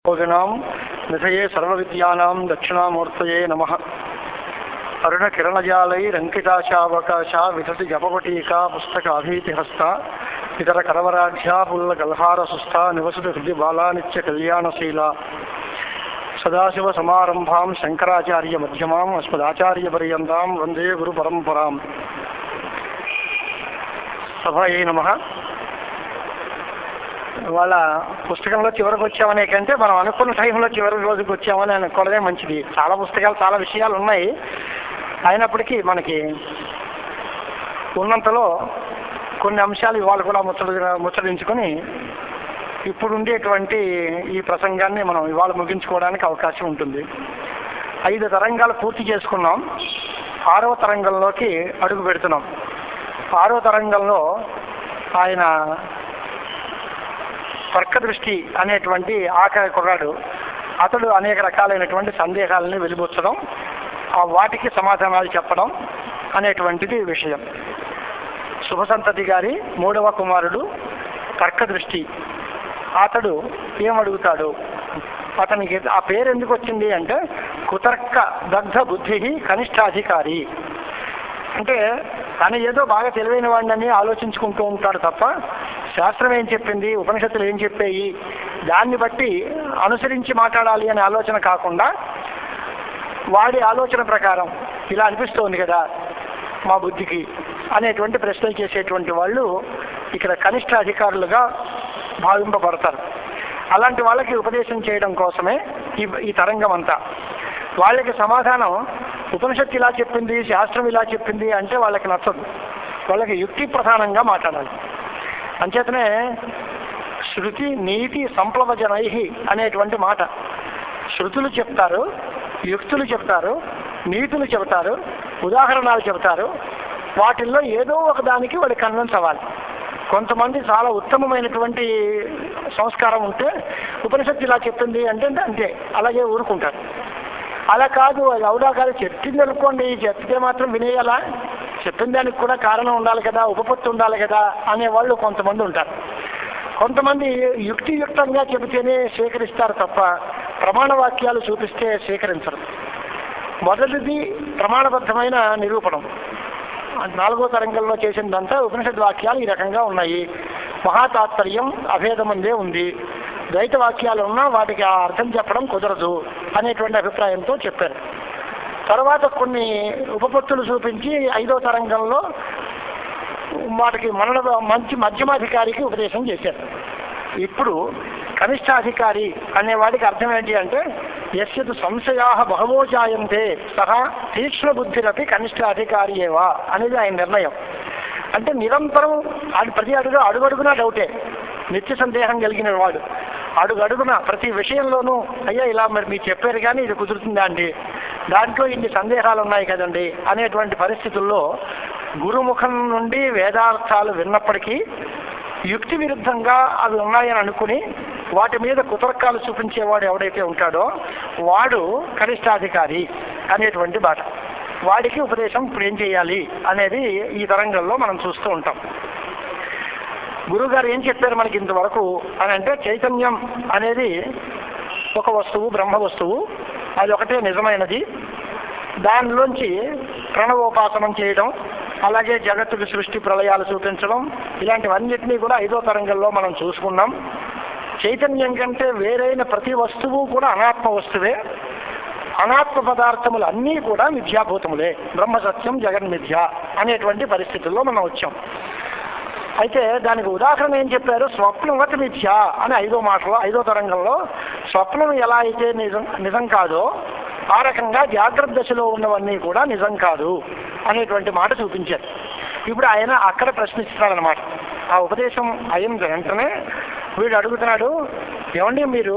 భోజనాం నిధయే సర్వవిద్యానాం దక్షిణామూర్తయే నమః. అరుణకిరణజాలైరంకితాశావకాశా విధసి జపవటీకా పుస్తకాధీతిహస్త ఇతర కరవరాఢ్యా పుల్లగల్హారసుస్థ నివసతి హృది బాలానిత్య కళ్యాణశీల సదాశివ సమారంభాం శంకరాచార్య మధ్యమాం అస్మదాచార్యపర్యంతాం వందే గురు పరంపరాం. సభయే నమః. వాళ్ళ పుస్తకంలో చివరికి వచ్చామనే కంటే మనం అనుకున్న టైంలో చివరి రోజుకి వచ్చామని అనుకోవడమే మంచిది. చాలా పుస్తకాలు, చాలా విషయాలు ఉన్నాయి. అయినప్పటికీ మనకి ఉన్నంతలో కొన్ని అంశాలు ఇవాళ కూడా ముచ్చరించుకొని ఇప్పుడు ఉండేటువంటి ఈ ప్రసంగాన్ని మనం ఇవాళ ముగించుకోవడానికి అవకాశం ఉంటుంది. 5 తరంగాలు పూర్తి చేసుకున్నాం. 6వ తరంగంలోకి అడుగు పెడుతున్నాం. 6వ తరంగంలో ఆయన తర్కదృష్టి అనేటువంటి ఆఖరి కుర్రాడు, అతడు అనేక రకాలైనటువంటి సందేహాలని వెలిబుచ్చడం, వాటికి సమాధానాలు చెప్పడం అనేటువంటిది విషయం. శుభసంతతి గారి 3వ కుమారుడు తర్కదృష్టి. అతడు ఏమడుగుతాడు, అతనికి ఆ పేరు ఎందుకు వచ్చింది అంటే కుతర్క దగ్ధ బుద్ధి కనిష్టాధికారి. అంటే తను ఏదో బాగా తెలివైన వాడిని ఆలోచించుకుంటూ ఉంటాడు తప్ప శాస్త్రం ఏం చెప్పింది, ఉపనిషత్తులు ఏం చెప్పాయి, దాన్ని బట్టి అనుసరించి మాట్లాడాలి అనే ఆలోచన కాకుండా వాడి ఆలోచన ప్రకారం ఇలా అనిపిస్తోంది కదా మా బుద్ధికి అనేటువంటి ప్రశ్నలు చేసేటువంటి వాళ్ళు ఇక్కడ కనిష్ట అధికారులుగా భావింపబడతారు. అలాంటి వాళ్ళకి ఉపదేశం చేయడం కోసమే ఈ తరంగం అంతా. వాళ్ళకి సమాధానం ఉపనిషత్తు ఇలా చెప్పింది, శాస్త్రం ఇలా చెప్పింది అంటే వాళ్ళకి నచ్చదు. వాళ్ళకి యుక్తి ప్రధానంగా మాట్లాడాలి. అంచేతనే శృతి నీతి సంప్లవజనై అనేటువంటి మాట. శృతులు చెప్తారు, యుక్తులు చెప్తారు, నీతులు చెబుతారు, ఉదాహరణలు చెబుతారు. వాటిల్లో ఏదో ఒక దానికి వాళ్ళు కన్విన్స్ అవ్వాలి. కొంతమంది చాలా ఉత్తమమైనటువంటి సంస్కారం ఉంటే ఉపనిషత్తు ఇలా చెప్పింది అంటే అంతే, అలాగే ఊరుకుంటారు. అలా కాదు, అది అవునా కాదు, చెప్పింది అనుకోండి, చెప్తే మాత్రం వినేయాలా, చెప్పిన దానికి కూడా కారణం ఉండాలి కదా, ఉపపత్తి ఉండాలి కదా అనేవాళ్ళు కొంతమంది ఉంటారు. కొంతమంది యుక్తియుక్తంగా చెబితేనే స్వీకరిస్తారు తప్ప ప్రమాణ వాక్యాలు చూపిస్తే స్వీకరించరు. మొదటిది ప్రమాణబద్ధమైన నిరూపణం. 4వ తరంగంలో చేసిందంతా ఉపనిషద్ వాక్యాలు ఈ రకంగా ఉన్నాయి. మహాతాత్పర్యం అభేదమందే ఉంది. ద్వైత వాక్యాలు ఉన్నా వాటికి ఆ అర్థం చెప్పడం కుదరదు అనేటువంటి అభిప్రాయంతో చెప్పారు. తర్వాత కొన్ని ఉపపత్తులు చూపించి 5వ తరంగంలో వాటికి మంచి మధ్యమాధికారికి ఉపదేశం చేశారు. ఇప్పుడు కనిష్టాధికారి అనేవాడికి అర్థం ఏంటి అంటే యస్యతు సంశయా బహవో జాయంతే సహా తీక్ష్ణ బుద్ధిరపి కనిష్టాధికారి ఏవా అనేది ఆయన నిర్ణయం. అంటే నిరంతరం ప్రతి అడుగడుగునా డౌటే, నిత్య సందేహం కలిగిన వాడు అడుగడుగున ప్రతి విషయంలోనూ అయ్యా ఇలా మరి మీరు చెప్పారు కానీ ఇది కుదురుతుందా అండి, దాంట్లో ఇన్ని సందేహాలు ఉన్నాయి కదండి అనేటువంటి పరిస్థితుల్లో గురుముఖం నుండి వేదార్థాలు విన్నప్పటికీ యుక్తి విరుద్ధంగా అవి ఉన్నాయని అనుకుని వాటి మీద కుతర్కాలు చూపించేవాడు ఎవడైతే ఉంటాడో వాడు కనిష్టాధికారి అనేటువంటి బాట. వాడికి ఉపదేశం ఇప్పుడు ఏం చేయాలి అనేది ఈ తరంగంలో మనం చూస్తూ ఉంటాం. గురువుగారు ఏం చెప్పారు మనకి ఇంతవరకు అని అంటే, చైతన్యం అనేది ఒక వస్తువు, బ్రహ్మ వస్తువు, అది ఒకటే నిజమైనది. దానిలోంచి ప్రణవోపాసనం చేయడం, అలాగే జగత్తుకి సృష్టి ప్రళయాలు చూపించడం, ఇలాంటివన్నిటినీ కూడా 5వ తరంగంలో మనం చూసుకున్నాం. చైతన్యం కంటే వేరైన ప్రతి వస్తువు కూడా అనాత్మ వస్తువే. అనాత్మ పదార్థములు అన్నీ కూడా మిథ్యాభూతములే. బ్రహ్మసత్యం జగన్మిథ్య అనేటువంటి పరిస్థితుల్లో మనం వచ్చాం. అయితే దానికి ఉదాహరణ ఏం చెప్పారు, స్వప్నవత్ మిథ్య అని 5వ తరంగంలో స్వప్నం ఎలా అయితే నిజం కాదో ఆ రకంగా జాగ్రత్త దశలో ఉన్నవన్నీ కూడా నిజం కాదు అనేటువంటి మాట చూపించారు. ఇప్పుడు ఆయన అక్కడ ప్రశ్నిస్తున్నాడనమాట. ఆ ఉపదేశం అయిన వెంటనే వీడు అడుగుతున్నాడు, ఏమండి మీరు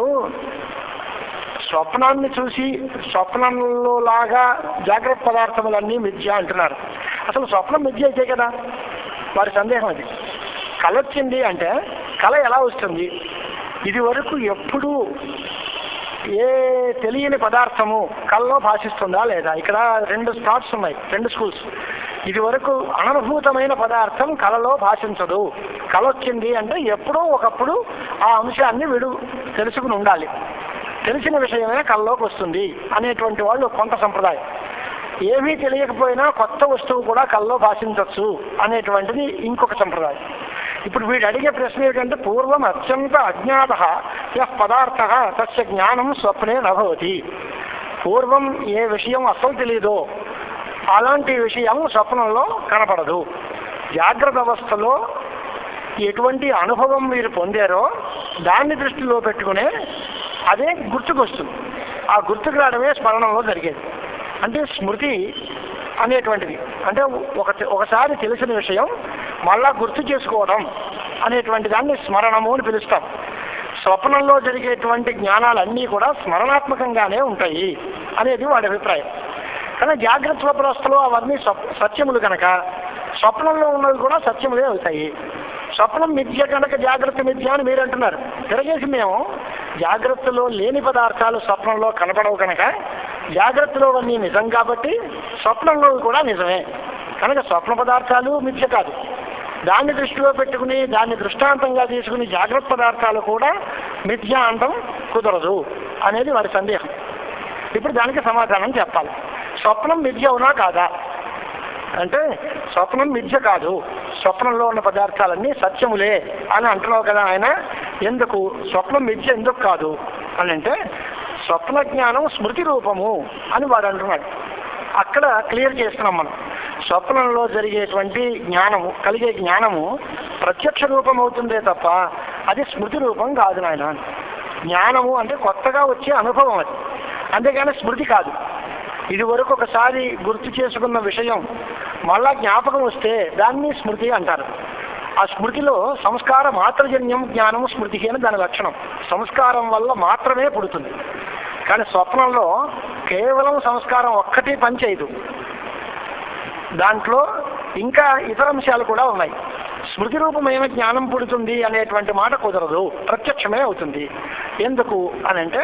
స్వప్నాన్ని చూసి స్వప్నంలో లాగా జాగ్రత్త పదార్థములన్నీ మిథ్య అంటున్నారు. అసలు స్వప్నం మిథ్య అయితే కదా. వారి సందేహం అది. కళ వచ్చింది అంటే కళ ఎలా వస్తుంది? ఇది వరకు ఎప్పుడు ఏ తెలియని పదార్థము కళలో భాషిస్తుందా లేదా? ఇక్కడ 2 స్టార్ట్స్ ఉన్నాయి, 2 స్కూల్స్. ఇది వరకు అననుభూతమైన పదార్థం కళలో భాషించదు. కళ వచ్చింది అంటే ఎప్పుడో ఒకప్పుడు ఆ అంశాన్ని వీడు తెలుసుకుని ఉండాలి. తెలిసిన విషయమే కళ్ళలోకి వస్తుంది అనేటువంటి వాళ్ళు కొంత సంప్రదాయం. ఏమీ తెలియకపోయినా కొత్త వస్తువు కూడా కళ్ళలో భాషించవచ్చు అనేటువంటిది ఇంకొక సంప్రదాయం. ఇప్పుడు వీడు అడిగే ప్రశ్న ఏమిటంటే, పూర్వం అత్యంత అజ్ఞాత యః పదార్థ తస్య జ్ఞానం స్వప్నే నభవతి. పూర్వం ఏ విషయం అసలు తెలీదో అలాంటి విషయం స్వప్నంలో కనపడదు. జాగ్రత్త అవస్థలో ఎటువంటి అనుభవం మీరు పొందారో దాన్ని దృష్టిలో పెట్టుకునే అదే గుర్తుకొస్తుంది. ఆ గుర్తుకు రావడమే స్మరణంలో జరిగేది. అంటే స్మృతి అనేటువంటిది అంటే ఒకసారి తెలిసిన విషయం మళ్ళా గుర్తు చేసుకోవడం అనేటువంటి దాన్ని స్మరణము అని పిలుస్తాం. స్వప్నంలో జరిగేటువంటి జ్ఞానాలన్నీ కూడా స్మరణాత్మకంగానే ఉంటాయి అనేది వాడి అభిప్రాయం. కానీ జాగ్రత్త స్వప్నవస్థలో అవన్నీ సత్యములు కనుక స్వప్నంలో ఉన్నవి కూడా సత్యములే అవుతాయి. స్వప్నం మిథ్య కనుక జాగ్రత్త మిథ్య అని మీరు అంటున్నారు. తిరగేసి మేము జాగ్రత్తలో లేని పదార్థాలు స్వప్నంలో కనపడవు కనుక జాగ్రత్తలో అన్నీ నిజం కాబట్టి స్వప్నంలో కూడా నిజమే కనుక స్వప్న పదార్థాలు మిథ్య కాదు. దాన్ని దృష్టిలో పెట్టుకుని దాన్ని దృష్టాంతంగా తీసుకుని జాగ్రత్త పదార్థాలు కూడా మిథ్య అనడం కుదరదు అనేది వారి సందేహం. ఇప్పుడు దానికి సమాధానం చెప్పాలి. స్వప్నం మిథ్య అవునా కాదా అంటే స్వప్నం మిథ్య కాదు, స్వప్నంలో ఉన్న పదార్థాలన్నీ సత్యములే అని అంటున్నావు కదా ఆయన. ఎందుకు స్వప్నం మిథ్య ఎందుకు కాదు అని అంటే స్వప్న జ్ఞానం స్మృతి రూపము అని వాడు అంటున్నాడు. అక్కడ క్లియర్ చేస్తున్నాం మనం. స్వప్నంలో జరిగేటువంటి జ్ఞానము కలిగే జ్ఞానము ప్రత్యక్ష రూపం అవుతుందే తప్ప అది స్మృతి రూపం కాదు నాయన. జ్ఞానము అంటే కొత్తగా వచ్చే అనుభవం అది, అంతేగాని స్మృతి కాదు. ఇది వరకు ఒకసారి గుర్తు చేసుకున్న విషయం మళ్ళా జ్ఞాపకం వస్తే దాన్ని స్మృతి అంటారు. ఆ స్మృతిలో సంస్కార మాత్రజన్యం జ్ఞానము స్మృతికి అని దాని లక్షణం. సంస్కారం వల్ల మాత్రమే పుడుతుంది. కానీ స్వప్నంలో కేవలం సంస్కారం ఒక్కటి పనిచేయదు, దాంట్లో ఇంకా ఇతర అంశాలు కూడా ఉన్నాయి. స్మృతి రూపమైన జ్ఞానం పుడుతుంది అనేటువంటి మాట కుదరదు, ప్రత్యక్షమే అవుతుంది. ఎందుకు అని అంటే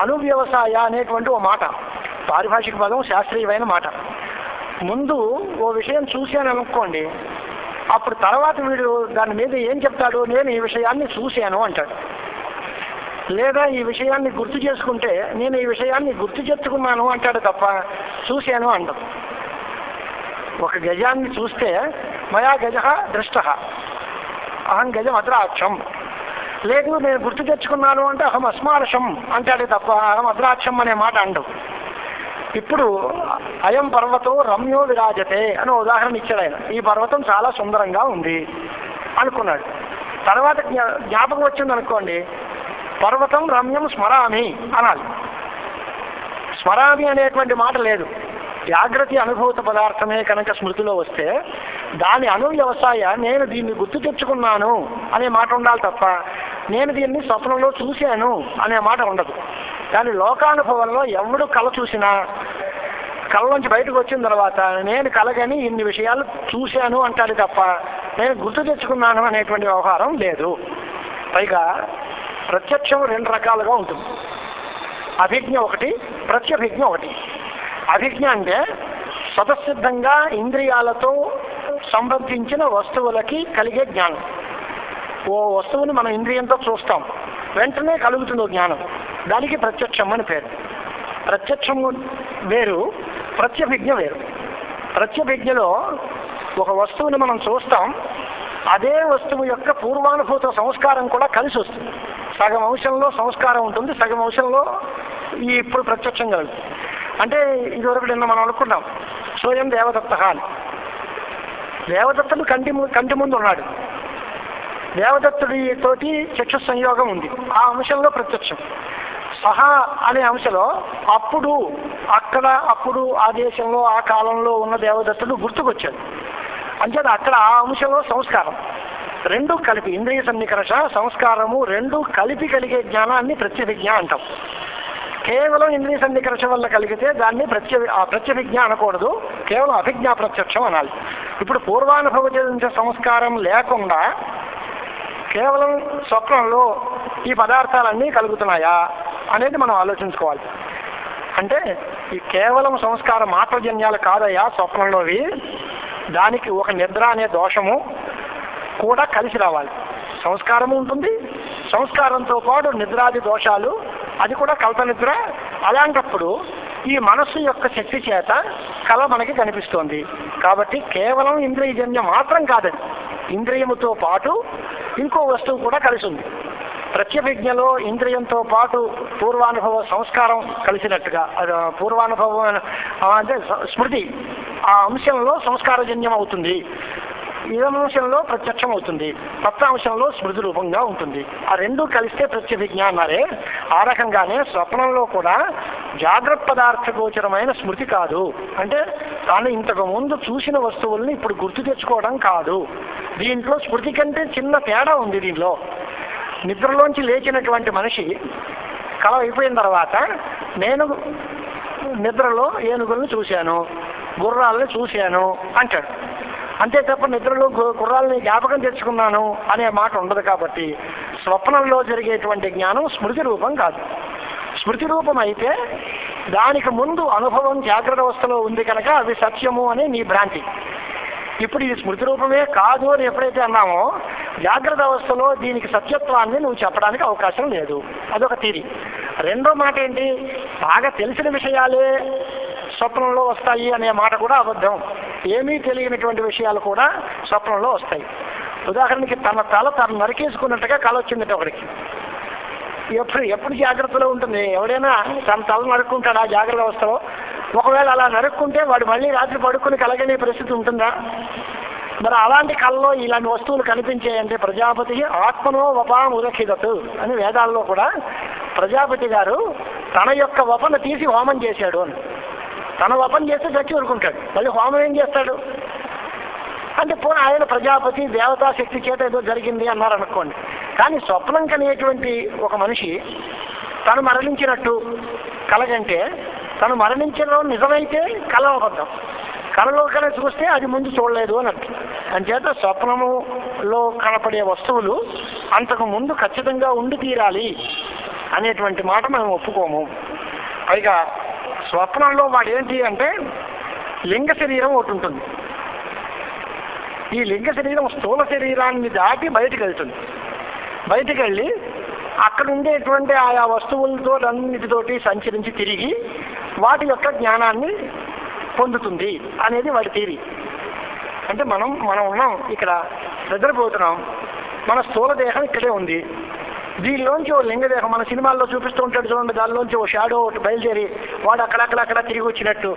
అనువ్యవసాయ అనేటువంటి ఓ మాట పారిభాషిక పదం, శాస్త్రీయమైన మాట. ముందు ఓ విషయం చూశాను అనుకోండి, అప్పుడు తర్వాత వీడు దాని మీద ఏం చెప్తాడు, నేను ఈ విషయాన్ని చూశాను అంటాడు. లేదా ఈ విషయాన్ని గుర్తు చేసుకుంటే నేను ఈ విషయాన్ని గుర్తు తెచ్చుకున్నాను అంటాడు తప్ప చూశాను అంటాడు. ఒక గజాన్ని చూస్తే మయా గజ దృష్ట అహం గజం అద్రాక్షం. లేదు నేను గుర్తు తెచ్చుకున్నాను అంటే అహం అస్మారషం అంటాడు తప్ప అహం అద్రాక్షం అనే మాట అండవు. ఇప్పుడు అయం పర్వతో రమ్యో విరాజతే అని ఉదాహరణ ఇచ్చాడు ఆయన. ఈ పర్వతం చాలా సుందరంగా ఉంది అనుకున్నాడు. తర్వాత జ్ఞాపకం వచ్చింది అనుకోండి, పర్వతం రమ్యం స్మరామి అనాలి. స్మరామి అనేటువంటి మాట లేదు. జాగ్రత్త అనుభూత పదార్థమే కనుక స్మృతిలో వస్తే దాని అనువ్యవసాయ నేను దీన్ని గుర్తు తెచ్చుకున్నాను అనే మాట ఉండాలి తప్ప నేను దీన్ని స్వప్నంలో చూశాను అనే మాట ఉండదు. దాని లోకానుభవంలో ఎవడు కళ చూసినా కళ్ళలోంచి బయటకు వచ్చిన తర్వాత నేను కలగని ఇన్ని విషయాలు చూశాను అంటాడు తప్ప నేను గుర్తు తెచ్చుకున్నాను అనేటువంటి వ్యవహారం లేదు. పైగా ప్రత్యక్షం రెండు రకాలుగా ఉంటుంది. అభిజ్ఞ ఒకటి, ప్రత్యభిజ్ఞ ఒకటి. అభిజ్ఞ అంటే స్వతసిద్ధంగా ఇంద్రియాలతో సంబంధించిన వస్తువులకి కలిగే జ్ఞానం. ఓ వస్తువుని మనం ఇంద్రియంతో చూస్తాం, వెంటనే కలుగుతుంది జ్ఞానం, దానికి ప్రత్యక్షం అని పేరు. ప్రత్యక్షము వేరు, ప్రత్యభిజ్ఞ వేరు. ప్రత్యభిజ్ఞలో ఒక వస్తువుని మనం చూస్తాం, అదే వస్తువు యొక్క పూర్వానుభూత సంస్కారం కూడా కలిసి వస్తుంది. సగం అంశంలో సంస్కారం ఉంటుంది, సగం అంశంలో ఇప్పుడు ప్రత్యక్షం కలుగుతుంది. అంటే ఇదివరకు నిన్న మనం అనుకున్నాం స్వయం దేవదత్త అని. దేవదత్తుడు కంటి ముందు ఉన్నాడు, దేవదత్తుడితోటి చక్షు సంయోగం ఉంది, ఆ అంశంలో ప్రత్యక్షం. సహా అనే అంశంలో అప్పుడు అక్కడ అప్పుడు ఆ దేశంలో ఆ కాలంలో ఉన్న దేవదత్తుడు గుర్తుకొచ్చాడు. అంచేత అక్కడ ఆ అంశంలో సంస్కారం రెండు కలిపి, ఇంద్రియ సన్నికర్ష సంస్కారము రెండు కలిపి కలిగే జ్ఞానాన్ని ప్రత్యభిజ్ఞ అంటాం. కేవలం ఇంద్రియ సన్నికర్ష వల్ల కలిగితే దాన్ని ప్రత్యభిజ్ఞ అనకూడదు, కేవలం అభిజ్ఞా ప్రత్యక్షం అనాలి. ఇప్పుడు పూర్వానుభవ సంస్కారం లేకుండా కేవలం స్వప్నంలో ఈ పదార్థాలన్నీ కలుగుతున్నాయా అనేది మనం ఆలోచించుకోవాలి. అంటే ఈ కేవలం సంస్కార మాత్రజన్యాలు కాదయ్యా స్వప్నంలోవి, దానికి ఒక నిద్ర అనే దోషము కూడా కలిసి రావాలి. సంస్కారము ఉంటుంది, సంస్కారంతో పాటు నిద్రాది దోషాలు అది కూడా కల్పనిద్ర. అలాంటప్పుడు ఈ మనస్సు యొక్క శక్తి చేత కళ మనకి కనిపిస్తోంది. కాబట్టి కేవలం ఇంద్రియజన్యం మాత్రం కాదండి, ఇంద్రియముతో పాటు ఇంకో వస్తువు కూడా కలిసి ఉంది. ప్రత్యభిజ్ఞలో ఇంద్రియంతో పాటు పూర్వానుభవ సంస్కారం కలిసినట్టుగా, అది పూర్వానుభవం అంటే స్మృతి, ఆ అంశంలో సంస్కారజన్యం అవుతుంది, ఇదంశంలో ప్రత్యక్షం అవుతుంది, తత్వాంశంలో స్మృతి రూపంగా ఉంటుంది. ఆ రెండూ కలిస్తే ప్రత్యభిజ్ఞ అన్నారే, ఆ రకంగానే స్వప్నంలో కూడా జాగ్రత్త పదార్థ గోచరమైన స్మృతి కాదు. అంటే తాను ఇంతకు ముందు చూసిన వస్తువుల్ని ఇప్పుడు గుర్తు తెచ్చుకోవడం కాదు. దీంట్లో స్మృతి కంటే చిన్న తేడా ఉంది. దీనిలో నిద్రలోంచి లేచినటువంటి మనిషి కల అయిపోయిన తర్వాత నేను నిద్రలో ఏనుగుల్ని చూశాను, గుర్రాలని చూశాను అంటాడు. అంతే తప్ప నిద్రలో గుర్రాలని జ్ఞాపకం తెచ్చుకున్నాను అనే మాట ఉండదు. కాబట్టి స్వప్నంలో జరిగేటువంటి జ్ఞానం స్మృతి రూపం కాదు. స్మృతి రూపం అయితే దానికి ముందు అనుభవం జాగ్రత్త అవస్థలో ఉంది కనుక అది సత్యము అని నీ భ్రాంతి. ఇప్పుడు ఇది స్మృతి రూపమే కాదు అని ఎప్పుడైతే అన్నామో జాగ్రత్త అవస్థలో దీనికి సత్యత్వాన్ని నువ్వు చెప్పడానికి అవకాశం లేదు. అదొక థియరీ. రెండో మాట ఏంటి, బాగా తెలిసిన విషయాలే స్వప్నంలో వస్తాయి అనే మాట కూడా అబద్ధం. ఏమీ తెలియనటువంటి విషయాలు కూడా స్వప్నంలో వస్తాయి. ఉదాహరణకి తన తల తను నరికేసుకున్నట్టుగా కళ వచ్చిందట ఒకడికి. ఎప్పుడు జాగ్రత్తలో ఉంటుంది? ఎవడైనా తన తల నరుక్కుంటాడా జాగ్రత్త అవస్థలో? ఒకవేళ అలా నరుక్కుంటే వాడు మళ్ళీ రాత్రి పడుకుని కలగనే పరిస్థితి ఉంటుందా? మరి అలాంటి కళలో ఇలాంటి వస్తువులు కనిపించాయంటే ప్రజాపతి ఆత్మనో వపాం ఉదఖిదతు అని వేదాల్లో కూడా ప్రజాపతి గారు తన యొక్క వపను తీసి హోమం చేశాడు అని. తన వపం చేస్తే చచ్చి ఊరుకుంటాడు, మళ్ళీ హోమం ఏం చేస్తాడు అంటే పోనీ ఆయన ప్రజాపతి దేవతా శక్తి చేత ఏదో జరిగింది అన్నారు అనుకోండి. కానీ స్వప్నం కనేటువంటి ఒక మనిషి తను మరణించినట్టు కలగంటే తను మరణించడం నిజమైతే కళ అబద్ధం. కళలో కనుక చూస్తే అది ముందు చూడలేదు అని అర్థం. అంచేత స్వప్నములో కనపడే వస్తువులు అంతకు ముందు ఖచ్చితంగా ఉండి తీరాలి అనేటువంటి మాట మనం ఒప్పుకోము. పైగా స్వప్నంలో వాడు ఏంటి అంటే లింగ శరీరం ఒకటి ఉంటుంది. ఈ లింగ శరీరం స్థూల శరీరాన్ని దాటి బయటకు వెళ్తుంది. బయటకు వెళ్ళి అక్కడ ఉండేటువంటి ఆయా వస్తువులతో అన్నిటితోటి సంచరించి తిరిగి వాటి యొక్క జ్ఞానాన్ని పొందుతుంది అనేది వాడి థియరీ. అంటే మనం ఉన్నాం ఇక్కడ, నిద్రపోతున్నాం, మన స్థూల దేహం ఇక్కడే ఉంది, దీనిలోంచి ఓ లింగదేహం మన సినిమాల్లో చూపిస్తూ ఉంటాడు చూడండి, దానిలోంచి ఓ షాడో ఒకటి బయలుదేరి వాడు అక్కడక్కడ తిరిగి వచ్చినట్టు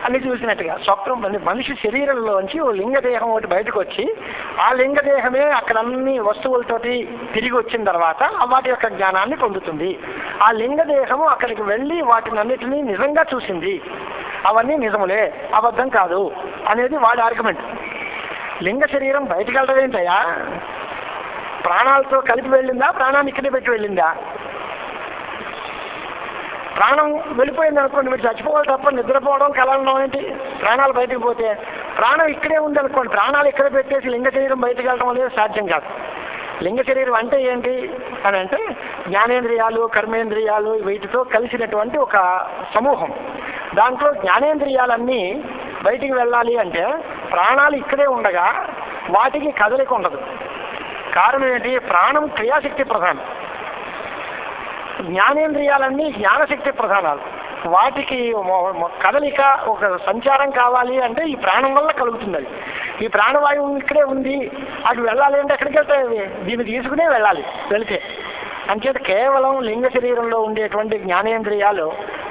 అన్ని చూసినట్టుగా స్వప్నం మనిషి శరీరంలోంచి ఓ లింగదేహం ఒకటి బయటకు వచ్చి ఆ లింగదేహమే అక్కడ అన్ని వస్తువులతోటి తిరిగి వచ్చిన తర్వాత వాటి యొక్క జ్ఞానాన్ని పొందుతుంది. ఆ లింగదేహము అక్కడికి వెళ్ళి వాటిని అన్నిటినీ నిజంగా చూసింది, అవన్నీ నిజములే, అబద్ధం కాదు అనేది వాడి ఆర్గ్యుమెంట్. లింగ శరీరం బయటకు వెళ్ళడం ఏంటయ్యా? ప్రాణాలతో కలిపి వెళ్ళిందా, ప్రాణాన్ని ఇక్కడే పెట్టి వెళ్ళిందా? ప్రాణం వెళ్ళిపోయింది అనుకోండి, మీరు చచ్చిపోవాలి తప్ప నిద్రపోవడం కలవడం ఏంటి? ప్రాణాలు బయటకు పోతే ప్రాణం ఇక్కడే ఉంది అనుకోండి, ప్రాణాలు ఇక్కడ పెట్టేసి లింగ శరీరం బయటకు వెళ్ళడం అనేది సాధ్యం కాదు. లింగ శరీరం అంటే ఏంటి అని అంటే జ్ఞానేంద్రియాలు కర్మేంద్రియాలు వీటితో కలిసినటువంటి ఒక సమూహం. దాంట్లో జ్ఞానేంద్రియాలన్నీ బయటికి వెళ్ళాలి అంటే ప్రాణాలు ఇక్కడే ఉండగా వాటికి కదలిక ఉండదు. కారణం ఏంటి? ప్రాణం క్రియాశక్తి ప్రధానం, జ్ఞానేంద్రియాలన్నీ జ్ఞానశక్తి ప్రధానాలు. వాటికి కదలిక ఒక సంచారం కావాలి అంటే ఈ ప్రాణం వల్ల కలుగుతుంది. అది ఈ ప్రాణవాయువు ఇక్కడే ఉంది, అది వెళ్ళాలి అంటే ఎక్కడికి వెళ్తాయి? దీన్ని తీసుకునే వెళ్ళాలి. వెళితే అంచేత కేవలం లింగ శరీరంలో ఉండేటువంటి జ్ఞానేంద్రియాలు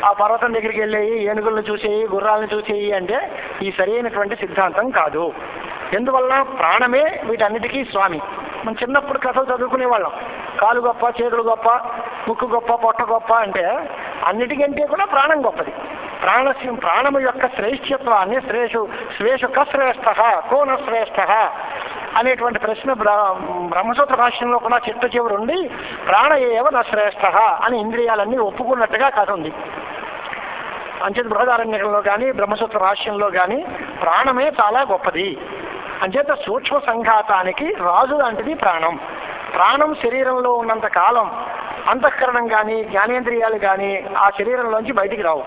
ఆ పర్వతం దగ్గరికి వెళ్ళేయి, ఏనుగులను చూసేయి, గుర్రాలను చూసేయి అంటే ఈ సరైనటువంటి సిద్ధాంతం కాదు. ఎందువల్ల ప్రాణమే వీటన్నిటికీ స్వామి. మనం చిన్నప్పుడు కథలు చదువుకునేవాళ్ళం, కాలు గొప్ప, చేతులు గొప్ప, ముక్కు గొప్ప, పొట్ట గొప్ప అంటే అన్నిటికంటే కూడా ప్రాణం గొప్పది. ప్రాణము యొక్క శ్రేష్ఠత్వాన్ని శ్రేషు కశ్రేష్ఠ కోన శ్రేష్ఠ అనేటువంటి ప్రశ్న బ్రహ్మసూత్ర భాష్యంలో కూడా చిట్ట చివరి ఉండి ప్రాణ ఏవ న శ్రేష్ఠ అని ఇంద్రియాలన్నీ ఒప్పుకున్నట్టుగా కథ ఉంది. అంచేత బృహదారణ్యంలో కానీ బ్రహ్మసూత్ర భాష్యంలో కానీ ప్రాణమే చాలా గొప్పది. అంచేత సూక్ష్మ సంఘాతానికి రాజు లాంటిది ప్రాణం. ప్రాణం శరీరంలో ఉన్నంత కాలం అంతఃకరణం కానీ జ్ఞానేంద్రియాలు కానీ ఆ శరీరంలోంచి బయటికి రావు.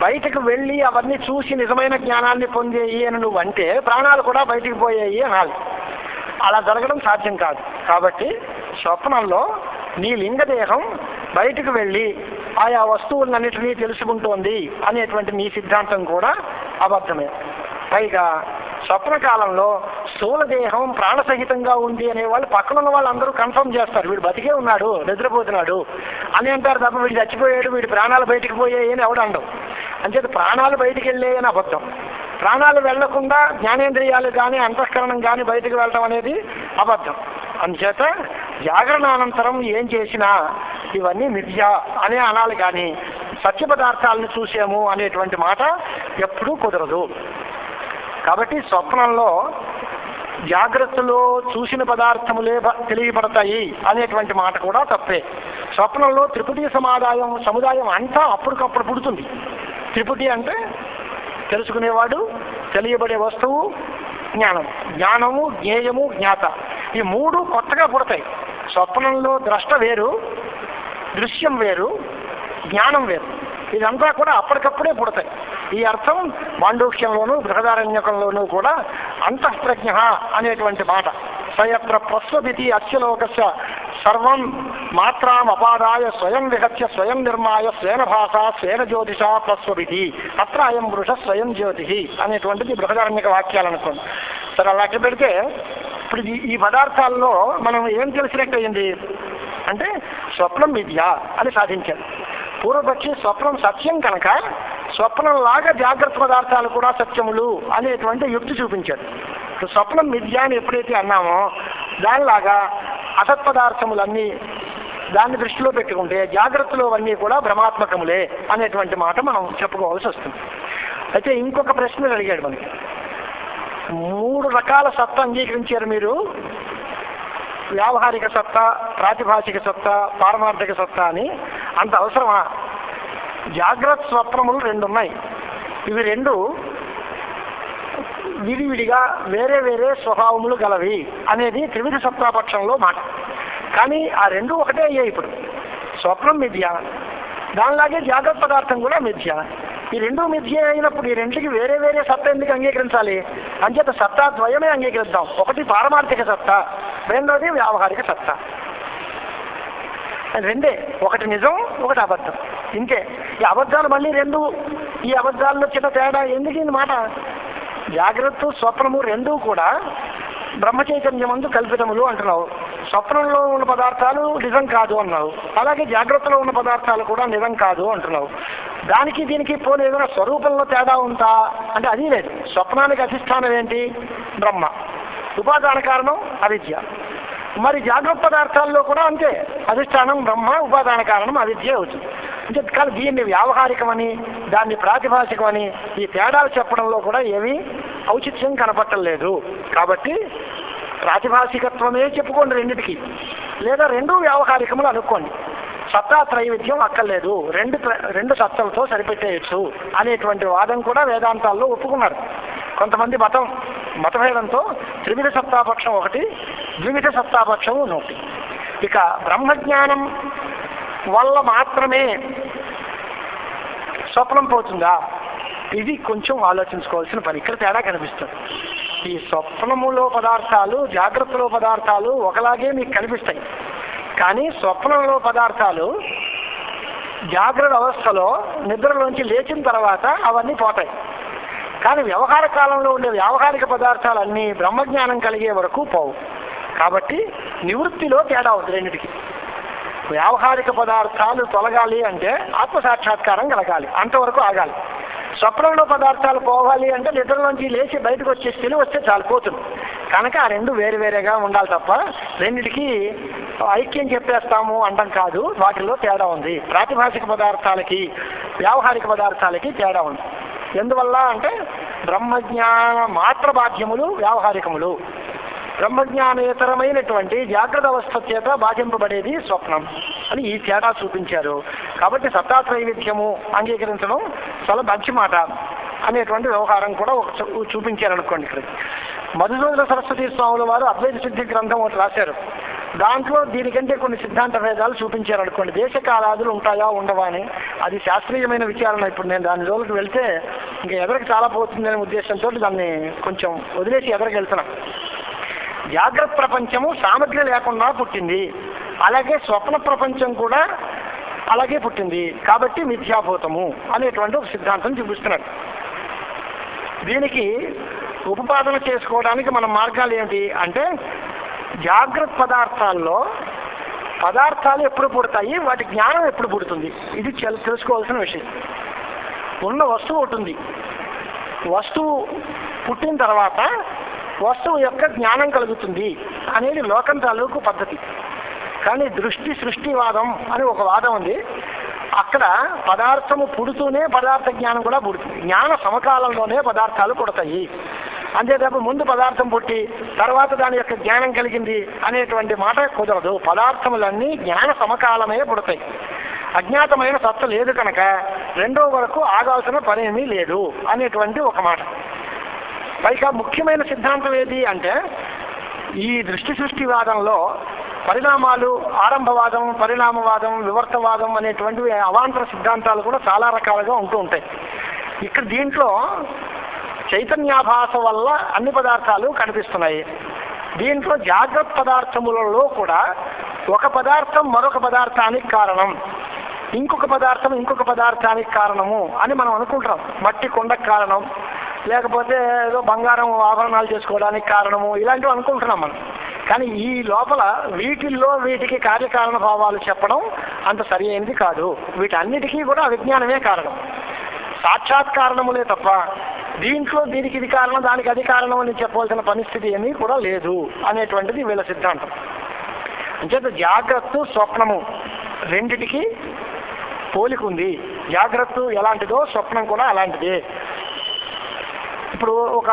బయటకు వెళ్ళి అవన్నీ చూసి నిజమైన జ్ఞానాన్ని పొందేయి అని నువ్వు అంటే ప్రాణాలు కూడా బయటికి పోయాయి అనాలి. అలా జరగడం సాధ్యం కాదు. కాబట్టి స్వప్నంలో నీ లింగదేహం బయటకు వెళ్ళి ఆయా వస్తువులన్నిటినీ తెలుసుకుంటోంది అనేటువంటి నీ సిద్ధాంతం కూడా అబద్ధమే. పైగా స్వప్నకాలంలో స్థూలదేహం ప్రాణసహితంగా ఉంది అనే వాళ్ళు పక్కన ఉన్న వాళ్ళందరూ కన్ఫర్మ్ చేస్తారు, వీడు బతికే ఉన్నాడు, నిద్రపోతున్నాడు అని అంటారు తప్ప వీడు చచ్చిపోయాడు, వీడి ప్రాణాలు బయటికి పోయాయి అని ఎవడు అండవు. అంచేత ప్రాణాలు బయటికి వెళ్ళాయి అని అబద్ధం. ప్రాణాలు వెళ్లకుండా జ్ఞానేంద్రియాలు కానీ అంతఃకరణం కానీ బయటకు వెళ్ళడం అనేది అబద్ధం. అందుచేత జాగరణ అనంతరం ఏం చేసినా ఇవన్నీ మిథ్య అనే అనాలి, కానీ సత్య పదార్థాలను చూసాము అనేటువంటి మాట ఎప్పుడూ కుదరదు. కాబట్టి స్వప్నంలో జాగ్రత్తలో చూసిన పదార్థములే తెలియబడతాయి అనేటువంటి మాట కూడా తప్పే. స్వప్నంలో త్రిపుటి సముదాయం అంతా అప్పటికప్పుడు పుడుతుంది. త్రిపుటి అంటే తెలుసుకునేవాడు, తెలియబడే వస్తువు, జ్ఞానం, జ్ఞానము, జ్ఞేయము, జ్ఞాత, ఈ మూడు కొత్తగా పుడతాయి. స్వప్నంలో ద్రష్ట వేరు, దృశ్యం వేరు, జ్ఞానం వేరు, ఇదంతా కూడా అప్పటికప్పుడే పుడతాయి. ఈ అర్థం మాండూక్యంలోనూ బృహదారణ్యకంలోనూ కూడా అంతఃప్రజ్ఞ అనేటువంటి మాట. సయత్ర ప్రస్వభితి అస్యలోకస్య సర్వం మాత్రాం అపాదాయ స్వయం విహత్య స్వయం నిర్మాయ స్వేన భాష స్వేన జ్యోతిష ప్రస్వభితి అత్ర అయం పురుష స్వయం జ్యోతి అనేటువంటిది బృహదారణ్యక వాక్యాలు అనుకోండి. సరే, అలా అట్లా పెడితే ఇప్పుడు ఈ పదార్థాల్లో మనం ఏం తెలిసినట్టు అయింది అంటే స్వప్నం మిథ్య అని సాధించారు. పూర్వపక్షి స్వప్నం సత్యం కనుక స్వప్నంలాగా జాగ్రత్త పదార్థాలు కూడా సత్యములు అనేటువంటి యుక్తి చూపించాడు. స్వప్నం మిథ్య అని ఎప్పుడైతే అన్నామో దానిలాగా అసత్పదార్థములన్నీ దాన్ని దృష్టిలో పెట్టుకుంటే జాగ్రత్తలో అన్నీ కూడా భ్రమాత్మకములే అనేటువంటి మాట మనం చెప్పుకోవాల్సి వస్తుంది. అయితే ఇంకొక ప్రశ్న అడిగాడు మనకి, 3 రకాల సత్తా అంగీకరించారు మీరు, వ్యావహారిక సత్తా, ప్రాతిభాషిక సత్తా, పారమార్థిక సత్తా అని. అంత అవసరమా? జాగ్రత్త స్వప్నములు 2 ఉన్నాయి. ఇవి 2 విడివిడిగా వేరే వేరే స్వభావములు గలవి అనేది త్రివిధ సత్తాపక్షంలో మాట. కానీ ఆ 2 ఒకటే అయ్యాయి. ఇప్పుడు స్వప్నం మిథ్య, దానిలాగే జాగ్రత్త పదార్థం కూడా మిథ్య. ఈ 2 మిథ్య అయినప్పుడు ఈ 2కి వేరే వేరే సత్తా ఎందుకు అంగీకరించాలి? అంచేత సత్తా ద్వయమే అంగీకరిద్దాం. ఒకటి పారమార్థిక సత్తా, రెండోది వ్యావహారిక సత్తా. 2, ఒకటి నిజం, ఒకటి అబద్ధం. ఇంకే ఈ అబద్ధాలు మళ్ళీ 2. ఈ అబద్ధాల్లో చిన్న తేడా ఎందుకు ఈ మాట? జాగ్రత్త స్వప్నము 2 కూడా బ్రహ్మ చైతన్యమందు కల్పితములు అంటున్నావు. స్వప్నంలో ఉన్న పదార్థాలు నిజం కాదు అన్నావు. అలాగే జాగ్రత్తలో ఉన్న పదార్థాలు కూడా నిజం కాదు అంటున్నావు. దానికి దీనికి పోనీ ఏదైనా స్వరూపంలో తేడా ఉందా అంటే అది లేదు. స్వప్నానికి అధిష్టానం ఏంటి? బ్రహ్మ. ఉపాదాన కారణం అవిద్య. మరి జాగ్రత్త పదార్థాల్లో కూడా అంతే, అధిష్టానం బ్రహ్మ, ఉపాదాన కారణం అవిద్య అవుతుంది. అంటే కానీ దీన్ని వ్యావహారికమని దాన్ని ప్రాతిభాషికమని ఈ తేడాలు చెప్పడంలో కూడా ఏమీ ఔచిత్యం కనపట్టలేదు. కాబట్టి ప్రాతిభాషికత్వమే చెప్పుకోండి రెండిటికి, లేదా 2 వ్యావహారికములు అనుకోండి. సత్తా త్రైవిధ్యం అక్కర్లేదు, 2 సత్తలతో సరిపెట్టేయచ్చు అనేటువంటి వాదం కూడా వేదాంతాల్లో ఒప్పుకున్నారు. కొంతమంది మతభేదంతో త్రివిధ సత్తాపక్షం ఒకటి, ద్వివిధ సత్తాపక్షం ఒకటి. ఇక బ్రహ్మజ్ఞానం వల్ల మాత్రమే స్వప్నం పోతుందా? ఇది కొంచెం ఆలోచించుకోవాల్సిన పని. ఇక్కడ తేడా కనిపిస్తుంది. ఈ స్వప్నములో పదార్థాలు జాగ్రత్తలో పదార్థాలు ఒకలాగే మీకు కనిపిస్తాయి. కానీ స్వప్నంలో పదార్థాలు జాగ్రత్త అవస్థలో నిద్రలోంచి లేచిన తర్వాత అవన్నీ పోతాయి. కానీ వ్యవహార కాలంలో ఉండే వ్యావహారిక పదార్థాలన్నీ బ్రహ్మజ్ఞానం కలిగే వరకు పోవు. కాబట్టి నివృత్తిలో తేడా ఉంది రెండిటికి. వ్యావహారిక పదార్థాలు తొలగాలి అంటే ఆత్మసాక్షాత్కారం కలగాలి, అంతవరకు ఆగాలి. స్వప్నంలో పదార్థాలు పోవాలి అంటే నిద్రలోంచి లేచి బయటకు వచ్చే స్థితి వస్తే చాలు, పోతుంది. కనుక ఆ 2 వేరు వేరేగా ఉండాలి తప్ప రెండిటికి ఐక్యం చెప్పేస్తాము అంటాం కాదు. వాటిలో తేడా ఉంది. ప్రాతిభాషిక పదార్థాలకి వ్యావహారిక పదార్థాలకి తేడా ఉంది. ఎందువల్ల అంటే బ్రహ్మజ్ఞాన మాత్ర బాధ్యములు వ్యావహారికములు, బ్రహ్మజ్ఞానేతరమైనటువంటి జాగ్రత్త అవస్థ చేత బాధింపబడేది స్వప్నం అని ఈ తేడా చూపించారు. కాబట్టి సత్తాత్రైవిధ్యము అంగీకరించడం చాలా మంచి మాట అనేటువంటి వ్యవహారం కూడా చూపించారనుకోండి. ఇక్కడ మధుసూదన సరస్వతి స్వాముల వారు అద్వైత సిద్ధి గ్రంథం ఒకటి రాశారు. దాంట్లో దీనికంటే కొన్ని సిద్ధాంత భేదాలు చూపించారనుకోండి. దేశకాలాదులు ఉంటాయా ఉండవా అని. అది శాస్త్రీయమైన విచారణ. ఇప్పుడు నేను దాని జోలికి వెళ్తే ఇంకా ఎదరికి చాలా పోతుందనే ఉద్దేశంతో దాన్ని కొంచెం వదిలేసి ఎదరికి వెళ్తున్నాం. జాగ్రత్త ప్రపంచము సామగ్రి లేకుండా పుట్టింది. అలాగే స్వప్న ప్రపంచం కూడా అలాగే పుట్టింది కాబట్టి మిథ్యాభూతము అనేటువంటి ఒక సిద్ధాంతం చూపిస్తున్నాడు. దీనికి ఉపపాదన చేసుకోవడానికి మన మార్గాలు ఏమిటి అంటే, జాగ్రత్త పదార్థాల్లో పదార్థాలు ఎప్పుడు పుడతాయి, వాటి జ్ఞానం ఎప్పుడు పుడుతుంది, ఇది తెలుసుకోవాల్సిన విషయం. ఉన్న వస్తువు ఒకటి ఉంది, వస్తువు పుట్టిన తర్వాత వస్తువు యొక్క జ్ఞానం కలుగుతుంది అనేది లోకం తాలూకు పద్ధతి. కానీ దృష్టి సృష్టివాదం అని ఒక వాదం ఉంది. అక్కడ పదార్థము పుడుతూనే పదార్థ జ్ఞానం కూడా పుడుతుంది. జ్ఞాన సమకాలంలోనే పదార్థాలు పుడతాయి. అంతేతప్ప ముందు పదార్థం పుట్టి తర్వాత దాని యొక్క జ్ఞానం కలిగింది అనేటువంటి మాట కుదరదు. పదార్థములన్నీ జ్ఞాన సమకాలమే పుడతాయి. అజ్ఞాతమైన సత్త లేదు కనుక రెండో వరకు ఆగాల్సిన పనేమీ లేదు అనేటువంటి ఒక మాట. పైగా ముఖ్యమైన సిద్ధాంతం ఏది అంటే, ఈ దృష్టి సృష్టివాదంలో పరిణామాలు, ఆరంభవాదం, పరిణామవాదం, వివర్తవాదం అనేటువంటివి అవాంతర సిద్ధాంతాలు కూడా చాలా రకాలుగా ఉంటూ ఉంటాయి. ఇక్కడ దీంట్లో చైతన్యాభాస వల్ల అన్ని పదార్థాలు కనిపిస్తున్నాయి. దీంట్లో జాగ్రత్త పదార్థములలో కూడా ఒక పదార్థం మరొక పదార్థానికి కారణం, ఇంకొక పదార్థం ఇంకొక పదార్థానికి కారణము అని మనం అనుకుంటాం. మట్టి కొండకు కారణం, లేకపోతే ఏదో బంగారం ఆభరణాలు చేసుకోవడానికి కారణము, ఇలాంటివి అనుకుంటున్నాం మనం. కానీ ఈ లోపల వీటిల్లో వీటికి కార్యకారణ భావాలు చెప్పడం అంత సరి అయినది కాదు. వీటన్నిటికీ కూడా అవిజ్ఞానమే కారణం, సాక్షాత్ కారణములే తప్ప దీంట్లో దీనికి ఇది కారణం దానికి అది కారణం అని చెప్పవలసిన పరిస్థితి ఏమీ కూడా లేదు అనేటువంటిది వీళ్ళ సిద్ధాంతం. అంచేత జాగ్రత్త స్వప్నము రెండిటికి పోలిక ఉంది. జాగ్రత్త ఎలాంటిదో స్వప్నం కూడా అలాంటిదే. ఇప్పుడు ఒక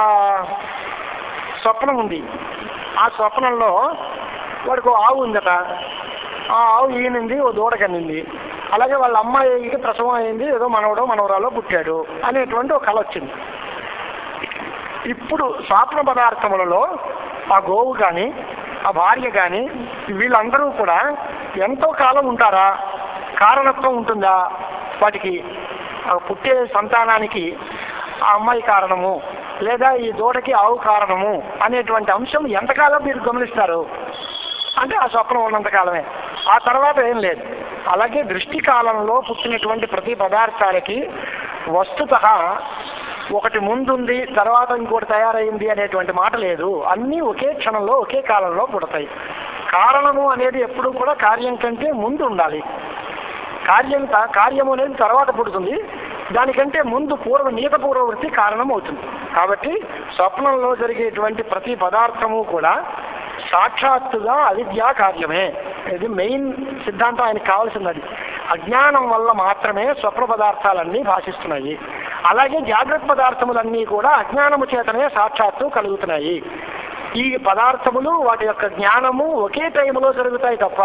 స్వప్నం ఉంది, ఆ స్వప్నంలో వాడికి ఆవు ఉందట, ఆ ఆవు ఈనింది, ఓ దూడ కన్నింది, అలాగే వాళ్ళ అమ్మాయికి ప్రసవం అయింది, ఏదో మనవడో మనవరాలో పుట్టాడు అనేటువంటి ఒక కళ వచ్చింది. ఇప్పుడు స్వప్న పదార్థములలో ఆ గోవు కానీ ఆ భార్య కానీ వీళ్ళందరూ కూడా ఎంతో కాలం ఉంటారా, కారణత్వం ఉంటుందా, వాటికి పుట్టే సంతానానికి ఆ అమ్మాయి కారణము లేదా ఈ దూడకి ఆవు కారణము అనేటువంటి అంశం ఎంతకాలం మీరు గమనిస్తారు అంటే ఆ స్వప్నం ఉన్నంతకాలమే, ఆ తర్వాత ఏం లేదు. అలాగే దృష్టి కాలంలో పుట్టినటువంటి ప్రతి పదార్థాలకి వస్తుతః ఒకటి ముందుంది తర్వాత ఇంకోటి తయారైంది అనేటువంటి మాట లేదు. అన్నీ ఒకే క్షణంలో ఒకే కాలంలో పుడతాయి. కారణము అనేది ఎప్పుడూ కూడా కార్యం కంటే ముందు ఉండాలి. కార్యము అనేది తర్వాత పుడుతుంది, దానికంటే ముందు నియత పూర్వవృత్తి కారణం అవుతుంది. కాబట్టి స్వప్నంలో జరిగేటువంటి ప్రతి పదార్థము కూడా సాక్షాత్తుగా అవిద్యా కార్యమే. ఇది మెయిన్ సిద్ధాంతం ఆయనకు కావాల్సినది. అజ్ఞానం వల్ల మాత్రమే స్వప్న పదార్థాలన్నీ భాషిస్తున్నాయి. అలాగే జాగ్రత్త పదార్థములన్నీ కూడా అజ్ఞానము చేతనే సాక్షాత్తు కలుగుతున్నాయి. ఈ పదార్థములు వాటి యొక్క జ్ఞానము ఒకే టైంలో జరుగుతాయి తప్ప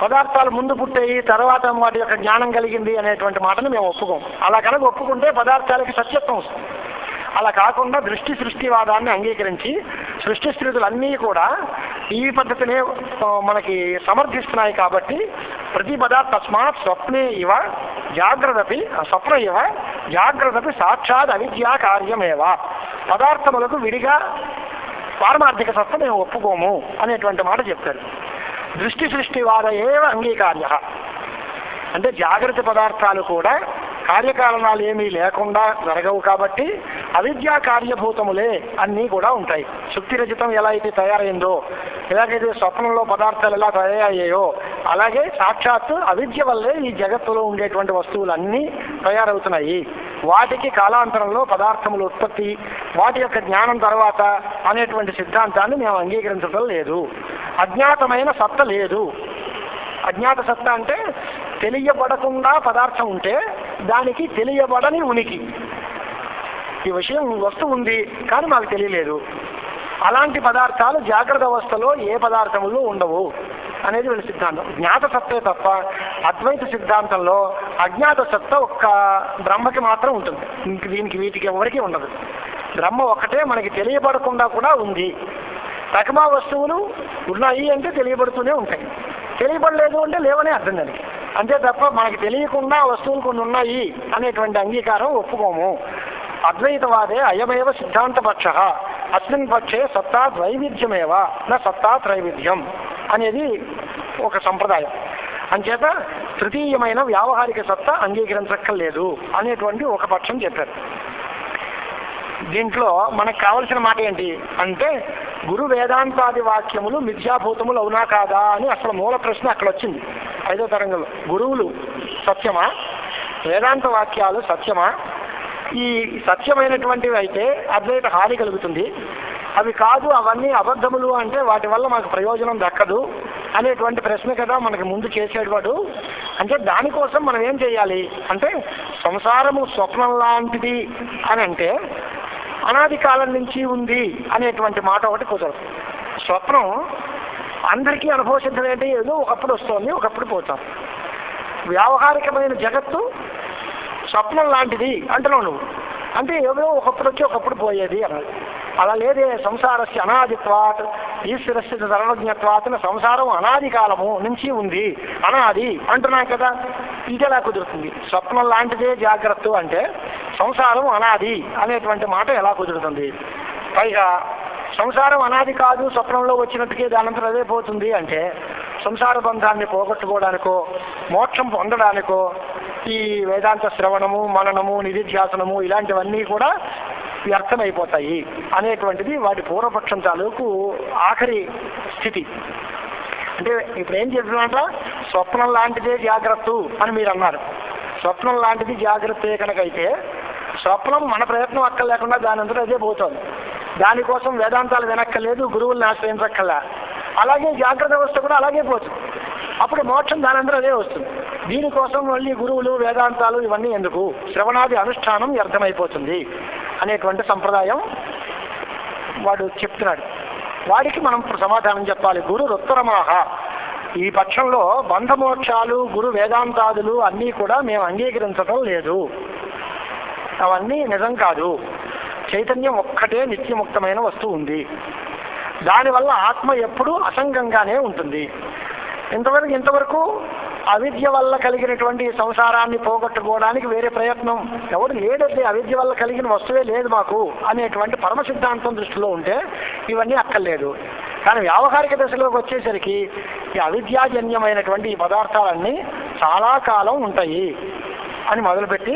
పదార్థాలు ముందు పుట్టాయి తర్వాత వాటి యొక్క జ్ఞానం కలిగింది అనేటువంటి మాటను మేము ఒప్పుకోం. అలా కనుక ఒప్పుకుంటే పదార్థాలకి సత్యత్వం వస్తుంది. అలా కాకుండా దృష్టి సృష్టివాదాన్ని అంగీకరించి సృష్టి స్థితులన్నీ కూడా ఈ పద్ధతినే మనకి సమర్థిస్తున్నాయి. కాబట్టి ప్రతి పదార్థ తస్మాత్ స్వప్నే ఇవ జాగ్రత్తపి స్వప్న ఇవ జాగ్రత్తపి సాక్షాత్ అవిద్యా కార్యమేవ. పదార్థములకు విడిగా పారమార్థిక సత్త మేము ఒప్పుకోము అనేటువంటి మాట చెప్తారు. దృష్టి సృష్టివాద ఏవ అంగీకార్య అంటే జాగ్రత్త పదార్థాలు కూడా కార్యకారణాలు ఏమీ లేకుండా జరగవు కాబట్టి అవిద్యా కార్యభూతములే అన్నీ కూడా ఉంటాయి. శుక్తిరజితం ఎలా అయితే తయారైందో, ఎలాగైతే స్వప్నంలో పదార్థాలు ఎలా తయారయ్యాయో, అలాగే సాక్షాత్తు అవిద్య వల్లే ఈ జగత్తులో ఉండేటువంటి వస్తువులన్నీ తయారవుతున్నాయి. వాటికి కాలాంతరంలో పదార్థముల ఉత్పత్తి, వాటి యొక్క జ్ఞానం తర్వాత అనేటువంటి సిద్ధాంతాన్ని మేము అంగీకరించడం లేదు. అజ్ఞాతమైన సత్త లేదు. అజ్ఞాత సత్తా అంటే తెలియబడకుండా పదార్థం ఉంటే దానికి తెలియబడని ఉనికి. ఈ విషయం వస్తువు ఉంది కానీ మాకు తెలియలేదు. అలాంటి పదార్థాలు జాగ్రత్త అవస్థలో ఏ పదార్థములు ఉండవు అనేది వీళ్ళ సిద్ధాంతం. జ్ఞాత సత్తే తప్ప అద్వైత సిద్ధాంతంలో అజ్ఞాత సత్త ఒక్క బ్రహ్మకి మాత్రం ఉంటుంది. దీనికి వీటికి ఎవరికి ఉండదు. బ్రహ్మ ఒక్కటే మనకి తెలియబడకుండా కూడా ఉంది. తకమా వస్తువులు ఉన్నాయి అంటే తెలియబడుతూనే ఉంటాయి, తెలియబడలేదు అంటే లేవనే అర్థం దానికి. అంతే తప్ప మనకి తెలియకుండా వస్తువులు కొన్ని ఉన్నాయి అనేటువంటి అంగీకారం ఒప్పుకోము. అద్వైతవాదే అయమేవ సిద్ధాంత పక్ష అస్మిన్ పక్షే సత్తా ద్వైవిధ్యమేవ నా సత్తా త్రైవిధ్యం అనేది ఒక సంప్రదాయం. అంచేత తృతీయమైన వ్యావహారిక సత్తా అంగీకరించక్కర్లేదు అనేటువంటి ఒక పక్షం చెప్పారు. దీంట్లో మనకు కావలసిన మాట ఏంటి అంటే గురు వేదాంతాది వాక్యములు మిథ్యాభూతములు అవునా కాదా అని అసలు మూల ప్రశ్న అక్కడ వచ్చింది 5వ తరంగంలో. గురువులు సత్యమా, వేదాంత వాక్యాలు సత్యమా, ఈ సత్యమైనటువంటివి అయితే అద్వైత హాని కలుగుతుంది, అవి కాదు అవన్నీ అబద్ధములు అంటే వాటి వల్ల మాకు ప్రయోజనం దక్కదు అనేటువంటి ప్రశ్న కదా మనకి ముందు చేసేవాడు. అంటే దానికోసం మనం ఏం చేయాలి అంటే సంసారము స్వప్నం లాంటిది అని అంటే అనాది కాలం నుంచి ఉంది అనేటువంటి మాట ఒకటి కుదరదు. స్వప్నం అందరికీ అనుభవసిద్ధం ఏంటి, ఏదో ఒకప్పుడు వస్తుంది ఒకప్పుడు పోతాం. వ్యావహారికమైన జగత్తు స్వప్నం లాంటిది అంటున్నావు నువ్వు, అంటే ఏదో ఒకప్పుడు వచ్చి ఒకప్పుడు పోయేది అన్నది. అలా లేదే, సంసారస్య అనాదిత్వాత్ ఈశ్వరస్య సర్వజ్ఞత్వాత్, సంసారం అనాది కాలము నుంచి ఉంది అనాది అంటున్నాం కదా, ఇది ఎలా కుదురుతుంది? స్వప్నం లాంటిదే జాగ్రత్త అంటే సంసారం అనాది అనేటువంటి మాట ఎలా కుదురుతుంది? పైగా సంసారం అనాది కాదు, స్వప్నంలో వచ్చినట్టుకే దానంతరం అదే పోతుంది అంటే సంసార బంధాన్ని పోగొట్టుకోవడానికో మోక్షం పొందడానికో ఈ వేదాంత శ్రవణము మననము నిధిధ్యాసనము ఇలాంటివన్నీ కూడా వ్యర్థమైపోతాయి అనేటువంటిది వాటి పూర్వపక్షం తాలూకు ఆఖరి స్థితి. అంటే ఇప్పుడు ఏం చెప్తున్నట్ట, స్వప్నం లాంటిదే జాగ్రత్త అని మీరు అన్నారు. స్వప్నం లాంటిది జాగ్రత్తే కనుకైతే స్వప్నం మన ప్రయత్నం అక్కర్లేకుండా దాని అంతా అదే పోతుంది. దానికోసం వేదాంతాలు వినక్కర్లేదు, గురువుల్ని ఆశ్రయించక్కర్లా. అలాగే జాగ్రత్త వ్యవస్థ కూడా అలాగే పోతుంది. అప్పుడు మోక్షం దానందరూ అదే వస్తుంది. దీనికోసం మళ్ళీ గురువులు వేదాంతాలు ఇవన్నీ ఎందుకు, శ్రవణాది అనుష్ఠానం వ్యర్థమైపోతుంది అనేటువంటి సంప్రదాయం వాడు చెప్తున్నాడు. వాడికి మనం సమాధానం చెప్పాలి. గురు ఉత్తరమాహ, ఈ పక్షంలో బంధమోక్షాలు గురు వేదాంతాదులు అన్నీ కూడా మేము అంగీకరించడం లేదు, అవన్నీ నిజం కాదు. చైతన్యం ఒక్కటే నిత్యముక్తమైన వస్తువు ఉంది, దానివల్ల ఆత్మ ఎప్పుడూ అసంగంగానే ఉంటుంది. ఇంతవరకు అవిద్య వల్ల కలిగినటువంటి సంసారాన్ని పోగొట్టుకోవడానికి వేరే ప్రయత్నం ఎవరు లేదంటే, అవిద్య వల్ల కలిగిన వస్తువే లేదు మాకు అనేటువంటి పరమ సిద్ధాంతం దృష్టిలో ఉంటే ఇవన్నీ అక్కర్లేదు. కానీ వ్యావహారిక దశలోకి వచ్చేసరికి ఈ అవిద్యాజన్యమైనటువంటి ఈ పదార్థాలన్నీ చాలా కాలం ఉంటాయి అని మొదలుపెట్టి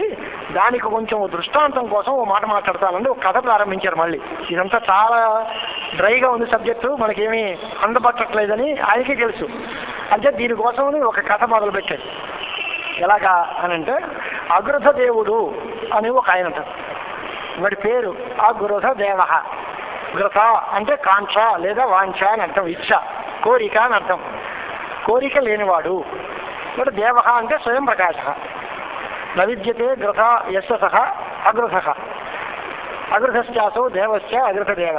దానికి కొంచెం దృష్టాంతం కోసం ఓ మాట మాట్లాడతానండి. ఒక కథ ప్రారంభించారు. మళ్ళీ ఇదంతా చాలా డ్రైగా ఉంది సబ్జెక్టు, మనకేమీ అందబట్టట్లేదని ఆయనకే తెలుసు. అంటే దీనికోసమని ఒక కథ మొదలుపెట్టాడు. ఎలాగా అని అంటే, అగృధ దేవుడు అని ఒక ఆయన అంటారు. వాడి పేరు అగృధ దేవ. గృధ అంటే కాంక్ష లేదా వాంఛ అని అర్థం, ఇచ్చ కోరిక అని అర్థం, కోరిక లేనివాడు. వాడు దేవ అంటే స్వయం ప్రకాశ. నవిద్యతే గృధ యస్య సహ అగృధ, అగృధశ్చాసో దేవశ్చ అగృధదేవ.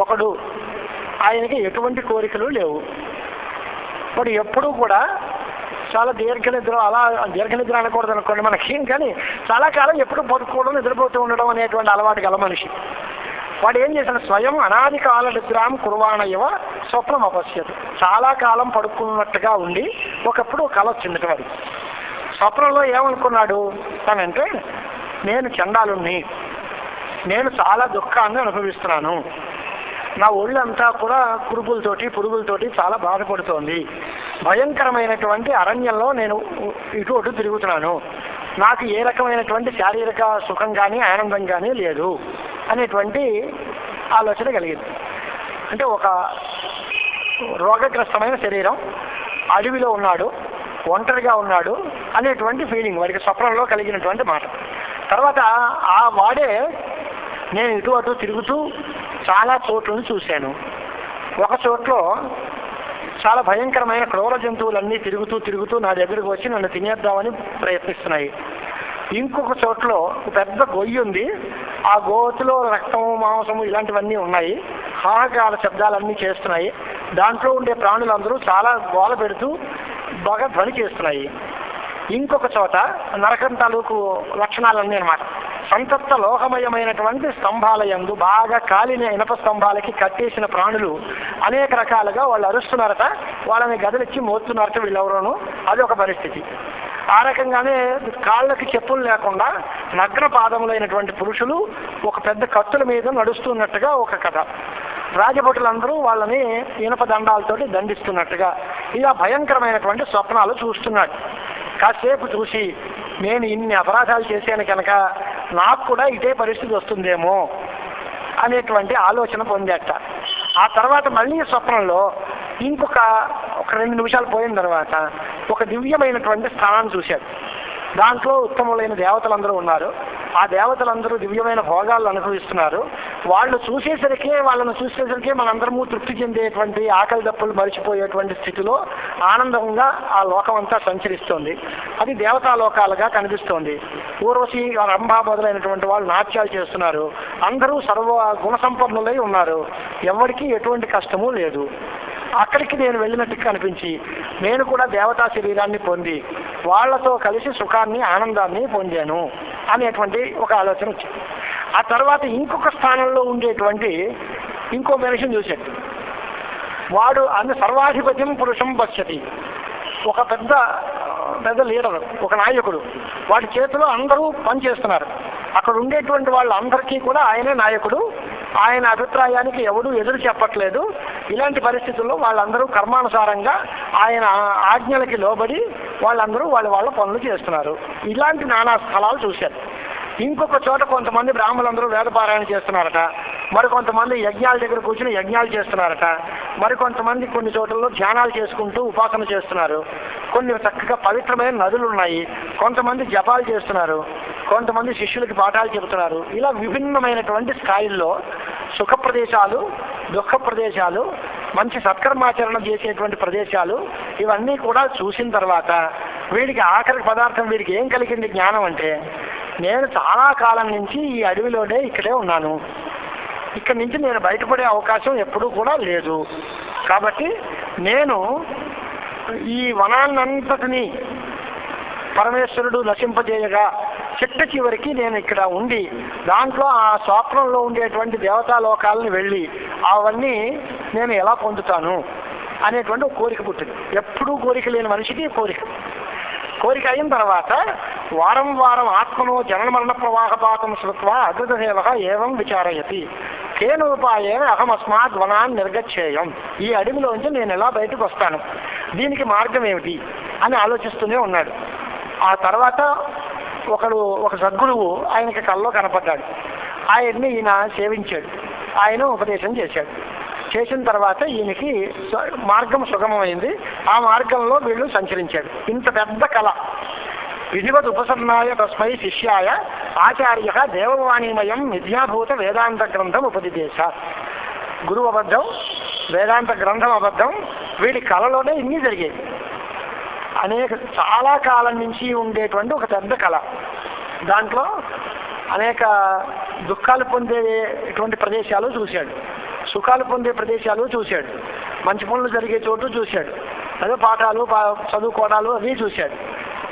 ఒకడు, ఆయనకి ఎటువంటి కోరికలు లేవు. వాడు ఎప్పుడూ కూడా చాలా దీర్ఘనిద్ర, అలా దీర్ఘనిద్ర అనకూడదు అనుకోండి మనకి, కానీ చాలా కాలం ఎప్పుడు పడుకోవడం నిద్రపోతూ ఉండడం అనేటువంటి అలవాటు గల మనిషి. వాడు ఏం చేశాడు, స్వయం అనాది కాల నిద్రాం కుర్వాణయవ స్వప్నం అపశ్యత్. చాలా కాలం పడుకున్నట్టుగా ఉండి ఒకప్పుడు కళ వచ్చిందట వాడికి. స్వప్నంలో ఏమనుకున్నాడు తనంటే, నేను చండాలుణ్ణి, నేను చాలా దుఃఖాన్ని అనుభవిస్తున్నాను, నా ఒళ్ళంతా కూడా కురుపులతోటి పురుగులతోటి చాలా బాధపడుతోంది, భయంకరమైనటువంటి అరణ్యంలో నేను ఇటు అటు తిరుగుతున్నాను, నాకు ఏ రకమైనటువంటి శారీరక సుఖం కానీ ఆనందం కానీ లేదు అనేటువంటి ఆలోచన కలిగింది. అంటే ఒక రోగగ్రస్తమైన శరీరం, అడవిలో ఉన్నాడు, ఒంటరిగా ఉన్నాడు అనేటువంటి ఫీలింగ్ వాడికి స్వప్నంలో కలిగినటువంటి మాట. తర్వాత ఆ వాడే, నేను ఇటు అటు తిరుగుతూ చాలా చోట్లను చూశాను. ఒక చోట్లో చాలా భయంకరమైన క్రూర జంతువులన్నీ తిరుగుతూ నా దగ్గరకు వచ్చి నన్ను తినేద్దామని ప్రయత్నిస్తున్నాయి. ఇంకొక చోట్లో పెద్ద గొయ్యి ఉంది, ఆ గోతులో రక్తము మాంసము ఇలాంటివన్నీ ఉన్నాయి, హాహాకార శబ్దాలన్నీ చేస్తున్నాయి, దాంట్లో ఉండే ప్రాణులందరూ చాలా గోల పెడుతూ బాగా ధ్వని చేస్తున్నాయి. ఇంకొక చోట నరకం తాలూకు లక్షణాలన్నీ అనమాట. సంతప్త లోహమయమైనటువంటి స్తంభాలయందు బాగా కాలిన ఇనప స్తంభాలకి కట్టేసిన ప్రాణులు అనేక రకాలుగా వాళ్ళు అరుస్తున్నారట, వాళ్ళని గదిలిచ్చి మోస్తున్నారట వీళ్ళెవరోనూ. అది ఒక పరిస్థితి. ఆ రకంగానే కాళ్ళకి చెప్పులు లేకుండా నగ్న పాదములైనటువంటి పురుషులు ఒక పెద్ద కత్తుల మీద నడుస్తున్నట్టుగా ఒక కథ. రాజభటులందరూ వాళ్ళని ఇనుప దండాలతోటి దండిస్తున్నట్టుగా ఇలా భయంకరమైనటువంటి స్వప్నాలు చూస్తున్నాడు. కాసేపు చూసి నేను ఇన్ని అపరాధాలు చేశాను కనుక నాకు కూడా ఇదే పరిస్థితి వస్తుందేమో అనేటువంటి ఆలోచన పొందేట. ఆ తర్వాత మళ్ళీ స్వప్నంలో ఒక 2 నిమిషాలు పోయిన తర్వాత ఒక దివ్యమైనటువంటి స్థానాన్ని చూశాడు. దాంట్లో ఉత్తములైన దేవతలందరూ ఉన్నారు. ఆ దేవతలందరూ దివ్యమైన భోగాలను అనుభవిస్తున్నారు. వాళ్ళని చూసేసరికి మనందరము తృప్తి చెందేటువంటి ఆకలి దప్పులు మరిచిపోయేటువంటి స్థితిలో ఆనందంగా ఆ లోకం అంతా సంచరిస్తోంది. అది దేవతాలోకాలుగా కనిపిస్తోంది. ఊర్వశి, రంభ మొదలైనటువంటి వాళ్ళు నాట్యాలు చేస్తున్నారు. అందరూ సర్వ గుణసంపన్నులై ఉన్నారు. ఎవరికి ఎటువంటి కష్టము లేదు. అక్కడికి నేను వెళ్ళినట్టు కనిపించి నేను కూడా దేవతా శరీరాన్ని పొంది వాళ్లతో కలిసి సుఖాన్ని ఆనందాన్ని పొందాను అనేటువంటి ఒక ఆలోచన వచ్చింది. ఆ తర్వాత ఇంకొక స్థానంలో ఉండేటువంటి ఇంకో మనిషిని చూశాడు. వాడు సర్వాధిపత్యం పురుషం పశ్యతి. ఒక పెద్ద లీడర్, ఒక నాయకుడు. వాడి చేతిలో అందరూ పనిచేస్తున్నారు. అక్కడ ఉండేటువంటి వాళ్ళందరికీ కూడా ఆయనే నాయకుడు. ఆయన అభిప్రాయానికి ఎవడూ ఎదురు చెప్పట్లేదు. ఇలాంటి పరిస్థితుల్లో వాళ్ళందరూ కర్మానుసారంగా ఆయన ఆజ్ఞలకి లోబడి వాళ్ళందరూ వాళ్ళ పనులు చేస్తున్నారు. ఇలాంటి నానా స్థలాలు చూశారు. ఇంకొక చోట కొంతమంది బ్రాహ్మణులందరూ వేదపారాయణ చేస్తున్నారట. మరికొంతమంది యజ్ఞాల దగ్గర కూర్చుని యజ్ఞాలు చేస్తున్నారట. మరికొంతమంది కొన్ని చోట్లలో ధ్యానాలు చేసుకుంటూ ఉపాసన చేస్తున్నారు. కొన్ని చక్కగా పవిత్రమైన నదులు ఉన్నాయి. కొంతమంది జపాలు చేస్తున్నారు. కొంతమంది శిష్యులకి పాఠాలు చెబుతున్నారు. ఇలా విభిన్నమైనటువంటి స్థాయిల్లో సుఖ ప్రదేశాలు, దుఃఖ ప్రదేశాలు, మంచి సత్కర్మాచరణ చేసేటువంటి ప్రదేశాలు ఇవన్నీ కూడా చూసిన తర్వాత వీడికి ఆఖరి పదార్థం వీడికి ఏం కలిగింది జ్ఞానం అంటే, నేను చాలా కాలం నుంచి ఈ అడవిలోనే ఇక్కడే ఉన్నాను. ఇక్కడి నుంచి నేను బయటపడే అవకాశం ఎప్పుడూ కూడా లేదు. కాబట్టి నేను ఈ వనాన్నంతటినీ పరమేశ్వరుడు నశింపజేయగా చిట్ట చివరికి నేను ఇక్కడ ఉండి దాంట్లో ఆ స్వప్నంలో ఉండేటువంటి దేవతాలోకాలను వెళ్ళి అవన్నీ నేను ఎలా పొందుతాను అనేటువంటి ఒక కోరిక పుట్టింది. ఎప్పుడూ కోరిక లేని మనిషికి కోరిక అయిన తర్వాత వారం వారం ఆత్మనో జనన మరణ ప్రవాహపాతం శ్రుత్వా అగ్రదేవ ఏవం విచారయతి కేనోపాయేన అహమస్మాత్ వనాన్ని నిర్గచ్చేయం. ఈ అడవిలోంచి నేను ఎలా బయటకు వస్తాను, దీనికి మార్గం ఏమిటి అని ఆలోచిస్తూనే ఉన్నాడు. ఆ తర్వాత ఒక సద్గురువు ఆయనకి కల్లో కనపడ్డాడు. ఆయన్ని ఈయన సేవించాడు. ఆయన ఉపదేశం చేశాడు. చేసిన తర్వాత ఈయనకి మార్గం సుగమమైంది. ఆ మార్గంలో వీళ్ళు సంచరించాడు. ఇంత పెద్ద కళ. విధివత్ ఉపసన్నాయ తస్మై శిష్యాయ ఆచార్య దేవవాణిమయం మిథ్యాభూత వేదాంత గ్రంథం ఉపదిదేశ. గురువు అబద్ధం, వేదాంత గ్రంథం అబద్ధం. వీడి కళలోనే ఇన్ని జరిగేవి. చాలా కాలం నుంచి ఉండేటువంటి ఒక పెద్ద కళ. దాంట్లో అనేక దుఃఖాలు పొందేటువంటి ప్రదేశాలు చూశాడు, సుఖాలు పొందే ప్రదేశాలు చూశాడు, మంచి పనులు జరిగే చోటు చూశాడు, అదే పాఠాలు చదువుకోవడాలు అవి చూశాడు.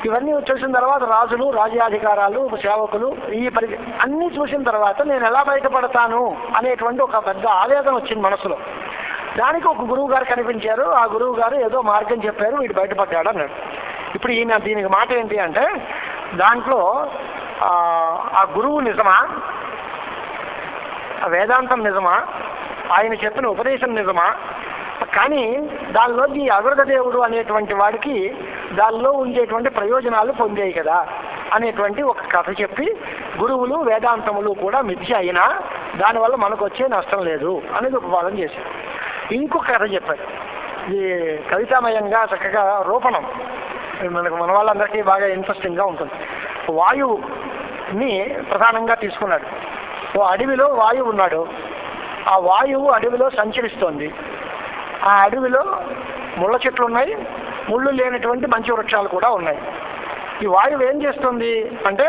ఇవన్నీ చూసిన తర్వాత రాజులు, రాజ్యాధికారాలు, సేవకులు అన్నీ చూసిన తర్వాత నేను ఎలా బయటపడతాను అనేటువంటి ఒక పెద్ద ఆవేదన వచ్చింది మనసులో. దానికి ఒక గురువు గారు కనిపించారు. ఆ గురువు గారు ఏదో మార్గం చెప్పారు, వీడు బయటపడ్డాడు అన్నాడు. ఇప్పుడు ఈయన దీనికి మాట ఏంటి అంటే, దాంట్లో ఆ గురువు నిజమా, ఆ వేదాంతం నిజమా, ఆయన చెప్పిన ఉపదేశం నిజమా, కానీ దానిలో ఈ అగ్రదేవుడు అనేటువంటి వాడికి దానిలో ఉండేటువంటి ప్రయోజనాలు పొందేవి కదా అనేటువంటి ఒక కథ చెప్పి, గురువులు వేదాంతములు కూడా మిథ్య అయినా దానివల్ల మనకు వచ్చే నష్టం లేదు అనేది ఉపవాదం చేశారు. ఇంకొక కథ చెప్పారు. ఇది కవితామయంగా చక్కగా రూపణం, మన వాళ్ళందరికీ బాగా ఇంట్రెస్టింగ్గా ఉంటుంది. వాయువుని ప్రధానంగా తీసుకున్నాడు. ఓ అడవిలో వాయువు ఉన్నాడు. ఆ వాయువు అడవిలో సంచరిస్తోంది. ఆ అడవిలో ముళ్ళ చెట్లు ఉన్నాయి, ముళ్ళు లేనటువంటి మంచి వృక్షాలు కూడా ఉన్నాయి. ఈ వాయువు ఏం చేస్తుంది అంటే,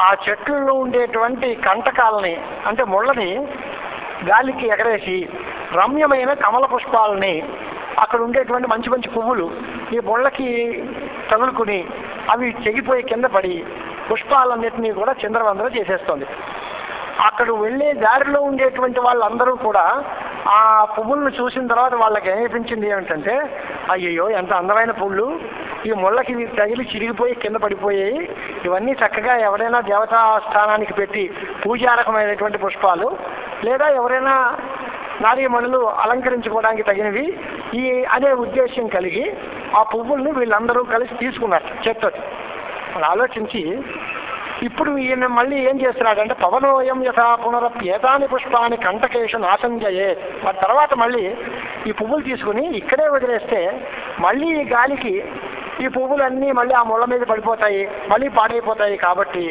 ఆ చెట్లలో ఉండేటువంటి కంటకాలని అంటే ముళ్ళని గాలికి ఎగరేసి రమ్యమైన కమల పుష్పాలని, అక్కడ ఉండేటువంటి మంచి మంచి పువ్వులు ఈ ముళ్ళకి తగులుకుని అవి చెగిపోయి కింద పడి పుష్పాలన్నింటినీ కూడా చిందరవందర చేసేస్తుంది. అక్కడ వెళ్ళే దారిలో ఉండేటువంటి వాళ్ళందరూ కూడా ఆ పువ్వులను చూసిన తర్వాత వాళ్ళకి ఏమనిపించింది ఏమిటంటే, అయ్యయ్యో ఎంత అందమైన పువ్వులు, ఈ ముళ్ళకి తగిలి చిరిగిపోయి కింద పడిపోయాయి, ఇవన్నీ చక్కగా ఎవరైనా దేవతా స్థానానికి పెట్టి పూజారకమైనటువంటి పుష్పాలు, లేదా ఎవరైనా నారీమణులు అలంకరించుకోవడానికి తగినవి ఈ అనే ఉద్దేశం కలిగి ఆ పువ్వుల్ని వీళ్ళందరూ కలిసి తీసుకున్నారు చెట్టు. వాళ్ళు ఆలోచించి ఇప్పుడు ఈయన మళ్ళీ ఏం చేస్తున్నాడంటే పవనోయం యథా పునరప్యేతాని పుష్పాన్ని కంటకేషు నాశంజయే. వాటి తర్వాత మళ్ళీ ఈ పువ్వులు తీసుకుని ఇక్కడే వదిలేస్తే మళ్ళీ ఈ గాలికి ఈ పువ్వులన్నీ మళ్ళీ ఆ ముళ్ళ మీద పడిపోతాయి, మళ్ళీ పాడైపోతాయి. కాబట్టి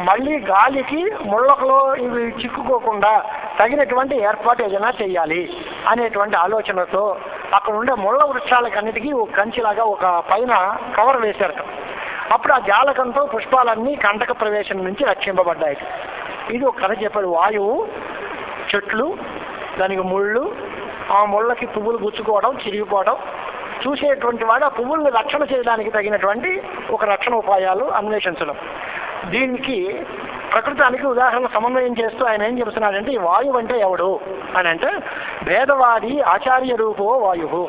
మళ్ళీ గాలికి ముళ్ళలో ఇవి చిక్కుకోకుండా తగినటువంటి ఏర్పాటు ఏదైనా చేయాలి అనేటువంటి ఆలోచనతో అక్కడ ఉండే ముళ్ళ వృక్షాలకన్నిటికీ ఒక కంచిలాగా ఒక పైన కవర్ వేశారట. అప్పుడు ఆ జాలకంతో పుష్పాలన్నీ కంటక ప్రవేశం నుంచి రక్షింపబడ్డాయి. ఇది ఒక కథ చెప్పాడు. వాయువు, చెట్లు, దానికి ముళ్ళు, ఆ ముళ్ళకి పువ్వులు గుచ్చుకోవడం, చిరిగిపోవడం, చూసేటువంటి వాడు ఆ పువ్వుల్ని రక్షణ చేయడానికి తగినటువంటి ఒక రక్షణ ఉపాయాలు అన్వేషించడం. దీనికి ప్రకృతానికి ఉదాహరణ సమన్వయం చేస్తూ ఆయన ఏం చెబుతున్నాడంటే ఈ వాయువు అంటే ఎవడు అని అంటే భేదవాది ఆచార్య రూపో వాయు.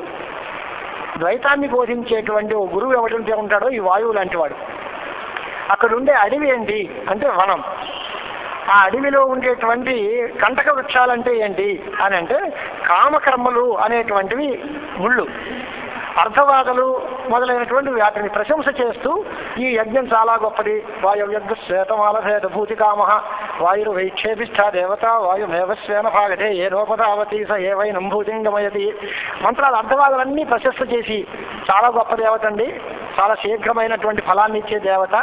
ద్వైతాన్ని బోధించేటువంటి ఓ గురువు ఎవడంటే ఉంటాడో ఈ వాయువు లాంటి వాడు. అక్కడ ఉండే అడవి ఏంటి అంటే వనం. ఆ అడవిలో ఉండేటువంటి కంటక వృక్షాలంటే ఏంటి అని అంటే కామకర్మలు అనేటువంటివి ముళ్ళు. అర్థవాదలు మొదలైనటువంటి వాటిని ప్రశంస చేస్తూ ఈ యజ్ఞం చాలా గొప్పది. వాయువ్యజ్ఞ శ్వేతమాలభేద భూతికామ వాయుర్వైక్షేపిష్ఠ దేవత వాయుమేవస్వేన భాగతే ఏ రూపదావతి స ఏవై నంభూతింగమయతి. మంత్రాలు అర్థవాదులన్నీ ప్రశంస చేసి చాలా గొప్ప దేవత అండి, చాలా శీఘ్రమైనటువంటి ఫలాన్ని ఇచ్చే దేవత,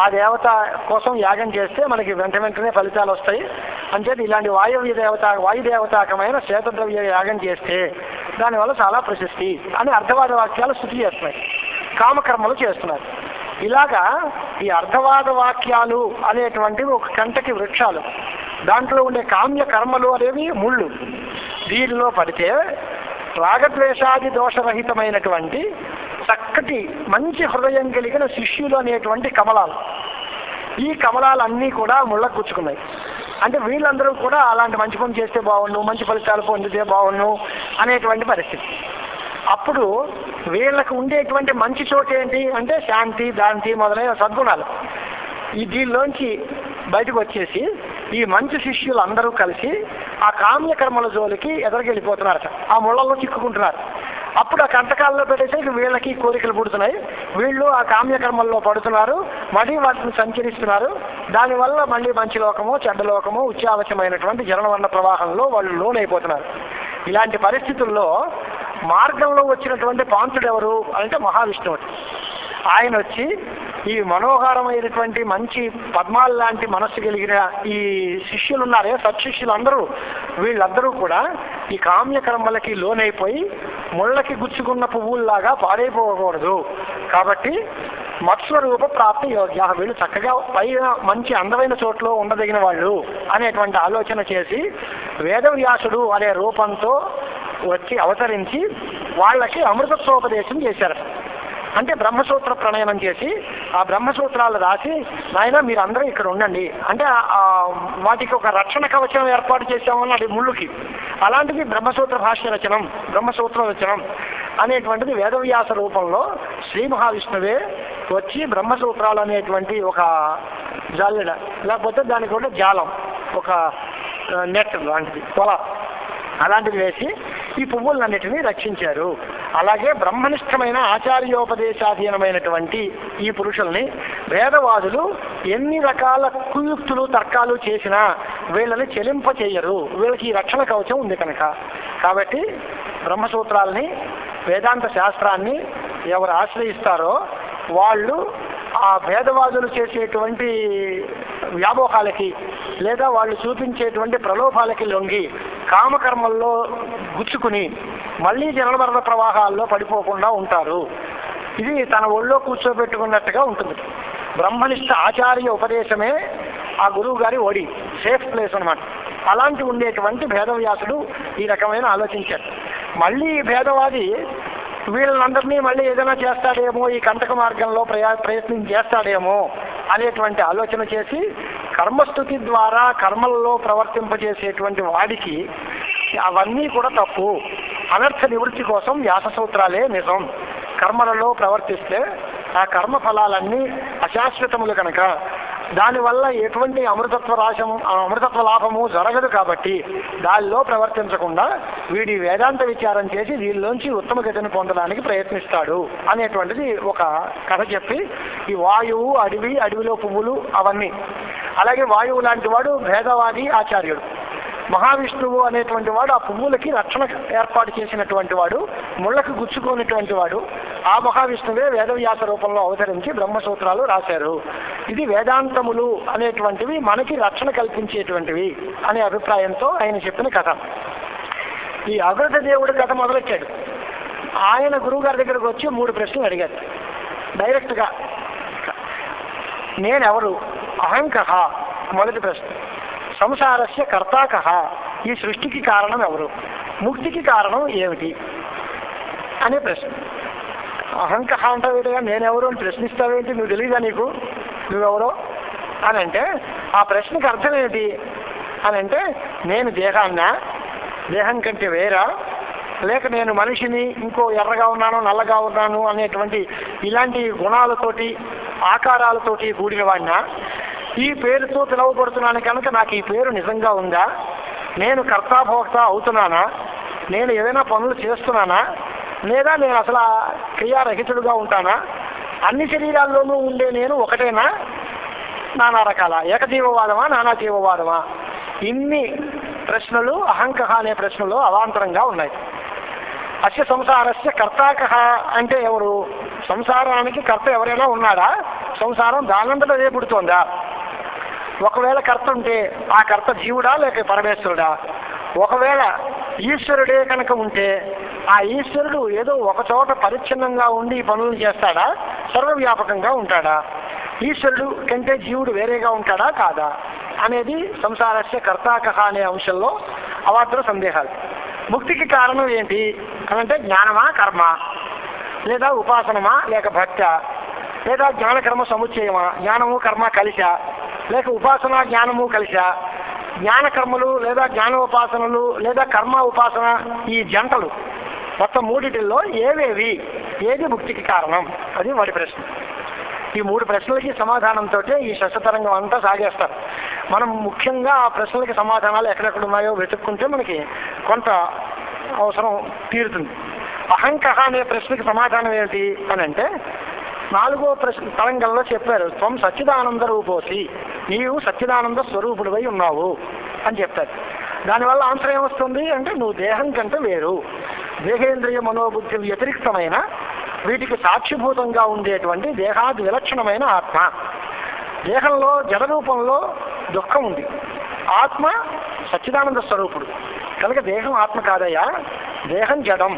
ఆ దేవత కోసం యాగం చేస్తే మనకి వెంటనే ఫలితాలు వస్తాయి అంచేది ఇలాంటి వాయుదేవతాకమైన శ్వేతద్రవ్య యాగం చేస్తే దానివల్ల చాలా ప్రశస్తి అని అర్థవాద వాక్యాలు స్థుతి చేస్తున్నాయి, కామకర్మలు చేస్తున్నారు. ఇలాగా ఈ అర్థవాద వాక్యాలు అనేటువంటివి ఒక కంటకి వృక్షాలు, దాంట్లో ఉండే కామ్య కర్మలు అనేవి ముళ్ళు. దీనిలో పడితే రాగద్వేషాది దోషరహితమైనటువంటి చక్కటి మంచి హృదయం కలిగిన శిష్యులు అనేటువంటి కమలాలు. ఈ కమలాలన్నీ కూడా ముళ్ళకు గుచ్చుకున్నాయి. అంటే వీళ్ళందరూ కూడా అలాంటి మంచి పని చేస్తే బాగుండు, మంచి ఫలితాలు పొందితే బాగుండు అనేటువంటి పరిస్థితి. అప్పుడు వీళ్ళకు ఉండేటువంటి మంచి చోటు ఏంటి అంటే శాంతి, దాంతి మొదలైన సద్గుణాలు. ఈ దీనిలోంచి బయటకు వచ్చేసి ఈ మంచి శిష్యులు అందరూ కలిసి ఆ కామ్యకర్మల జోలికి ఎదరికెళ్ళిపోతున్నారట, ఆ ముళ్ళల్లో చిక్కుకుంటున్నారు. అప్పుడు ఆ కంటకాల్లో పెట్టేసరికి వీళ్ళకి కోరికలు పుడుతున్నాయి, వీళ్ళు ఆ కామ్యకర్మల్లో పడుతున్నారు, మళ్ళీ వాటిని సంచరిస్తున్నారు. దానివల్ల మళ్ళీ మంచి లోకము, చెడ్డ లోకము, ఉచ్చావచమైనటువంటి జనవర్ణ ప్రవాహంలో వాళ్ళు లోనైపోతున్నారు. ఇలాంటి పరిస్థితుల్లో మార్గంలో వచ్చినటువంటి పాంతుడు ఎవరు అంటే మహావిష్ణువు. ఆయన వచ్చి ఈ మనోహరమైనటువంటి మంచి పద్మాల లాంటి మనస్సు కలిగిన ఈ శిష్యులు ఉన్నారే, సత్శిష్యులు వీళ్ళందరూ కూడా ఈ కామ్యకర్మలకి లోనైపోయి ముళ్ళకి గుచ్చుకున్న పువ్వుల్లాగా పాడైపోకూడదు. కాబట్టి మత్స్వరూప ప్రాప్తి యోగ్య, వీళ్ళు చక్కగా పైన మంచి అందమైన చోట్లో ఉండదగిన వాళ్ళు అనేటువంటి ఆలోచన చేసి వేదవ్యాసుడు అనే రూపంతో వచ్చి అవతరించి వాళ్ళకి అమృతత్వోపదేశం చేశారు. అంటే బ్రహ్మసూత్ర ప్రణయనం చేసి ఆ బ్రహ్మసూత్రాలు రాసి నాయన మీరందరూ ఇక్కడ ఉండండి అంటే వాటికి ఒక రక్షణ కవచం ఏర్పాటు చేశామన్నది ముళ్ళుకి. అలాంటిది బ్రహ్మసూత్ర భాష్య రచనం, బ్రహ్మసూత్ర రచనం అనేటువంటిది వేదవ్యాస రూపంలో శ్రీ మహావిష్ణువే వచ్చి బ్రహ్మసూత్రాలు అనేటువంటి ఒక జాలెడ, లేకపోతే దానికి కూడా జాలం, ఒక నెట్ లాంటిది, పొల అలాంటిది వేసి ఈ పువ్వులన్నిటినీ రక్షించారు. అలాగే బ్రహ్మనిష్టమైన ఆచార్యోపదేశాధీనమైనటువంటి ఈ పురుషుల్ని వేదవాదులు ఎన్ని రకాల కుయుక్తులు తర్కాలు చేసినా వీళ్ళని చెలింప చేయరు, వీళ్ళకి ఈ రక్షణ కవచం ఉంది కనుక. కాబట్టి బ్రహ్మసూత్రాలని, వేదాంత శాస్త్రాన్ని ఎవరు ఆశ్రయిస్తారో వాళ్ళు ఆ వేదవాదులు చేసేటువంటి వ్యామోహాలకి లేదా వాళ్ళు చూపించేటువంటి ప్రలోభాలకి లొంగి కామకర్మల్లో గుచ్చుకుని మళ్ళీ జనమరణ ప్రవాహాల్లో పడిపోకుండా ఉంటారు. ఇది తన ఒళ్ళో కూర్చోబెట్టుకున్నట్టుగా ఉంటుంది. బ్రహ్మనిష్ట ఆచార్య ఉపదేశమే ఆ గురువు గారి ఒడి, సేఫ్ ప్లేస్ అన్నమాట. అలాంటి ఉండేటువంటి భేదవ్యాసుడు ఈ రకమైన ఆలోచించాడు. మళ్ళీ భేదవాది వీళ్ళందరినీ మళ్ళీ ఏదైనా చేస్తాడేమో, ఈ కంటక మార్గంలో ప్రయత్నం చేస్తాడేమో అనేటువంటి ఆలోచన చేసి కర్మస్థుతి ద్వారా కర్మల్లో ప్రవర్తింపజేసేటువంటి వాడికి అవన్నీ కూడా తప్పు, అనర్థ నివృత్తి కోసం వ్యాస సూత్రాలే నిజం. కర్మలలో ప్రవర్తిస్తే ఆ కర్మ ఫలాలన్నీ అశాశ్వతములు కనుక దానివల్ల ఎటువంటి అమృతత్వ లాభము జరగదు. కాబట్టి దానిలో ప్రవర్తించకుండా వీడి వేదాంత విచారం చేసి దీనిలోంచి ఉత్తమ గతిని పొందడానికి ప్రయత్నిస్తాడు అనేటువంటిది ఒక కథ చెప్పి, ఈ వాయువు, అడవిలో పువ్వులు అవన్నీ, అలాగే వాయువు లాంటి వాడు భేదవాది ఆచార్యుడు, మహావిష్ణువు అనేటువంటి వాడు ఆ పువ్వులకి రక్షణ ఏర్పాటు చేసినటువంటి వాడు, ముళ్ళకు గుచ్చుకున్నటువంటి వాడు. ఆ మహావిష్ణువే వేదవ్యాస రూపంలో అవతరించి బ్రహ్మసూత్రాలు రాశారు. ఇది వేదాంతములు అనేటువంటివి మనకి రక్షణ కల్పించేటువంటివి అనే అభిప్రాయంతో ఆయన చెప్పిన కథ. ఈ అగ్రత దేవుడి కథ మొదలెట్టాడు. ఆయన గురువు గారి దగ్గరకు వచ్చి 3 ప్రశ్నలు అడిగారు డైరెక్ట్గా. నేనెవరు? అహంకహ మొదటి ప్రశ్న. సంసారస్య కర్తాకహ, ఈ సృష్టికి కారణం ఎవరు? ముక్తికి కారణం ఏమిటి అనే ప్రశ్న. అహంకహ అంటావేటిగా నేనెవరు అని ప్రశ్నిస్తావేంటి? నువ్వు తెలియదా నీకు నువ్వెవరో అని అంటే ఆ ప్రశ్నకి అర్థం ఏమిటి అని అంటే, నేను దేహాన్నా, దేహం కంటే వేరా, లేక నేను మనిషిని, ఇంకో ఎర్రగా ఉన్నాను నల్లగా ఉన్నాను అనేటువంటి ఇలాంటి గుణాలతోటి ఆకారాలతోటి కూడిన వాడినా, ఈ పేరుతో పిలువబడుతున్నాను కనుక నాకు ఈ పేరు నిజంగా ఉందా? నేను కర్తాభోక్త అవుతున్నానా? నేను ఏదైనా పనులు చేస్తున్నానా? లేదా నేను అసలు క్రియారహితుడుగా ఉంటానా? అన్ని శరీరాల్లోనూ ఉండే నేను ఒకటేనా? నానా రకాల ఏకజీవవాదమా నానా జీవవాదమా? ఇన్ని ప్రశ్నలు అహంకహ అనే ప్రశ్నలు అవాంతరంగా ఉన్నాయి. అస్య సంసారస్య కర్తాకహ అంటే ఎవరు? సంసారానికి కర్త ఎవరైనా ఉన్నాడా? సంసారం దానంతట అదే పుడుతోందా? ఒకవేళ కర్త ఉంటే ఆ కర్త జీవుడా లేక పరమేశ్వరుడా? ఒకవేళ ఈశ్వరుడే కనుక ఉంటే ఆ ఈశ్వరుడు ఏదో ఒక చోట పరిచ్ఛిన్నంగా ఉండి పనులు చేస్తాడా? సర్వవ్యాపకంగా ఉంటాడా? ఈశ్వరుడు కంటే జీవుడు వేరేగా ఉంటాడా కాదా అనేది సంసారస్య కర్తాకహ అనే అంశంలో అవాంతర సందేహాలు. ముక్తికి కారణం ఏంటి అనంటే జ్ఞానమా కర్మ, లేదా ఉపాసనమా లేక భక్త, లేదా జ్ఞానకర్మ సముచ్చయమా, జ్ఞానము కర్మ కలిసా, లేక ఉపాసన జ్ఞానము కలిసా, జ్ఞానకర్మలు లేదా జ్ఞానోపాసనలు లేదా కర్మ ఉపాసన ఈ జంటలు మొత్తం మూడిటిల్లో ఏది ముక్తికి కారణం? అది వాడి ప్రశ్న. ఈ 3 ప్రశ్నలకి సమాధానంతో ఈ శస్త్రతరంగం అంతా సాగేస్తారు. మనం ముఖ్యంగా ఆ ప్రశ్నలకి సమాధానాలు ఎక్కడెక్కడ ఉన్నాయో వెతుక్కుంటే మనకి కొంత అవసరం తీరుతుంది. అహంకహ అనే ప్రశ్నకి సమాధానం ఏమిటి అని అంటే 4వ ప్రశ్న తరంగంలో చెప్పారు, త్వం సచ్చిదానంద రూపోసి, నీవు సచ్చిదానంద స్వరూపుడివై ఉన్నావు అని చెప్తారు. దానివల్ల ఆన్సర్ ఏమొస్తుంది అంటే నువ్వు దేహం కంటే వేరు, దేహేంద్రియ మనోబుద్ధి వ్యతిరిక్తమైన వీటికి సాక్షిభూతంగా ఉండేటువంటి దేహాది విలక్షణమైన ఆత్మ. దేహంలో జడ రూపంలో దుఃఖం ఉంది, ఆత్మ సచ్చిదానంద స్వరూపుడు కనుక దేహం ఆత్మ కాదయ్యా, దేహం జడం,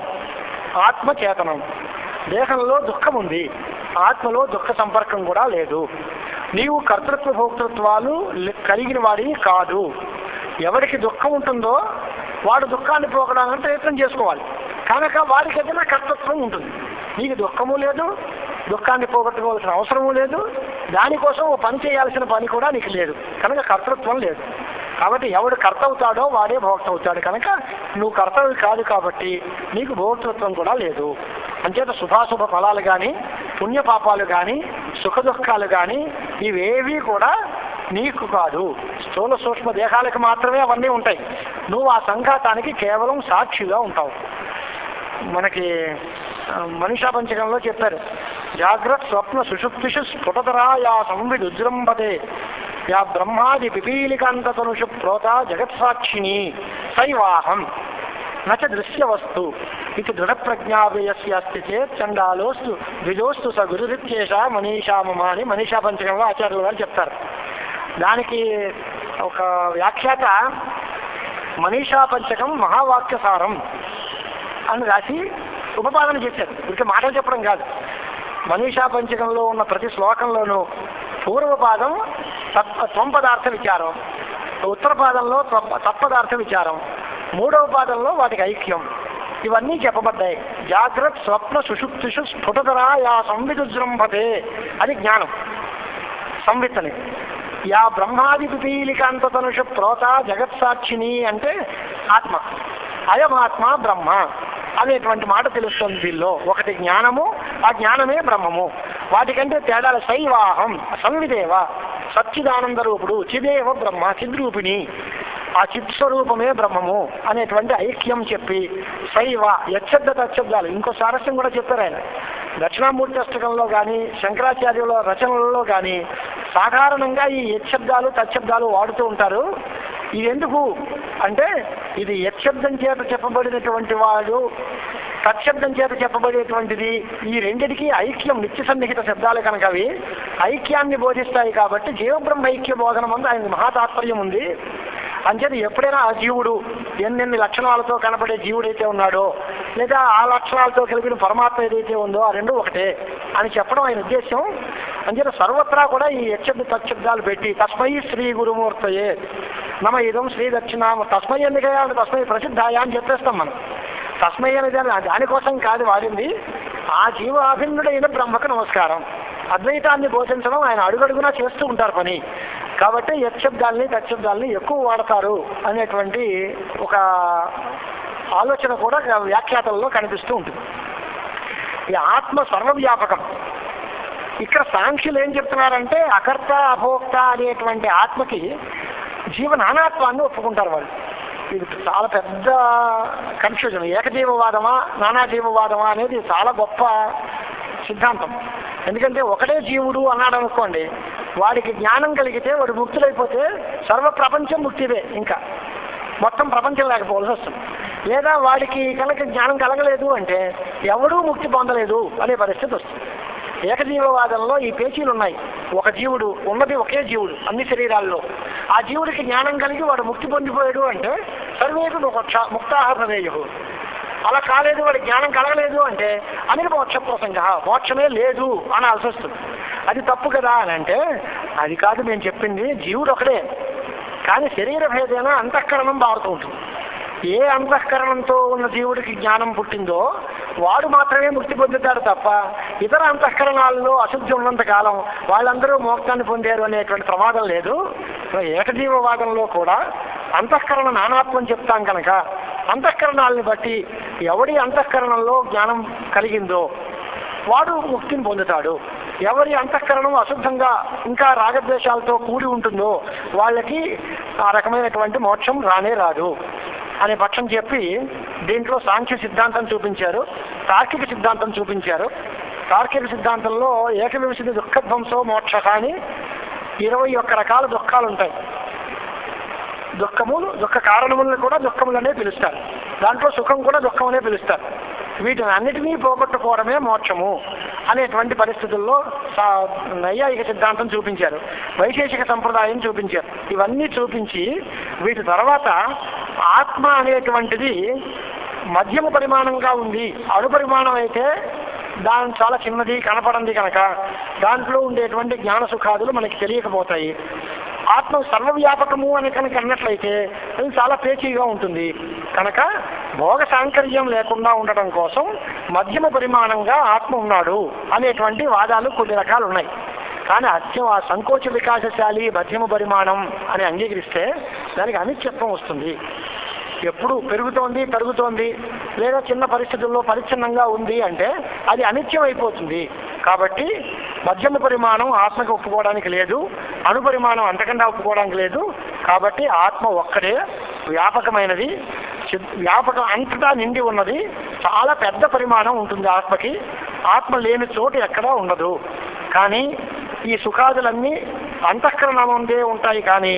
ఆత్మ చేతనం. దేహంలో దుఃఖం ఉంది, ఆత్మలో దుఃఖ సంపర్కం కూడా లేదు. నీవు కర్తృత్వ భోక్తృత్వాలు కలిగిన వాడివి కాదు. ఎవరికి దుఃఖం ఉంటుందో వాడు దుఃఖాన్ని పోగడానికి ప్రయత్నం చేసుకోవాలి కనుక వాడికి ఏదైనా కర్తృత్వం ఉంటుంది. నీకు దుఃఖము లేదు, దుఃఖాన్ని పోగొట్టుకోవాల్సిన అవసరము లేదు, దానికోసం ఓ పని చేయాల్సిన పని కూడా నీకు లేదు కనుక కర్తృత్వం లేదు. కాబట్టి ఎవడు కర్త అవుతాడో వాడే భోక్త అవుతాడు కనుక నువ్వు కర్తవి కాదు కాబట్టి నీకు భోక్తృత్వం కూడా లేదు. అంచేత శుభాశుభ ఫలాలు కానీ పుణ్యపాపాలు కానీ సుఖ దుఃఖాలు కానీ ఇవేవీ కూడా నీకు కాదు. స్థూల సూక్ష్మ దేహాలకు మాత్రమే అవన్నీ ఉంటాయి. నువ్వు ఆ సంఘాతానికి కేవలం సాక్షిగా ఉంటావు. మనకి మనీషా పంచకంలో చెప్పారు, జాగ్రత్త స్వప్న సుషుప్తిషు స్ఫుటతరా యా సంవిద్ ఉజ్జృంభతే యా బ్రహ్మాది పిపీలికాంతతనుషు ప్రోత జగత్సాక్షిణి సైవాహం నచ దృశ్యవస్తు ఇది దృఢప్రజ్ఞావ్యయస్య అస్తి చేత్ చండాలోస్తు ద్విజోస్తు స గురురిత్యేష మనీషా మమ అని మనీషా పంచకంలో ఆచార్యుల వారు చెప్తారు. దానికి ఒక వ్యాఖ్యాత మనీషా పంచకం మహావాక్యసారం అని రాసి ఉపపాదన చేశారు. ఇక మాటలు చెప్పడం కాదు. మనీషా పంచకంలో ఉన్న ప్రతి శ్లోకంలోనూ పూర్వపాదం త్వం పదార్థ విచారం, ఉత్తర పాదంలో తత్పదార్థ విచారం, 3వ పాదంలో వాటికి ఐక్యం, ఇవన్నీ చెప్పబడ్డాయి. జాగ్రత్త స్వప్న సుషుప్తిషు స్ఫుటతరా యా సంవిదుజృంభతే అది జ్ఞానం సంవిత్తని. యా బ్రహ్మాది పిపీలికాంతతనుషు ప్రోత జగత్సాక్షిని అంటే ఆత్మ, అయమాత్మ బ్రహ్మ అనేటువంటి మాట తెలుస్తుంది. దీనిలో ఒకటి జ్ఞానము, ఆ జ్ఞానమే బ్రహ్మము. వాటికంటే తేడాలు సైవాహం సంవిదేవ సచ్చిదానంద రూపుడు, చిదేవ బ్రహ్మ, చిద్రూపిణి, ఆ చిత్స్వరూపమే బ్రహ్మము అనేటువంటి ఐక్యం చెప్పి శైవ యచ్చబ్ద తచ్చబ్దాలు ఇంకో సారస్యం కూడా చెప్పారు ఆయన. దక్షిణామూర్తి అష్టకంలో కానీ శంకరాచార్యుల రచనలలో కానీ సాధారణంగా ఈ యచ్చబ్దాలు తచ్చబ్దాలు వాడుతూ ఉంటారు. ఇది ఎందుకు అంటే ఇది యచ్చబ్దం చేత చెప్పబడినటువంటి వాడు, తచ్చబ్దం చేత చెప్పబడేటువంటిది, ఈ రెండిటికి ఐక్యం నిత్య సన్నిహిత శబ్దాలు కనుక అవి ఐక్యాన్ని బోధిస్తాయి. కాబట్టి జీవబ్రహ్మ ఐక్య బోధన ముందు ఆయన మహాతాత్పర్యం ఉంది. అంచేది ఎప్పుడైనా ఆ జీవుడు ఎన్నెన్ని లక్షణాలతో కనపడే జీవుడైతే ఉన్నాడో లేదా ఆ లక్షణాలతో కలిపిన పరమాత్మ ఏదైతే ఉందో ఆ రెండు ఒకటే అని చెప్పడం ఆయన ఉద్దేశం. అంచేత సర్వత్రా కూడా ఈ యచ్చబ్ద తచ్చబ్దాలు పెట్టి తస్మై శ్రీ గురుమూర్తయే నమ ఇదం శ్రీ దక్షిణామ, తస్మై ఎందుకయ్యా అంటే తస్మై ప్రసిద్ధాయ అని చెప్పేస్తాం మనం. తస్మై అనేది దానికోసం కాదు వాడింది, ఆ జీవాభిన్నుడైన బ్రహ్మకు నమస్కారం. అద్వైతాన్ని బోధించడం ఆయన అడుగడుగునా చేస్తూ ఉంటారు పని. కాబట్టి యచ్చబ్దాల్ని తచ్చబ్దాల్ని ఎక్కువ వాడతారు అనేటువంటి ఒక ఆలోచన కూడా వ్యాఖ్యాతల్లో కనిపిస్తూ ఉంటుంది. ఈ ఆత్మ సర్వవ్యాపకం. ఇక్కడ సాంఖ్యులు ఏం చెప్తున్నారంటే అకర్త అభోక్త అనేటువంటి ఆత్మకి జీవనానాత్వాన్ని ఒప్పుకుంటారు వాళ్ళు. ఇది చాలా పెద్ద కన్ఫ్యూజన్. ఏకజీవవాదమా నానాజీవవాదమా అనేది చాలా గొప్ప సిద్ధాంతం. ఎందుకంటే ఒకటే జీవుడు అన్నాడు అనుకోండి, వాడికి జ్ఞానం కలిగితే వాడు ముక్తులైపోతే సర్వ ప్రపంచం ముక్తిదే, ఇంకా మొత్తం ప్రపంచం లేకపోవాల్సి వస్తుంది. లేదా వాడికి కనుక జ్ఞానం కలగలేదు అంటే ఎవడూ ముక్తి పొందలేదు అనే పరిస్థితి వస్తుంది. ఏకజీవవాదంలో ఈ పేచీలు ఉన్నాయి. ఒక జీవుడు ఉన్నది ఒకే జీవుడు అన్ని శరీరాల్లో, ఆ జీవుడికి జ్ఞానం కలిగి వాడు ముక్తి పొందిపోయాడు అంటే సర్వేకు ముక్తాహ భవేయు. అలా కాలేదు, వాడి జ్ఞానం కలగలేదు అంటే అనిర్మోక్ష ప్రసంగ, మోక్షమే లేదు అనాల్సి వస్తుంది. అది తప్పు కదా అని అంటే అది కాదు నేను చెప్పింది, జీవుడు ఒకడే కానీ శరీర భేదైన అంతఃకరణం మారుతూ ఉంటుంది. ఏ అంతఃకరణంతో ఉన్న జీవుడికి జ్ఞానం పుట్టిందో వాడు మాత్రమే ముక్తి పొందుతాడు తప్ప ఇతర అంతఃకరణాల్లో అశుద్ధి ఉన్నంత కాలం వాళ్ళందరూ మోక్షాన్ని పొందారు అనేటువంటి ప్రమాదం లేదు. ఏకజీవవాదంలో కూడా అంతఃకరణ నానాత్వం చెప్తాం కనుక అంతఃకరణాలని బట్టి ఎవడి అంతఃకరణంలో జ్ఞానం కలిగిందో వాడు ముక్తిని పొందుతాడు. ఎవరి అంతఃకరణం అశుద్ధంగా ఇంకా రాగద్వేషాలతో కూడి ఉంటుందో వాళ్ళకి ఆ రకమైనటువంటి మోక్షం రానే రాదు అనే పక్షం చెప్పి దీంట్లో సాంఖ్య సిద్ధాంతం చూపించారు, తార్కిక సిద్ధాంతం చూపించారు. తార్కిక సిద్ధాంతంలో ఏకవింశతి దుఃఖధ్వంసో మోక్ష అని 21 రకాల దుఃఖాలు ఉంటాయి. దుఃఖములు దుఃఖ కారణములను కూడా దుఃఖములనే పిలుస్తారు, దాంట్లో సుఖం కూడా దుఃఖం అనే పిలుస్తారు. వీటిని అన్నిటినీ పోగొట్టుకోవడమే మోక్షము అనేటువంటి పరిస్థితుల్లో నైయాయిక సిద్ధాంతం చూపించారు, వైశేషిక సంప్రదాయం చూపించారు. ఇవన్నీ చూపించి వీటి తర్వాత ఆత్మ అనేటువంటిది మధ్యమ పరిమాణంగా ఉంది. అణు పరిమాణం అయితే దాని చాలా చిన్నది కనపడంది కనుక దాంట్లో ఉండేటువంటి జ్ఞాన సుఖాదులు మనకి తెలియకపోతాయి. ఆత్మ సర్వవ్యాపకము అని కనుక అన్నట్లయితే అది చాలా పేచీగా ఉంటుంది. కనుక భోగ సాంకర్యం లేకుండా ఉండటం కోసం మధ్యమ పరిమాణంగా ఆత్మ ఉన్నాడు అనేటువంటి వాదాలు కొన్ని రకాలు ఉన్నాయి. కానీ ఆ సంకోచ వికాసశాలి మధ్యమ పరిమాణం అని అంగీకరిస్తే దానికి అనిత్యత్వం వస్తుంది. ఎప్పుడు పెరుగుతోంది తరుగుతోంది లేదా చిన్న పరిస్థితుల్లో పరిచ్ఛిన్నంగా ఉంది అంటే అది అనిత్యం అయిపోతుంది. కాబట్టి మధ్యమ పరిమాణం ఆత్మకు ఒప్పుకోవడానికి లేదు, అణు పరిమాణం అంతకన్నా ఒప్పుకోవడానికి లేదు. కాబట్టి ఆత్మ ఒక్కడే వ్యాపకమైనది, వ్యాపకం అంతటా నిండి ఉన్నది. చాలా పెద్ద పరిమాణం ఉంటుంది ఆత్మకి. ఆత్మ లేని చోటు ఎక్కడా ఉండదు. కానీ ఈ సుఖాదులన్నీ అంతఃకరణం ఉండే ఉంటాయి కానీ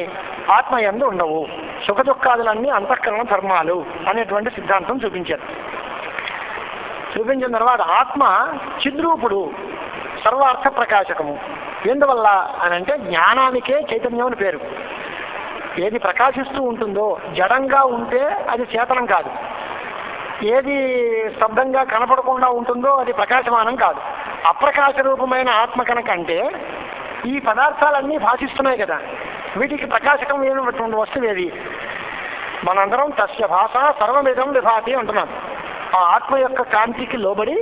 ఆత్మ యందు ఉండవు. సుఖ దుఃఖాదులన్నీ అంతఃకరణ ధర్మాలు అనేటువంటి సిద్ధాంతం చూపించారు. చూపించిన తర్వాత ఆత్మ చిద్రూపుడు, సర్వార్థ ప్రకాశకము. ఎందువల్ల అని అంటే జ్ఞానానికే చైతన్యం అని పేరు. ఏది ప్రకాశిస్తూ ఉంటుందో జడంగా ఉంటే అది చేతనం కాదు, ఏది స్తబ్దంగా కనపడకుండా ఉంటుందో అది ప్రకాశమానం కాదు. అప్రకాశ రూపమైన ఆత్మ కనుక అంటే ఈ పదార్థాలన్నీ భాషిస్తున్నాయి కదా, వీటికి ప్రకాశకం లేనటువంటి వస్తువు ఏది? మనందరం తస్య భాష సర్వమిదం విభాతి అంటున్నాం. ఆ ఆత్మ యొక్క కాంతికి లోబడి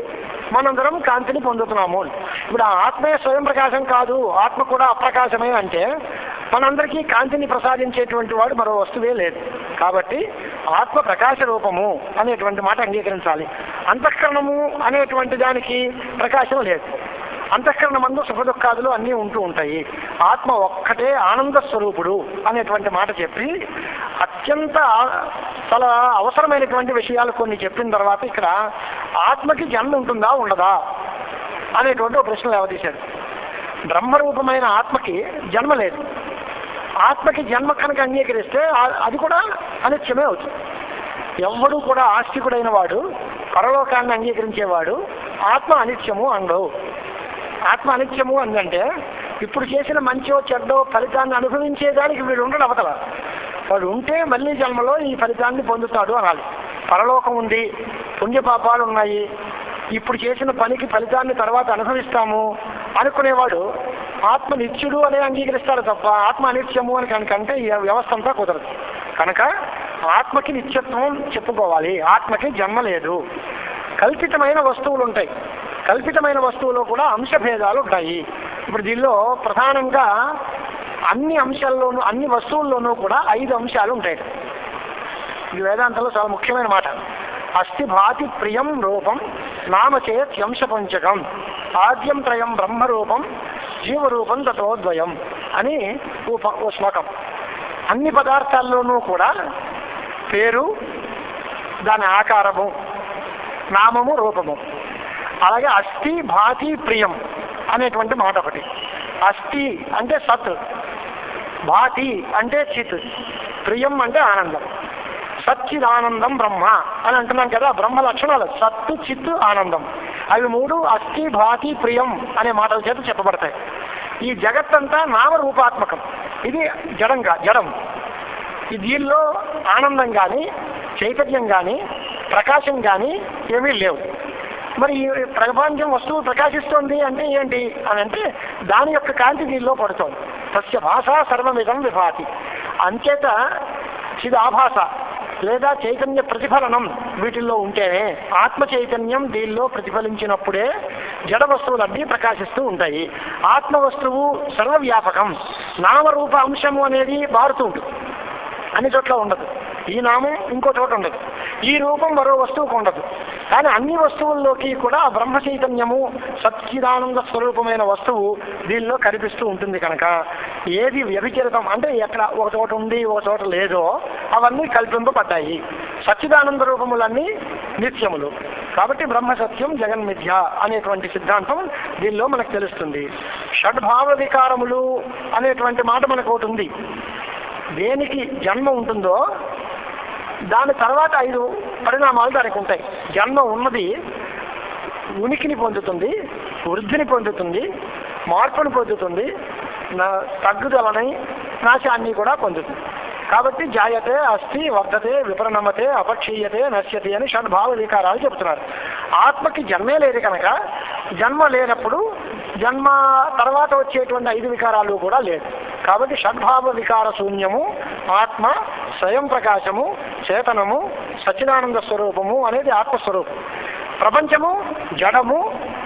మనందరం కాంతిని పొందుతున్నాము. ఇప్పుడు ఆ ఆత్మే స్వయం ప్రకాశం కాదు, ఆత్మ కూడా అప్రకాశమే అంటే మనందరికీ కాంతిని ప్రసాదించేటువంటి వాడు మరో వస్తువే లేదు. కాబట్టి ఆత్మ ప్రకాశ రూపము అనేటువంటి మాట అంగీకరించాలి. అంతఃకరణము అనేటువంటి దానికి ప్రకాశం లేదు. అంతఃకరణ మందు సుఖ దుఃఖాదులు అన్నీ ఉంటూ ఉంటాయి. ఆత్మ ఒక్కటే ఆనంద స్వరూపుడు అనేటువంటి మాట చెప్పి అత్యంత చాలా అవసరమైనటువంటి విషయాలు కొన్ని చెప్పిన తర్వాత ఇక్కడ ఆత్మకి జన్మ ఉంటుందా ఉండదా అనేటువంటి ఒక ప్రశ్న లేవదీశాడు. బ్రహ్మరూపమైన ఆత్మకి జన్మ లేదు. ఆత్మకి జన్మ కనుక అంగీకరిస్తే అది కూడా అనిత్యమే అవుతుంది. ఎవ్వడూ కూడా ఆస్తికుడైన వాడు, పరలోకాన్ని అంగీకరించేవాడు ఆత్మ అనిత్యము అనడు. ఆత్మ అనిత్యము అందంటే ఇప్పుడు చేసిన మంచో చెడ్డో ఫలితాన్ని అనుభవించేదానికి వీడు ఉండడు అవతల. వాడు ఉంటే మళ్ళీ జన్మలో ఈ ఫలితాన్ని పొందుతాడు అనాలి. పరలోకం ఉంది, పుణ్యపాపాలు ఉన్నాయి, ఇప్పుడు చేసిన పనికి ఫలితాన్ని తర్వాత అనుభవిస్తాము అనుకునేవాడు ఆత్మ నిత్యుడు అనే అంగీకరిస్తాడు తప్ప ఆత్మ అనిత్యము అని కనుకంటే ఈ వ్యవస్థ అంతా కుదరదు. కనుక ఆత్మకి నిత్యత్వం చెప్పుకోవాలి. ఆత్మకి జన్మ లేదు. కల్పితమైన వస్తువులు ఉంటాయి. కల్పితమైన వస్తువులో కూడా అంశభేదాలు ఉంటాయి. ఇప్పుడు దీనిలో ప్రధానంగా అన్ని అంశాల్లోనూ అన్ని వస్తువుల్లోనూ కూడా 5 అంశాలు ఉంటాయి. ఇది వేదాంతంలో చాలా ముఖ్యమైన మాట. అస్థి భాతి ప్రియం రూపం నామచేత్ అంశపంచకం ఆద్యం త్రయం బ్రహ్మరూపం జీవరూపం తతోద్వయం అని ఓ శ్లోకం. అన్ని పదార్థాల్లోనూ కూడా పేరు, దాని ఆకారము, నామము, రూపము. అలాగే అస్థి భాతి ప్రియం అనేటువంటి మాట ఒకటి. అస్థి అంటే సత్, భాతి అంటే చిత్, ప్రియం అంటే ఆనందం. సచ్చిదానందం బ్రహ్మ అని అంటున్నాం కదా. బ్రహ్మ లక్షణాలు సత్తు, చిత్తు, ఆనందం. అవి 3 అస్థి భాతి ప్రియం అనే మాటల చేత చెప్పబడతాయి. ఈ జగత్తంతా నామరూపాత్మకం. ఇది జడం. ఈ దీనిలో ఆనందం కానీ, చైతన్యం కానీ, ప్రకాశం కానీ ఏమీ లేవు. మరి ఈ ప్రపంచం వస్తువు ప్రకాశిస్తోంది అంటే ఏంటి అని అంటే దాని యొక్క కాంతి దీనిలో పడుతోంది. తస్య భాష సర్వమిదం విభాతి. అంచేత చిదాభాస లేదా చైతన్య ప్రతిఫలనం వీటిల్లో ఉంటేనే, ఆత్మ చైతన్యం దీనిలో ప్రతిఫలించినప్పుడే జడ వస్తువులన్నీ ప్రకాశిస్తూ ఉంటాయి. ఆత్మ వస్తువు సర్వవ్యాపకం. నామరూప అంశము అనేది మారుతూ ఉంటుంది. అన్ని చోట్ల ఉండదు. ఈ నామం ఇంకో చోట ఉండదు, ఈ రూపం మరో వస్తువుకు ఉండదు. కానీ అన్ని వస్తువుల్లోకి కూడా బ్రహ్మ చైతన్యము, సచ్చిదానంద స్వరూపమైన వస్తువు దీనిలో కనిపిస్తూ ఉంటుంది. కనుక ఏది వ్యభిచరితం అంటే ఎక్కడ ఒక చోట ఉంది ఒక చోట లేదో అవన్నీ కల్పింపబడ్డాయి. సచ్చిదానంద రూపములన్నీ నిత్యములు. కాబట్టి బ్రహ్మ సత్యం జగన్మిథ్య అనేటువంటి సిద్ధాంతం దీనిలో మనకు తెలుస్తుంది. షడ్భావ వికారములు అనేటువంటి మాట మనకు ఒకటి ఉంది. దేనికి జన్మ ఉంటుందో దాని తర్వాత 5 పరిణామాలు దానికి ఉంటాయి. జన్మ ఉన్నది ఉనికిని పొందుతుంది, వృద్ధిని పొందుతుంది, మార్పును పొందుతుంది, తగ్గుదలని, నాశాన్ని కూడా పొందుతుంది. కాబట్టి జాయతే, అస్థి, వర్ధతే, విపరిణమతే, అపక్షీయతే, నశ్యతే అని షడ్భావ వికారాలు చెబుతున్నారు. ఆత్మకి జన్మే లేదు కనుక జన్మ లేనప్పుడు జన్మ తర్వాత వచ్చేటువంటి 5 వికారాలు కూడా లేదు. కాబట్టి షడ్భావ వికార శూన్యము ఆత్మ, స్వయం ప్రకాశము, చేతనము, సచ్చిదానంద స్వరూపము అనేది ఆత్మస్వరూపం. ప్రపంచము జడము,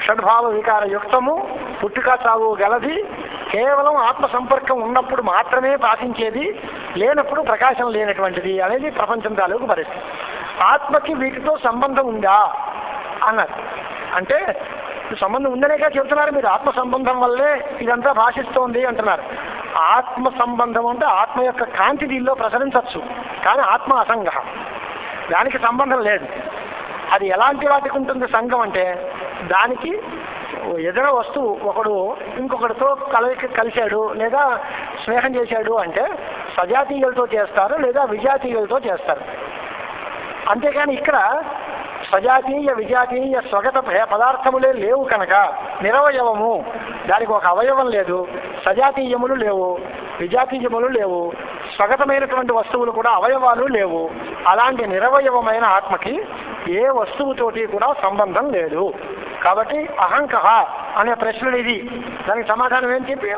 షడ్భావ వికార యుక్తము, పుట్టుక చావు గలది, కేవలం ఆత్మ సంపర్కం ఉన్నప్పుడు మాత్రమే భాషించేది, లేనప్పుడు ప్రకాశం లేనటువంటిది అనేది ప్రపంచం తాలూకు పరిస్థితి. ఆత్మకి వీటితో సంబంధం ఉందా అన్నారు. అంటే సంబంధం ఉందనేగా చెబుతున్నారు మీరు. ఆత్మ సంబంధం వల్లే ఇదంతా భాషిస్తోంది అంటున్నారు. ఆత్మ సంబంధం అంటే ఆత్మ యొక్క కాంతి దీనిలో ప్రసరించవచ్చు, కానీ ఆత్మ అసంగ, దానికి సంబంధం లేదు. అది ఎలాంటి వాటికి ఉంటుంది సంఘం అంటే, దానికి ఏదైనా వస్తువు ఒకడు ఇంకొకటితో కలిశాడు లేదా స్నేహం చేశాడు అంటే సజాతీయులతో చేస్తారు లేదా విజాతీయులతో చేస్తారు. అంతేకాని ఇక్కడ సజాతీయ విజాతీయ స్వగత పదార్థములే లేవు కనుక నిరవయవము, దానికి ఒక అవయవం లేదు, సజాతీయములు లేవు, విజాతీయములు లేవు, స్వగతమైనటువంటి వస్తువులు కూడా అవయవాలు లేవు. అలాంటి నిరవయవమైన ఆత్మకి ఏ వస్తువుతోటి కూడా సంబంధం లేదు. కాబట్టి అహంకహ అనే ప్రశ్న ఇది. దానికి సమాధానం ఏం చెప్పి,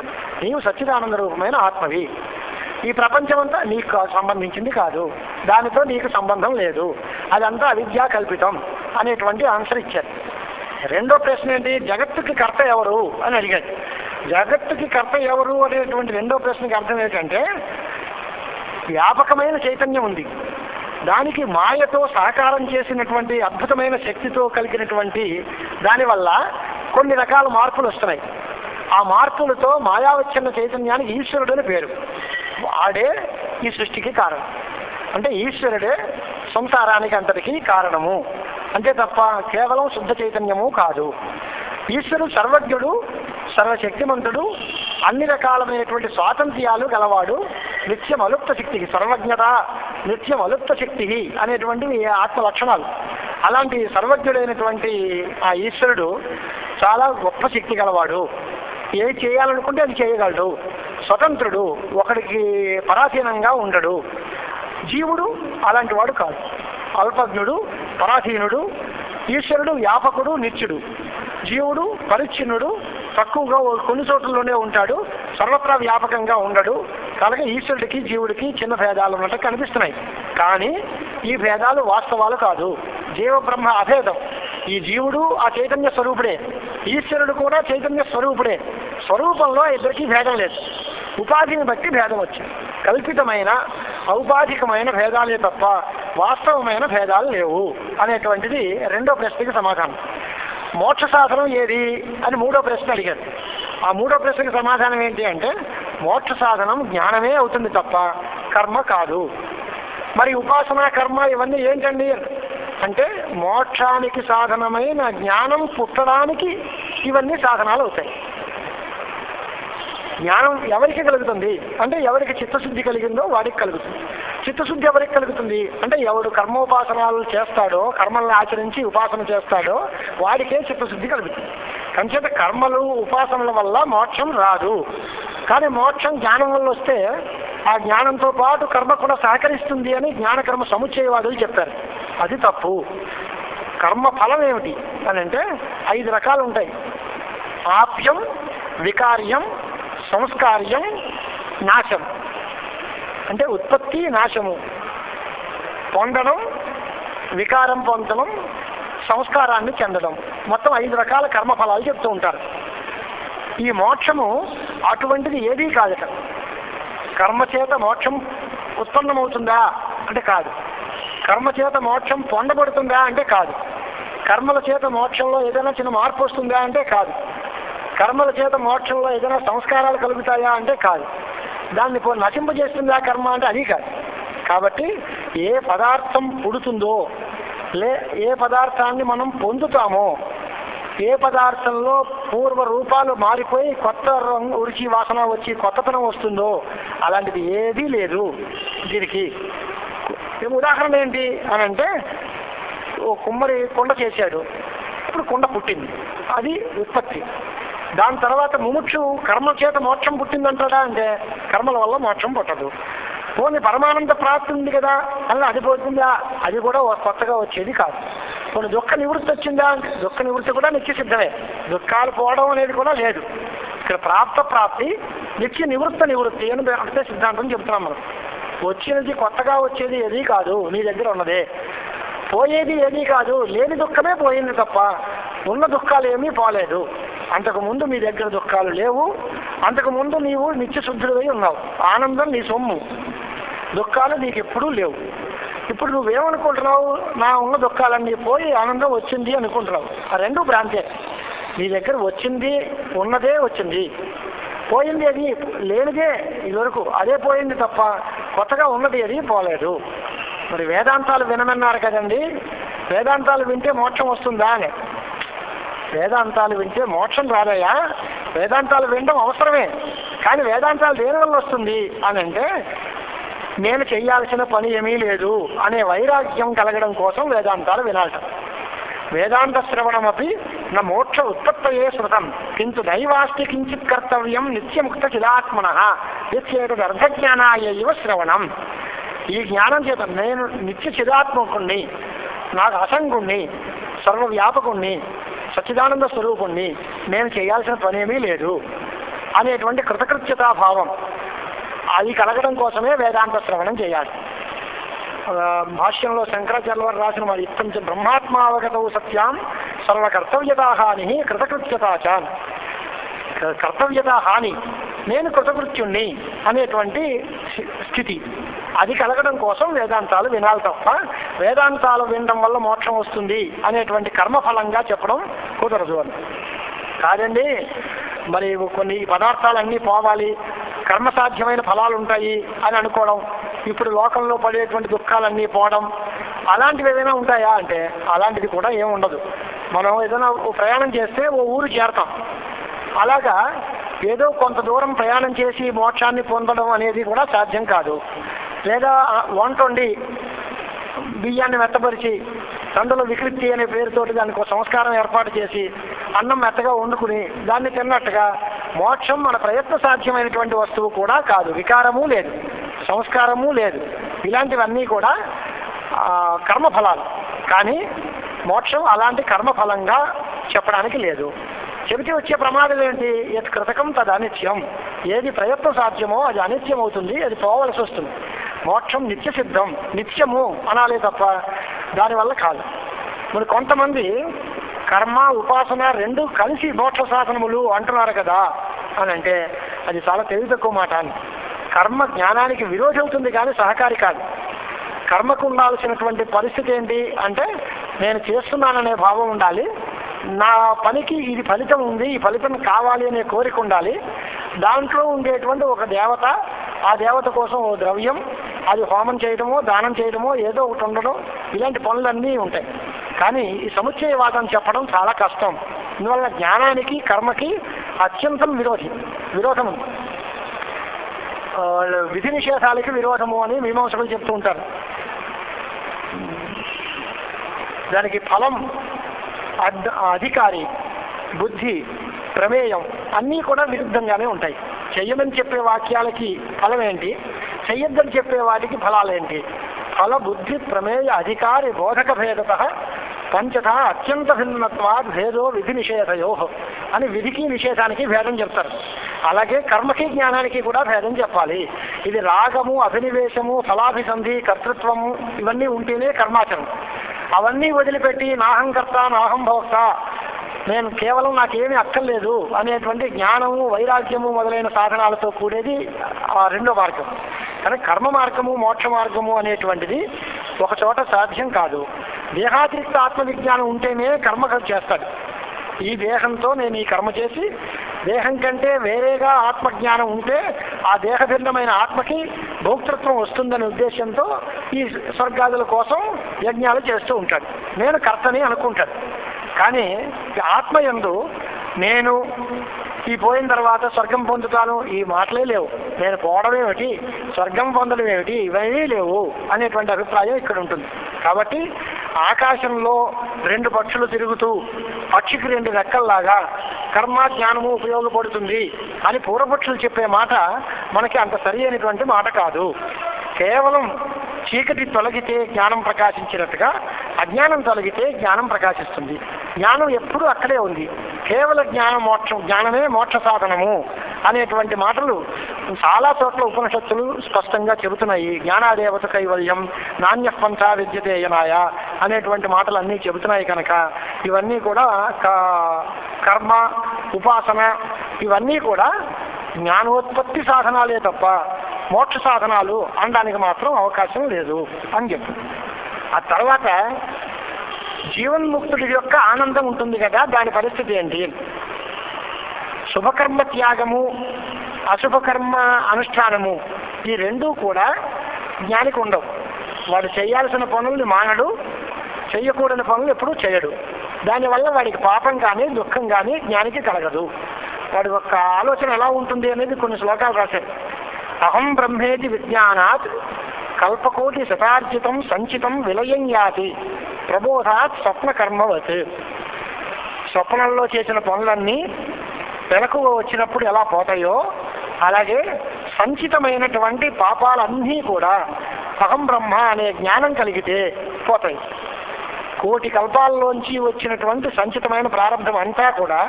నీవు సచ్చిదానంద రూపమైన ఆత్మవి, ఈ ప్రపంచమంతా నీకు సంబంధించింది కాదు, దానితో నీకు సంబంధం లేదు, అదంతా అవిద్యా కల్పితం అనేటువంటి ఆన్సర్ ఇచ్చారు. రెండో ప్రశ్న ఏంటి, జగత్తుకి కర్త ఎవరు అని అడిగాడు. జగత్తుకి కర్త ఎవరు అనేటువంటి రెండో ప్రశ్నకి అర్థం ఏంటంటే, వ్యాపకమైన చైతన్యం ఉంది, దానికి మాయతో సహకారం చేసినటువంటి అద్భుతమైన శక్తితో కలిగినటువంటి దానివల్ల కొన్ని రకాల మార్పులు వస్తున్నాయి. ఆ మార్పులతో మాయావచ్ఛిన్న చైతన్యానికి ఈశ్వరుడు అని పేరు. వాడే ఈ సృష్టికి కారణం. అంటే ఈశ్వరుడే సంసారానికి అంతటికీ కారణము అంతే తప్ప కేవలం శుద్ధ చైతన్యము కాదు. ఈశ్వరుడు సర్వజ్ఞుడు, సర్వశక్తిమంతుడు, అన్ని రకాలమైనటువంటి స్వాతంత్ర్యాలు గలవాడు, నిత్యం అలుప్త శక్తికి, సర్వజ్ఞత నిత్యం అలుప్త శక్తి అనేటువంటివి ఆత్మ లక్షణాలు. అలాంటి సర్వజ్ఞుడైనటువంటి ఆ ఈశ్వరుడు చాలా గొప్ప శక్తి గలవాడు. ఏది చేయాలనుకుంటే అది చేయగలడు. స్వతంత్రుడు, ఒకడికి పరాధీనంగా ఉండడు. జీవుడు అలాంటి వాడు కాదు. అల్పజ్ఞుడు, పరాధీనుడు. ఈశ్వరుడు వ్యాపకుడు, నిత్యుడు. జీవుడు పరిచ్ఛిన్నుడు, తక్కువగా కొన్ని చోట్లలోనే ఉంటాడు, సర్వత్రా వ్యాపకంగా ఉండడు. కనుక ఈశ్వరుడికి జీవుడికి చిన్న భేదాలు ఉన్నట్టు కనిపిస్తున్నాయి. కానీ ఈ భేదాలు వాస్తవాలు కాదు. జీవ బ్రహ్మ అభేదం. ఈ జీవుడు ఆ చైతన్య స్వరూపుడే, ఈశ్వరుడు కూడా చైతన్య స్వరూపుడే. స్వరూపంలో ఇద్దరికీ భేదం లేదు. ఉపాధిని బట్టి భేదం వచ్చింది. కల్పితమైన ఔపాధికమైన భేదాలే తప్ప వాస్తవమైన భేదాలు లేవు అనేటువంటిది రెండో ప్రశ్నకి సమాధానం. మోక్ష సాధనం ఏది అని మూడో ప్రశ్న అడిగారు. ఆ మూడో ప్రశ్నకి సమాధానం ఏంటి అంటే మోక్ష సాధనం జ్ఞానమే అవుతుంది తప్ప కర్మ కాదు. మరి ఉపాసన కర్మ ఇవన్నీ ఏంటండి అంటే మోక్షానికి సాధనమైన జ్ఞానం పుట్టడానికి ఇవన్నీ సాధనాలు అవుతాయి. జ్ఞానం ఎవరికి కలుగుతుంది అంటే ఎవరికి చిత్తశుద్ధి కలిగిందో వాడికి కలుగుతుంది. చిత్తశుద్ధి ఎవరికి కలుగుతుంది అంటే ఎవడు కర్మోపాసనాలు చేస్తాడో, కర్మల్ని ఆచరించి ఉపాసన చేస్తాడో వాడికే చిత్తశుద్ధి కలుగుతుంది. కంచేత కర్మలు ఉపాసనల వల్ల మోక్షం రాదు. కానీ మోక్షం జ్ఞానం వల్ల వస్తే ఆ జ్ఞానంతో పాటు కర్మ కూడా సహకరిస్తుంది అని జ్ఞానకర్మ సముచ్చయవాదులు చెప్పారు. అది తప్పు. కర్మ ఫలం ఏమిటి అని అంటే 5 రకాలు ఉంటాయి. ఆప్యం, వికార్యం, సంస్కార్యం, నాశం. అంటే ఉత్పత్తి, నాశము, పొందడం, వికారం పొందడం, సంస్కారాన్ని చెందడం, మొత్తం 5 రకాల కర్మఫలాలు చెప్తూ ఉంటారు. ఈ మోక్షము అటువంటిది ఏదీ కాదట. కర్మచేత మోక్షం ఉత్పన్నమవుతుందా అంటే కాదు. కర్మచేత మోక్షం పొందబడుతుందా అంటే కాదు. కర్మల చేత మోక్షంలో ఏదైనా చిన్న మార్పు వస్తుందా అంటే కాదు. కర్మల చేత మోక్షంలో ఏదైనా సంస్కారాలు కలుగుతాయా అంటే కాదు. దాన్ని నశింపజేస్తుందా కర్మ అంటే అది కాదు. కాబట్టి ఏ పదార్థం పుడుతుందో, ఏ పదార్థాన్ని మనం పొందుతామో, ఏ పదార్థంలో పూర్వ రూపాలు మారిపోయి కొత్త రంగు, రుచి, వాసన వచ్చి కొత్తతనం వస్తుందో అలాంటిది ఏదీ లేదు దీనికి. ఉదాహరణ ఏంటి అని అంటే ఓ కుమ్మరి కుండ చేశాడు, ఇప్పుడు కుండ పుట్టింది, అది ఉత్పత్తి. దాని తర్వాత ముముక్షు కర్మ చేత మోక్షం పుట్టిందంటాడా అంటే కర్మల వల్ల మోక్షం పుట్టదు. పోనీ పరమానంద ప్రాప్తి ఉంది కదా అలా అది పోతుందా, అది కూడా కొత్తగా వచ్చేది కాదు. పోనీ దుఃఖ నివృత్తి వచ్చిందా అంటే దుఃఖ నివృత్తి కూడా నిత్య సిద్ధమే. దుఃఖాలు పోవడం అనేది కూడా లేదు. ఇక్కడ ప్రాప్తి నిత్య నివృత్తి అని అంటే సిద్ధాంతం చెప్తున్నాం మనం. వచ్చినది కొత్తగా వచ్చేది ఏదీ కాదు, నీ దగ్గర ఉన్నదే. పోయేది ఏదీ కాదు, లేని దుఃఖమే పోయింది తప్ప ఉన్న దుఃఖాలు ఏమీ పోలేదు. అంతకుముందు మీ దగ్గర దుఃఖాలు లేవు, అంతకుముందు నీవు నిత్యశుద్ధుడివై ఉన్నావు, ఆనందం నీ సొమ్ము, దుఃఖాలు నీకు ఎప్పుడూ లేవు. ఇప్పుడు నువ్వేమనుకుంటున్నావు, నా ఉన్న దుఃఖాలన్నీ పోయి ఆనందం వచ్చింది అనుకుంటున్నావు. ఆ రెండు భ్రాంతే. నీ దగ్గర వచ్చింది ఉన్నదే వచ్చింది, పోయింది అది లేనిదే ఇదివరకు అదే పోయింది తప్ప కొత్తగా ఉన్నది అది పోలేదు. మరి వేదాంతాలు వినమన్నారు కదండి, వేదాంతాలు వింటే మోక్షం వస్తుందా అని. వేదాంతాలు వింటే మోక్షం రాదయ్యా, వేదాంతాలు వినడం అవసరమే. కానీ వేదాంతాలు దేనివల్ల వస్తుంది అని అంటే నేను చెయ్యాల్సిన పని ఏమీ లేదు అనే వైరాగ్యం కలగడం కోసం వేదాంతాలు వినాలట. వేదాంత శ్రవణమపి నా మోక్ష ఉత్పత్తయే శృతం కింటు దైవాస్తి కించిత్ కర్తవ్యం నిత్యముక్త చిదాత్మన యత్యేతదర్థజ్ఞానాయ శ్రవణం. ఈ జ్ఞానం చేత నేను నిత్య చిదాత్మకుణ్ణి, నాకు అసంగుణ్ణి, సర్వవ్యాపకుణ్ణి, సచ్చిదానంద స్వరూపుణ్ణి, నేను చేయాల్సిన పనేమీ లేదు అనేటువంటి కృతకృత్యతాభావం అది కలగడం కోసమే వేదాంత శ్రవణం చేయాలి. భాష్యంలో శంకరాచార్య వారు రాసిన వారి ఇత్తం బ్రహ్మాత్మావగతౌ సత్యాం సర్వకర్తవ్యతా హాని కృతకృత్యతాచ. కర్తవ్యతా హాని, నేను కృతకృత్యుణ్ణి అనేటువంటి స్థితి అది కలగడం కోసం వేదాంతాలు వినాలి తప్ప వేదాంతాలు వినడం వల్ల మోక్షం వస్తుంది అనేటువంటి కర్మఫలంగా చెప్పడం కుదరదు అని. కాదండి, మరి కొన్ని పదార్థాలన్నీ పోవాలి, కర్మసాధ్యమైన ఫలాలు ఉంటాయి అని అనుకోవడం, ఇప్పుడు లోకంలో పడేటువంటి దుఃఖాలన్నీ పోవడం, అలాంటివి ఏదైనా ఉంటాయా అంటే అలాంటిది కూడా ఏమి ఉండదు. మనం ఏదైనా ప్రయాణం చేస్తే ఓ ఊరు చేరతాం, అలాగా ఏదో కొంత దూరం ప్రయాణం చేసి మోక్షాన్ని పొందడం అనేది కూడా సాధ్యం కాదు. లేదా వంటొండి బియ్యాన్ని మెత్తపరిచి అందులో వికృతి అనే పేరుతోటి దానికి ఒక సంస్కారం ఏర్పాటు చేసి అన్నం మెత్తగా వండుకుని దాన్ని తిన్నట్టుగా మోక్షం మన ప్రయత్న సాధ్యమైనటువంటి వస్తువు కూడా కాదు. వికారము లేదు, సంస్కారము లేదు, ఇలాంటివన్నీ కూడా కర్మఫలాలు. కానీ మోక్షం అలాంటి కర్మఫలంగా చెప్పడానికి లేదు. చెబితే వచ్చే ప్రమాదం ఏంటి? యత్ కృతకం తది అనిత్యం. ఏది ప్రయత్నం సాధ్యమో అది అనిత్యం అవుతుంది, అది పోవలసి వస్తుంది. మోక్షం నిత్య సిద్ధం, నిత్యము అనాలే తప్ప దానివల్ల కాదు. మరి కొంతమంది కర్మ ఉపాసన రెండు కలిసి మోక్ష సాధనములు అంటున్నారు కదా అని అంటే అది చాలా తెలివి తక్కువ మాట. అని కర్మ జ్ఞానానికి విరోధి అవుతుంది కానీ సహకారి కాదు. కర్మకు ఉండాల్సినటువంటి పరిస్థితి ఏంటి అంటే నేను చేస్తున్నాననే భావం ఉండాలి, నా పనికి ఇది ఫలితం ఉంది, ఈ ఫలితం కావాలి అనే కోరిక ఉండాలి. దాంట్లో ఉండేటువంటి ఒక దేవత, ఆ దేవత కోసం ఓ ద్రవ్యం, అది హోమం చేయడమో దానం చేయడమో ఏదో ఒకటి ఉండడం, ఇలాంటి పనులన్నీ ఉంటాయి. కానీ ఈ సముచ్చయవాదం చెప్పడం చాలా కష్టం. ఇందువల్ల జ్ఞానానికి కర్మకి అత్యంతం విరోధము, విధి నిషేధాలకి విరోధము అని మీమాంసకులు చెప్తూ ఉంటారు. దానికి ఫలం, అధికారి, బుద్ధి, ప్రమేయం అన్నీ కూడా విరుద్ధంగానే ఉంటాయి. చెయ్యమని చెప్పే వాక్యాలకి ఫలం ఏంటి, చెయ్యొద్దని చెప్పే వాటికి ఫలాలేంటి? ఫల బుద్ధి ప్రమేయ అధికారి బోధక భేదత పంచత అత్యంత భిన్నత్వాద్ భేదో విధి నిషేధయో అని విధికి నిషేధానికి భేదం చెప్తారు. అలాగే కర్మకి జ్ఞానానికి కూడా భేదం చెప్పాలి. ఇది రాగము, అభినివేశము, ఫలాభిసంధి, కర్తృత్వము ఇవన్నీ ఉంటేనే కర్మాచరణ. అవన్నీ వదిలిపెట్టి నాహంకర్త నాహం భోక్త, నేను కేవలం నాకేమీ అక్కర్లేదు అనేటువంటి జ్ఞానము, వైరాగ్యము మొదలైన సాధనాలతో కూడేది ఆ రెండో మార్గం. కానీ కర్మ మార్గము, మోక్ష మార్గము అనేటువంటిది ఒక చోట సాధ్యం కాదు. దేహాతిరిక్త ఆత్మవిజ్ఞానం ఉంటేనే కర్మ చేస్తాడు. ఈ దేహంతో నేను ఈ కర్మ చేసి దేహం కంటే వేరేగా ఆత్మజ్ఞానం ఉంటే ఆ దేహభిన్నమైన ఆత్మకి భోక్తృత్వం వస్తుందనే ఉద్దేశంతో ఈ స్వర్గాదుల కోసం యజ్ఞాలు చేస్తూ ఉంటాడు. నేను కర్తని అనుకుంటాడు. కానీ ఆత్మయందు నేను ఈ పోయిన తర్వాత స్వర్గం పొందుతాను ఈ మాటలే లేవు. నేను పోవడం ఏమిటి, స్వర్గం పొందడం ఏమిటి, ఇవన్నీ లేవు అనేటువంటి అభిప్రాయం ఇక్కడ ఉంటుంది. కాబట్టి ఆకాశంలో రెండు పక్షులు తిరుగుతూ పక్షికి రెండు రెక్కల్లాగా కర్మ జ్ఞానము ఉపయోగపడుతుంది అని పూర్వపక్షులు చెప్పే మాట మనకి అంత సరి అయినటువంటి మాట కాదు. కేవలం చీకటి తొలగితే జ్ఞానం ప్రకాశించినట్టుగా అజ్ఞానం తొలగితే జ్ఞానం ప్రకాశిస్తుంది. జ్ఞానం ఎప్పుడూ అక్కడే ఉంది. కేవల జ్ఞానమే మోక్ష సాధనము అనేటువంటి మాటలు చాలా చోట్ల ఉపనిషత్తులు స్పష్టంగా చెబుతున్నాయి. జ్ఞానాదేవత కైవల్యం నాణ్య పంచా విద్యతేయనాయ అనేటువంటి మాటలు అన్నీ చెబుతున్నాయి. కనుక ఇవన్నీ కూడా కర్మ, ఉపాసన ఇవన్నీ కూడా జ్ఞానోత్పత్తి సాధనాలే తప్ప మోక్ష సాధనాలు అనడానికి మాత్రం అవకాశం లేదు అని చెప్పు. ఆ తర్వాత జీవన్ముక్తుడి యొక్క ఆనందం ఉంటుంది కదా, దాని పరిస్థితి ఏంటి? శుభకర్మ త్యాగము, అశుభకర్మ అనుష్ఠానము ఈ రెండూ కూడా జ్ఞానికి ఉండవు. వాడు చేయాల్సిన పనుల్ని మానడు, చెయ్యకూడని పనులు ఎప్పుడూ చేయడు. దానివల్ల వాడికి పాపం కానీ దుఃఖం కానీ జ్ఞానికి కలగదు. వాడి యొక్క ఆలోచన ఎలా ఉంటుంది అనేది కొన్ని శ్లోకాలు రాశారు. అహం బ్రహ్మేతి విజ్ఞానాత్ కల్పకోటి శతార్జితం సంచితం విలయం యాతి ప్రబోధాత్ స్వప్న కర్మవత్. స్వప్నంలో చేసిన పనులన్నీ వెనక వచ్చినప్పుడు ఎలా పోతాయో అలాగే సంచితమైనటువంటి పాపాలన్నీ కూడా అహం బ్రహ్మ అనే జ్ఞానం కలిగితే పోతాయి. కోటి కల్పాల్లోంచి వచ్చినటువంటి సంచితమైన ప్రారంభం అంతా కూడా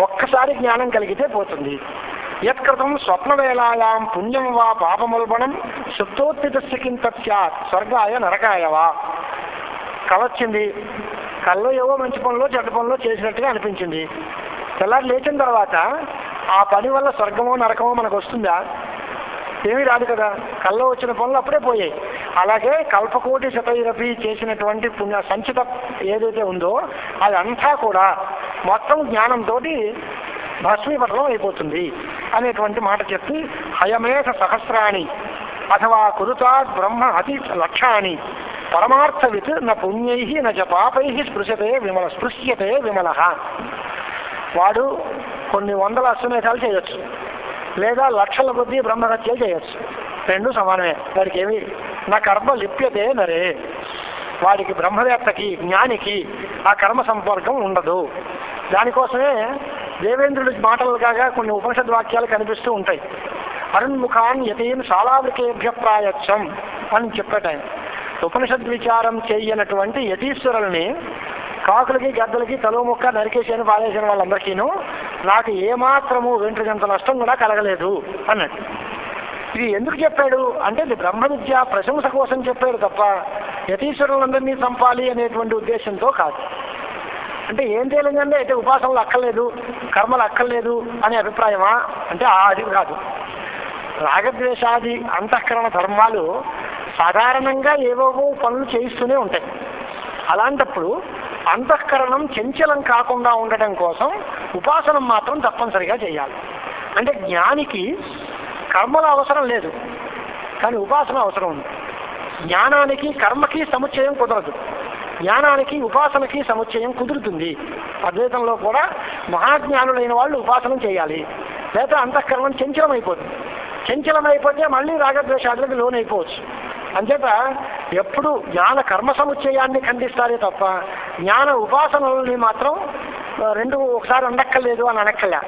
ఒక్కసారి జ్ఞానం కలిగితే పోతుంది. యత్కృతం స్వప్నవేళాయాం పుణ్యం వా పాపముల్బణం సుప్తోత్థితస్య కిం తత్ స్యాత్ స్వర్గాయ నరకాయవా. కలొచ్చింది, కల్లో ఏవో మంచి పనులు చెడ్డ పనులు చేసినట్టుగా అనిపించింది. తెల్లారి లేచిన తర్వాత ఆ పని వల్ల స్వర్గమో నరకమో మనకు వస్తుందా? ఏమీ రాదు కదా. కల్లో వచ్చిన పనులు అప్పుడే పోయాయి. అలాగే కల్పకోటి శతైరపి చేసినటువంటి పుణ్య సంచిత ఏదైతే ఉందో అదంతా కూడా మొత్తం జ్ఞానంతో భస్మీపటం అయిపోతుంది అనేటువంటి మాట చెప్పి హయమేష సహస్రాణి అథవా కురుతాత్ బ్రహ్మ అతి లక్షాన్ని పరమార్థవిత్ న పుణ్యై న పాపై స్పృశ్యతే విమల. వాడు కొన్ని వందల అశ్వమేధాలు చేయొచ్చు, లేదా లక్షల కొద్దీ బ్రహ్మహత్యలు చేయొచ్చు, రెండు సమానమే. వాడికి ఏమి నా కర్మ లిప్యతే నరే, వాడికి బ్రహ్మవేత్తకి జ్ఞానికి ఆ కర్మ సంపర్కం ఉండదు. దానికోసమే దేవేంద్రుడి మాటలుగా కొన్ని ఉపనిషద్ వాక్యాలు కనిపిస్తూ ఉంటాయి. అరుణ్ముఖాన్ యతీన్ శాలావృకేభ్య ప్రాయచ్చం అని చెప్పేట. ఉపనిషద్ విచారం చేయనటువంటి యతీశ్వరుల్ని కాకులకి గద్దలకి తలో ముక్క నరికేసిన పారేసిన వాళ్ళందరికీను నాకు ఏమాత్రము వెంట్రుకంత నష్టం కూడా కలగలేదు అన్నట్టు. ఇది ఎందుకు చెప్పాడు అంటే ఇది బ్రహ్మ విద్య ప్రశంస కోసం చెప్పాడు తప్ప యతీశ్వరులందరినీ చంపాలి అనేటువంటి ఉద్దేశంతో కాదు. అంటే ఏం తేలిందంటే అయితే ఉపాసనలు అక్కర్లేదు, కర్మలు అక్కర్లేదు అనే అభిప్రాయమా అంటే అది కాదు. రాగద్వేషాది అంతఃకరణ ధర్మాలు సాధారణంగా ఏవేవో పనులు చేయిస్తూనే ఉంటాయి. అలాంటప్పుడు అంతఃకరణం చంచలం కాకుండా ఉండటం కోసం ఉపాసనం మాత్రం తప్పనిసరిగా చేయాలి. అంటే జ్ఞానికి కర్మల అవసరం లేదు, కానీ ఉపాసన అవసరం ఉంది. జ్ఞానానికి కర్మకి సముచ్చయం కుదరదు, జ్ఞానానికి ఉపాసనకి సముచ్చయం కుదురుతుంది. అద్వైతంలో కూడా మహాజ్ఞానులైన వాళ్ళు ఉపాసన చేయాలి, లేదా అంతఃకరణం చంచలం అయిపోతుంది. చంచలం అయిపోతే మళ్ళీ రాగద్వేషాదులకు లోనైపోవచ్చు. అంచేత ఎప్పుడు జ్ఞాన కర్మ సముచ్చయాన్ని ఖండిస్తారే తప్ప జ్ఞాన ఉపాసనల్ని మాత్రం రెండు ఒకసారి ఉండక్కర్లేదు అని అనక్కర్లే.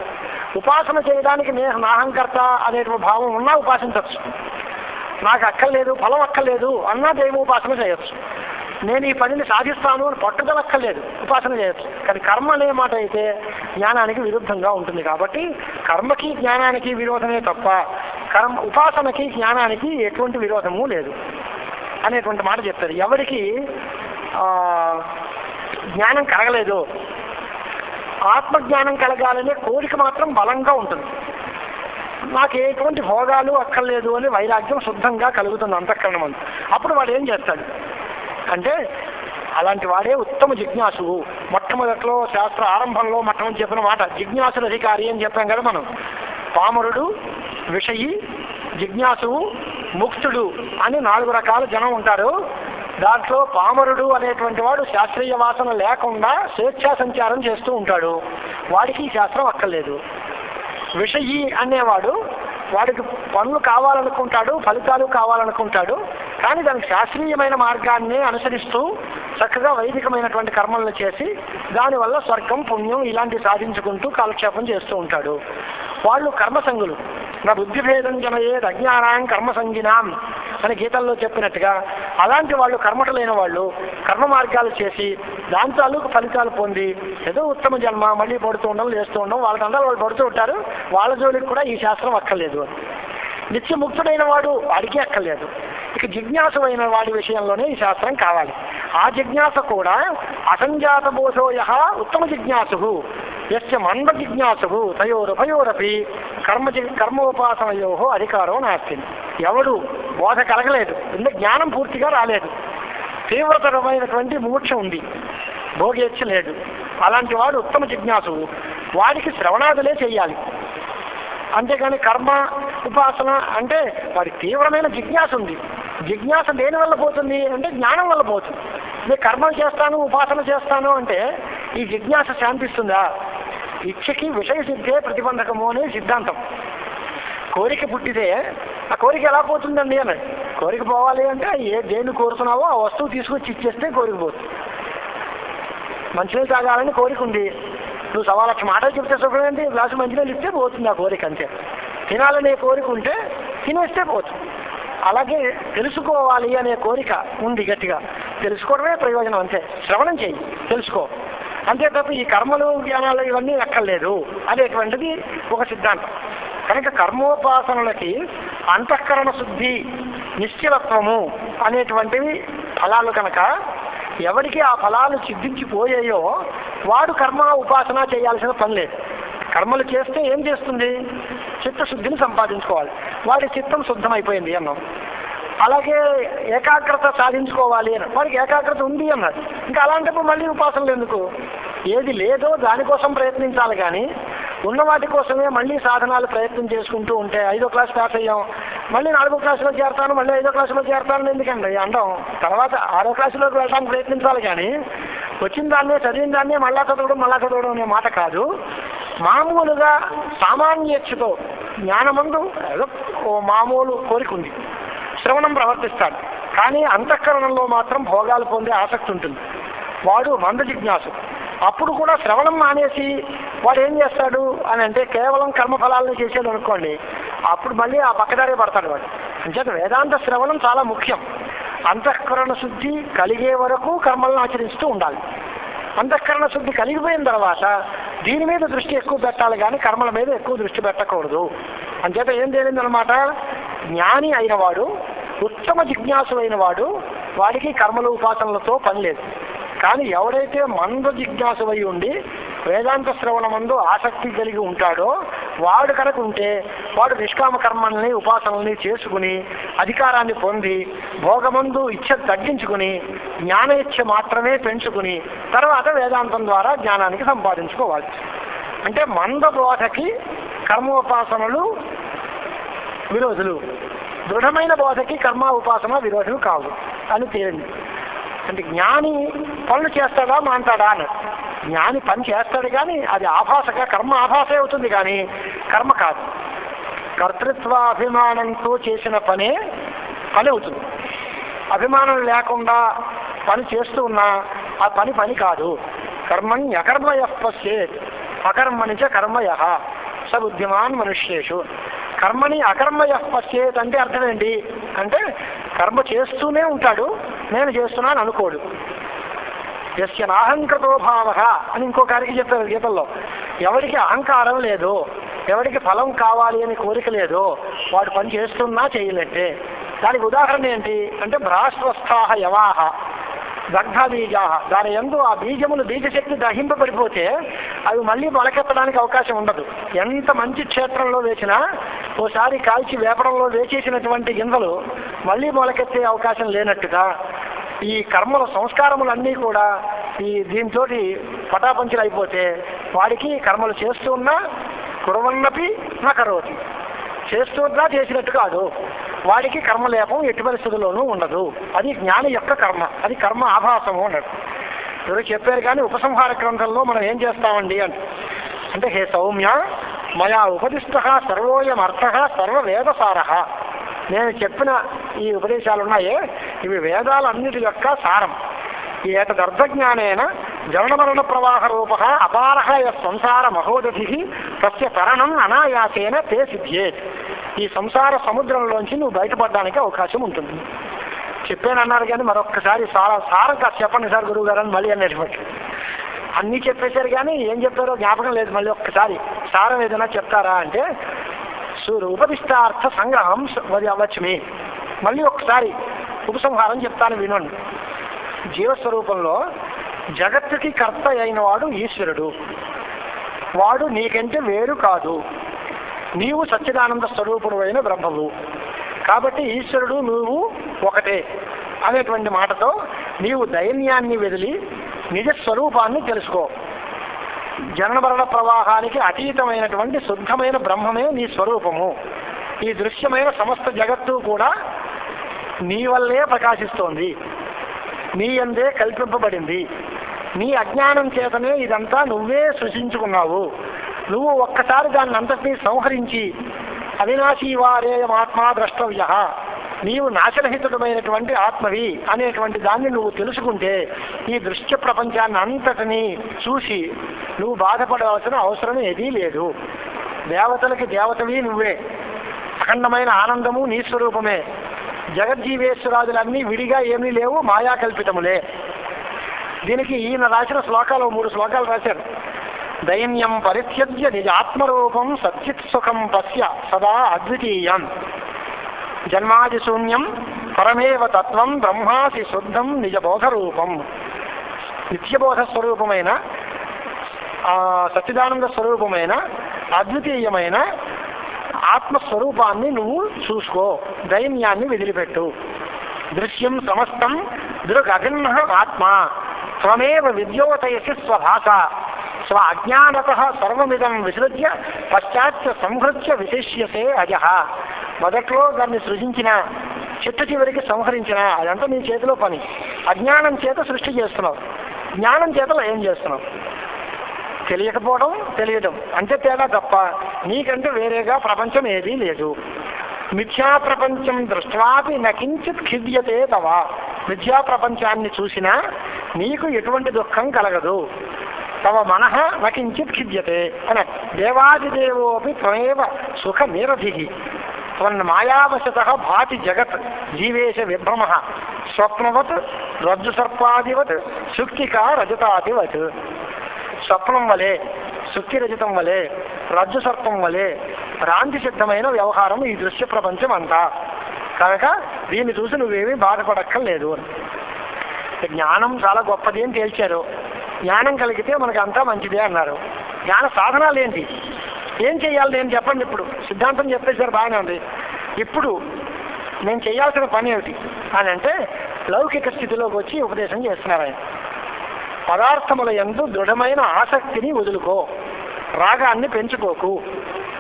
ఉపాసన చేయడానికి నాహంకర్త అనేటువంటి భావం ఉన్నా ఉపాసించవచ్చు, నాకు అక్కర్లేదు ఫలం అక్కర్లేదు అన్నా దైవోపాసన చేయొచ్చు, నేను ఈ పనిని సాధిస్తాను అని పట్టుదల అక్కర్లేదు ఉపాసన చేయొచ్చు. కానీ కర్మ అనే మాట అయితే జ్ఞానానికి విరుద్ధంగా ఉంటుంది. కాబట్టి కర్మకి జ్ఞానానికి విరోధమే తప్ప ఉపాసనకి జ్ఞానానికి ఎటువంటి విరోధము లేదు అనేటువంటి మాట చెప్తారు. ఎవరికి జ్ఞానం కలగలేదు, ఆత్మజ్ఞానం కలగాలనే కోరిక మాత్రం బలంగా ఉంటుంది, నాకు ఎటువంటి భోగాలు అక్కర్లేదు అని వైరాగ్యం శుద్ధంగా కలుగుతుంది అంతఃకరణం అంతా. అప్పుడు వాడు ఏం చేస్తాడు అంటే అలాంటి వాడే ఉత్తమ జిజ్ఞాసువు. మొట్టమొదట్లో శాస్త్ర ఆరంభంలో మొట్టమొదటి చెప్పిన మాట జిజ్ఞాసుల అధికారి అని చెప్పాం కదా మనం. పామరుడు, విషయి, జిజ్ఞాసువు, ముక్తుడు అని 4 రకాల జనం ఉంటారు. దాంట్లో పామరుడు అనేటువంటి వాడు శాస్త్రీయ వాసన లేకుండా స్వేచ్ఛా సంచారం చేస్తూ ఉంటాడు, వాడికి శాస్త్రం అక్కర్లేదు. విషయి అనేవాడు వాడికి పనులు కావాలనుకుంటాడు, ఫలితాలు కావాలనుకుంటాడు, కానీ దానికి శాస్త్రీయమైన మార్గాన్ని అనుసరిస్తూ చక్కగా వైదికమైనటువంటి కర్మలను చేసి దానివల్ల స్వర్గం పుణ్యం ఇలాంటివి సాధించుకుంటూ కాలక్షేపం చేస్తూ ఉంటాడు. వాళ్ళు కర్మసంగులు. నా బుద్ధిభేదం జనయేద్ అజ్ఞానాం కర్మసంగినాం అని గీతల్లో చెప్పినట్టుగా అలాంటి వాళ్ళు కర్మటలైన వాళ్ళు కర్మ మార్గాలు చేసి దాని తాలూకు ఫలితాలు పొంది ఏదో ఉత్తమ జన్మ మళ్ళీ పడుతూ ఉండడం లేస్తూ ఉండడం వాళ్ళకందరూ వాళ్ళు పడుతూ ఉంటారు. వాళ్ళ జోలికి కూడా ఈ శాస్త్రం అక్కర్లేదు. నిత్యముక్తుడైన వాడు వాడికి అక్కర్లేదు. ఇక జిజ్ఞాసు అయిన వాడి విషయంలోనే ఈ శాస్త్రం కావాలి. ఆ జిజ్ఞాస కూడా అసంజాత బోధోయ ఉత్తమ జిజ్ఞాసు యస్య మంద జిజ్ఞాసు తయోరుభయోరపి కర్మోపాసనయో అధికారం నాస్తి. ఎవడు బోధ కలగలేదు, ఎందుకంటే జ్ఞానం పూర్తిగా రాలేదు, తీవ్రతరమైనటువంటి మోక్షం ఉంది, భోగేచ్ఛ లేదు, అలాంటి వాడు ఉత్తమ జిజ్ఞాసు. వాడికి శ్రవణాదులే చెయ్యాలి, అంతేకాని కర్మ ఉపాసన అంటే వాడికి తీవ్రమైన జిజ్ఞాస ఉంది. జిజ్ఞాస దేని వల్ల పోతుంది అంటే జ్ఞానం వల్ల పోతుంది. నేను కర్మలు చేస్తాను ఉపాసన చేస్తాను అంటే ఈ జిజ్ఞాస శాంతిస్తుందా? ఇచ్చకి విషయ సిద్ధే ప్రతిబంధకము అనే సిద్ధాంతం. కోరిక పుట్టితే ఆ కోరిక ఎలా పోతుందండి అన్నాడు. కోరిక పోవాలి అంటే దేన్ని కోరుతున్నావో ఆ వస్తువు తీసుకొచ్చి ఇచ్చేస్తే కోరిక పోతుంది. మంచినీళ్ళు తాగాలని కోరిక ఉంది, నువ్వు 1,00,000 మాటలు చెప్తే సుఖం ఏంటి, గ్లాసు మంచినీళ్ళు ఇస్తే పోతుంది ఆ కోరిక అంతే. తినాలనే కోరిక ఉంటే తినేస్తే పోతుంది. అలాగే తెలుసుకోవాలి అనే కోరిక ఉంది గట్టిగా, తెలుసుకోవడమే ప్రయోజనం అంతే. శ్రవణం చేయి, తెలుసుకో అంతే తప్ప ఈ కర్మలు జ్ఞానాలు ఇవన్నీ ఎక్కర్లేదు అనేటువంటిది ఒక సిద్ధాంతం. కనుక కర్మోపాసనలకి అంతఃకరణ శుద్ధి నిశ్చలత్వము అనేటువంటివి ఫలాలు కనుక ఎవరికి ఆ ఫలాలు సిద్ధించిపోయాయో వాడు కర్మ ఉపాసన చేయాల్సిన పని లేదు. కర్మలు చేస్తే ఏం చేస్తుంది? చిత్తశుద్ధిని సంపాదించుకోవాలి. వాడి చిత్తం శుద్ధమైపోయింది అన్నాం. అలాగే ఏకాగ్రత సాధించుకోవాలి అని, వాడికి ఏకాగ్రత ఉంది అన్నాడు. ఇంకా అలాంటప్పుడు మళ్ళీ ఉపాసనలు ఎందుకు? ఏది లేదో దానికోసం ప్రయత్నించాలి కానీ ఉన్న వాటి కోసమే మళ్ళీ సాధనాలు ప్రయత్నం చేసుకుంటూ ఉంటే 5వ క్లాస్ పాస్ అయ్యాం, మళ్ళీ 4వ క్లాసులో చేరతాను, మళ్ళీ 5వ క్లాసులో చేరతాను ఎందుకండి అంటాం. తర్వాత 6వ క్లాసులోకి వెళ్ళడానికి ప్రయత్నించాలి కానీ వచ్చిన దాన్నే చదివిన దాన్నే మళ్ళా చదవడం అనే మాట కాదు. మామూలుగా సామాన్యేచ్ఛతో జ్ఞానమందు ఏదో ఓ మామూలు కోరిక ఉంది, శ్రవణం ప్రవర్తిస్తాడు, కానీ అంతఃకరణంలో మాత్రం భోగాలు పొందే ఆసక్తి ఉంటుంది. వాడు మంద జిజ్ఞాసు. అప్పుడు కూడా శ్రవణం మానేసి వాడు ఏం చేస్తాడు అని అంటే కేవలం కర్మఫలాలను చేసేది అనుకోండి, అప్పుడు మళ్ళీ ఆ పక్కదారే పడతాడు వాడు. అంచేత వేదాంత శ్రవణం చాలా ముఖ్యం. అంతఃకరణ శుద్ధి కలిగే వరకు కర్మలను ఆచరిస్తూ ఉండాలి. అంతఃకరణ శుద్ధి కలిగిపోయిన తర్వాత దీని మీద దృష్టి ఎక్కువ పెట్టాలి కానీ కర్మల మీద ఎక్కువ దృష్టి పెట్టకూడదు. అంచేత ఏం తేలిందనమాట, జ్ఞాని అయినవాడు, ఉత్తమ జిజ్ఞాసు అయినవాడు, వాడికి కర్మలు ఉపాసనలతో పని లేదు. కానీ ఎవడైతే మంద జిజ్ఞాసు అయి ఉండి వేదాంత శ్రవణమందు ఆసక్తి కలిగి ఉంటాడో వాడు కనుక ఉంటే వాడు నిష్కామ కర్మల్ని ఉపాసనల్ని చేసుకుని అధికారాన్ని పొంది భోగమందు ఇచ్చ తగ్గించుకుని జ్ఞాన ఇచ్చ మాత్రమే పెంచుకుని తర్వాత వేదాంతం ద్వారా జ్ఞానానికి సంపాదించుకోవాలి. అంటే మంద బోధకి కర్మోపాసనలు విరోధులు, దృఢమైన బోధకి కర్మ ఉపాసన విరోధులు కావు అని తేలింది. అంటే జ్ఞాని పనులు చేస్తాడా మాంటాడా అన్నాడు. జ్ఞాని పని చేస్తాడు కానీ అది ఆభాసగా కర్మ ఆభాసే అవుతుంది కానీ కర్మ కాదు. కర్తృత్వాభిమానంతో చేసిన పని అవుతుంది. అభిమానం లేకుండా పని చేస్తూ ఉన్నా ఆ పని కాదు. కర్మణ్య అకర్మయ పశ్యేత్ అకర్మణిచ కర్మయ స బుద్ధిమాన్ మనుష్యేషు. కర్మని అకర్మయ పశ్చేత్ అంటే అర్థం ఏంటి అంటే కర్మ చేస్తూనే ఉంటాడు, నేను చేస్తున్నాను అనుకోడు. యస్య నాహంకృతో భావ అని ఇంకొకరికి చెప్పారు గీతల్లో. ఎవరికి అహంకారం లేదో, ఎవరికి ఫలం కావాలి అని కోరిక లేదో వాడు పని చేస్తున్నా చేయలేట్టే. దానికి ఉదాహరణ ఏంటి అంటే భ్రాష్ట్రస్థాహ యవాహ దగ్ధబీజా, దాని యందు ఆ బీజములు బీజశక్తి దహింపబడిపోతే అవి మళ్ళీ మొలకెత్తడానికి అవకాశం ఉండదు. ఎంత మంచి క్షేత్రంలో వేసినా ఓసారి కాల్చి వేపడంలో వేచేసినటువంటి గింజలు మళ్ళీ మొలకెత్తే అవకాశం లేనట్టుగా ఈ కర్మల సంస్కారములన్నీ కూడా దీంతో పటాపంచలు అయిపోతే వాడికి కర్మలు చేస్తూ ఉన్నా కురవన్నపి నా కరోతి, చేస్తున్నా చేసినట్టు కాదు, వాడికి కర్మలేపం ఎట్టి పరిస్థితుల్లోనూ ఉండదు. అది జ్ఞాని యొక్క కర్మ, అది కర్మ ఆభాసము అన్నాడు. ఎవరు చెప్పారు కానీ ఉపసంహార గ్రంథంలో మనం ఏం చేస్తామండి అంటే హే సౌమ్య మయా ఉపదిష్ట సర్వోయమర్థ సర్వవేదసార. నేను చెప్పిన ఈ ఉపదేశాలున్నాయే ఇవి వేదాలన్నిటి యొక్క సారం. ఏతదర్థజ్ఞానేన జనమరణ ప్రవాహ రూప అపార సంసార మహోదధి తస్య తరణం అనాయాసేన తే సిద్ధ్యేత్. ఈ సంసార సముద్రంలోంచి నువ్వు బయటపడడానికి అవకాశం ఉంటుంది. చెప్పానన్నారు కానీ మరొక్కసారి సారం కాదు చెప్పండి సార్ గురువు గారు అని మళ్ళీ అన్నటువంటి అన్నీ చెప్పేశారు కానీ ఏం చెప్పారో జ్ఞాపకం లేదు. మళ్ళీ ఒక్కసారి సారం ఏదైనా చెప్తారా అంటే ఉపదిష్టార్థ సంగ్రహం అవ్వచ్చు. మళ్ళీ ఒక్కసారి ఉపసంహారం చెప్తాను వినండి. జీవస్వరూపంలో జగత్తుకి కర్త అయిన వాడు ఈశ్వరుడు. వాడు నీకంటే వేరు కాదు. నీవు సచ్చిదానంద స్వరూపుడు అయిన బ్రహ్మవు. కాబట్టి ఈశ్వరుడు నువ్వు ఒకటే అనేటువంటి మాటతో నీవు దైన్యాన్ని వదిలి నిజస్వరూపాన్ని తెలుసుకో. జనమరణ ప్రవాహానికి అతీతమైనటువంటి శుద్ధమైన బ్రహ్మమే నీ స్వరూపము. ఈ దృశ్యమైన సమస్త జగత్తు కూడా నీ వల్లే ప్రకాశిస్తోంది, నీ యందే కల్పింపబడింది. నీ అజ్ఞానం చేతనే ఇదంతా నువ్వే సృష్టించుకున్నావు. నువ్వు ఒక్కసారి దాన్ని అంతటినీ సంహరించి అవినాశీవారేయమాత్మా ద్రష్టవ్య, నీవు నాశనహితుడమైనటువంటి ఆత్మవి అనేటువంటి దాన్ని నువ్వు తెలుసుకుంటే ఈ దృశ్య ప్రపంచాన్ని అంతటినీ చూసి నువ్వు బాధపడవలసిన అవసరం ఏదీ లేదు. దేవతలకి దేవతవి నువ్వే. అఖండమైన ఆనందము నీ స్వరూపమే. జగజ్జీవేశ్వరాదులన్నీ విడిగా ఏమీ లేవు, మాయాకల్పితములే. దీనికి ఈయన రాసిన శ్లోకాలు 3 శ్లోకాలు రాశారు. దైన్యం పరిత్యజ్య నిజ ఆత్మరూపం సచ్చిత్ సుఖం పశ్య సదా అద్వితీయం. జన్మాది శూన్యం పరమేవ తత్వం బ్రహ్మాసి శుద్ధం నిజబోధరూపం. నిత్యబోధ స్వరూపమైన సచ్చిదానంద స్వరూపమైన అద్వితీయమైన ఆత్మస్వరూపాన్ని నువ్వు చూసుకో, దైన్యాన్ని వదిలిపెట్టు. దృశ్యం సమస్తం దృగభిన్న ఆత్మ త్వమేవ విద్యోతయసి స్వభాష స్వ అజ్ఞానత సర్వమిదం విసృజ్య పశ్చాత్య సంహృత్య విశేష్యసే అజహ. మొదట్లో దాన్ని సృజించిన, చెట్టు చివరికి సంహరించిన, అదంతా నీ చేతిలో పని. అజ్ఞానం చేత సృష్టి చేస్తున్నావు, జ్ఞానం చేత ఏం చేస్తున్నావు? తెలియకపోవడం, తెలియడం అంతే తేడా తప్ప నీకంటే వేరేగా ప్రపంచం ఏదీ లేదు. మిథ్యా ప్రపంచం దృష్ట్వాపి నకించిత్ ఖిద్యతే తవ. మిథ్యా ప్రపంచాన్ని చూసినా నీకు ఎటువంటి దుఃఖం కలగదు. తవ మనః నకించిత్ ఖిద్యతే అని. దేవాదిదేవోపి త్వమేవ సుఖ నిరధి త్వన్మాయావశత భాతి జగత్ జీవేశ విభ్రమ స్వప్నవత్ రజ్జు సర్పాదివత్ సుక్తికా రజతాదివత్. స్వప్నం వలె, సుక్తి రజతం వలె, రజ్జు సర్పం వలె భ్రాంతి సిద్ధమైన వ్యవహారం ఈ దృశ్య ప్రపంచం అంతా. కనుక దీన్ని చూసి నువ్వేమీ బాధపడక్కర్లేదు. జ్ఞానం చాలా గొప్పది అని తేల్చారు. జ్ఞానం కలిగితే మనకు అంతా మంచిదే అన్నారు. జ్ఞాన సాధనాలు ఏంటి, ఏం చేయాలి నేను చెప్పండి. ఇప్పుడు సిద్ధాంతం చెప్పేసారు, బాగానే ఉంది. ఇప్పుడు నేను చేయాల్సిన పని ఏమిటి అని అంటే లౌకిక స్థితిలోకి వచ్చి ఉపదేశం చేస్తున్నారు ఆయన. పదార్థముల యందు దృఢమైన ఆసక్తిని వదులుకో, రాగాన్ని పెంచుకోకు,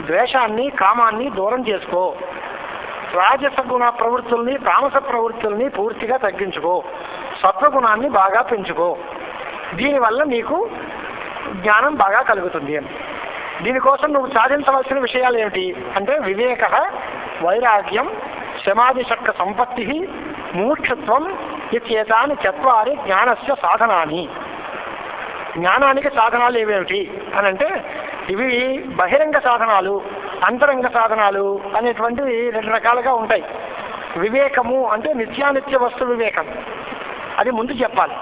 ద్వేషాన్ని కామాన్ని దూరం చేసుకో, రాజసగుణ ప్రవృత్తుల్ని తామస ప్రవృత్తుల్ని పూర్తిగా తగ్గించుకో, సత్వగుణాన్ని బాగా పెంచుకో. దీనివల్ల నీకు జ్ఞానం బాగా కలుగుతుంది అని. దీనికోసం నువ్వు సాధించవలసిన విషయాలు ఏమిటి అంటే వివేక, వైరాగ్యం, సమాధిశక్త సంపత్తి, ముముక్షుత్వం ఇత్యేతాని చత్వారి జ్ఞానస్య సాధనాని. జ్ఞానానికి సాధనాలు ఏవేమిటి అని అంటే ఇవి బహిరంగ సాధనాలు, అంతరంగ సాధనాలు అనేటువంటివి రెండు రకాలుగా ఉంటాయి. వివేకము అంటే నిత్యానిత్య వస్తు వివేకం, అది ముందు చెప్పాలి.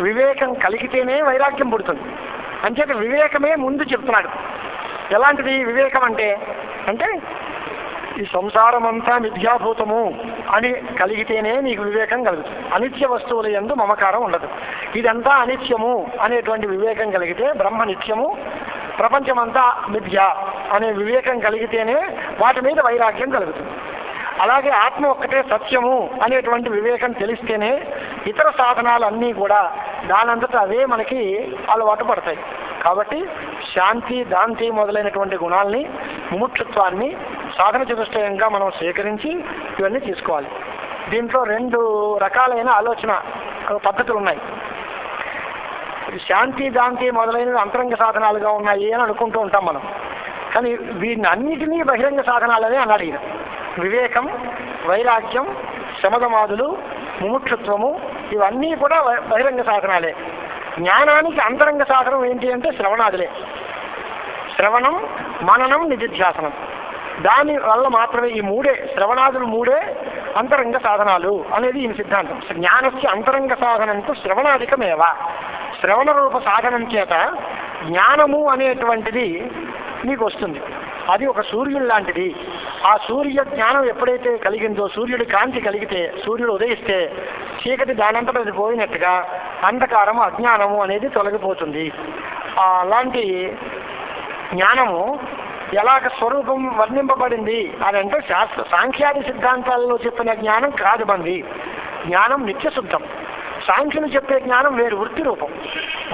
వివేకం కలిగితేనే వైరాగ్యం పుడుతుంది. అంచేత వివేకమే ముందు చెప్తున్నాడు. ఎలాంటిది వివేకం అంటే అంటే ఈ సంసారం అంతా మిథ్యాభూతము అని కలిగితేనే నీకు వివేకం కలుగుతుంది. అనిత్య వస్తువుల యందు మమకారం ఉండదు. ఇదంతా అనిత్యము అనేటువంటి వివేకం కలిగితే, బ్రహ్మ నిత్యము ప్రపంచమంతా మిథ్య అనే వివేకం కలిగితేనే వాటి మీద వైరాగ్యం కలుగుతుంది. అలాగే ఆత్మ ఒక్కటే సత్యము అనేటువంటి వివేకం తెలిస్తేనే ఇతర సాధనాలు అన్నీ కూడా దానంతటా అవే మనకి అలవాటు పడతాయి. కాబట్టి శాంతి, దాంతి మొదలైనటువంటి గుణాలని, ముముక్షుత్వాన్ని సాధన చతుష్టయంగా మనం స్వీకరించి ఇవన్నీ తీసుకోవాలి. దీంట్లో రెండు రకాలైన ఆలోచన పద్ధతులు ఉన్నాయి. శాంతి, దాంతి మొదలైనవి అంతరంగ సాధనాలుగా ఉన్నాయి అని అనుకుంటూ ఉంటాం మనం. కానీ వీటిని అన్నిటినీ బహిరంగ సాధనాలనే అన్నాడు ఈయన. వివేకం, వైరాగ్యం, శమదమాదులు, ముముక్షుత్వము ఇవన్నీ కూడా బహిరంగ సాధనాలే. జ్ఞానానికి అంతరంగ సాధనం ఏంటి అంటే శ్రవణాదులే. శ్రవణం, మననం, నిధిధ్యాసనం. దాని వల్ల మాత్రమే ఈ మూడే, శ్రవణాదులు మూడే అంతరంగ సాధనాలు అనేది ఈయన సిద్ధాంతం. జ్ఞానస్య అంతరంగ సాధనంతో శ్రవణాధికమేవ. శ్రవణ రూప సాధనం చేత జ్ఞానము అనేటువంటిది మీకు వస్తుంది. అది ఒక సూర్యుడు లాంటిది. ఆ సూర్య జ్ఞానం ఎప్పుడైతే కలిగిందో, సూర్యుడి కాంతి కలిగితే, సూర్యుడు ఉదయిస్తే చీకటి దానంతట అది పోయినట్టుగా అంధకారము, అజ్ఞానము అనేది తొలగిపోతుంది. అలాంటి జ్ఞానము ఎలాగ స్వరూపం వర్ణింపబడింది అని అంటే సాంఖ్యాది సిద్ధాంతాలలో చెప్పిన జ్ఞానం కాదు బంది. జ్ఞానం నిత్యశుద్ధం. సాంఖ్యులు చెప్పే జ్ఞానం వేరు, వృత్తి రూపం.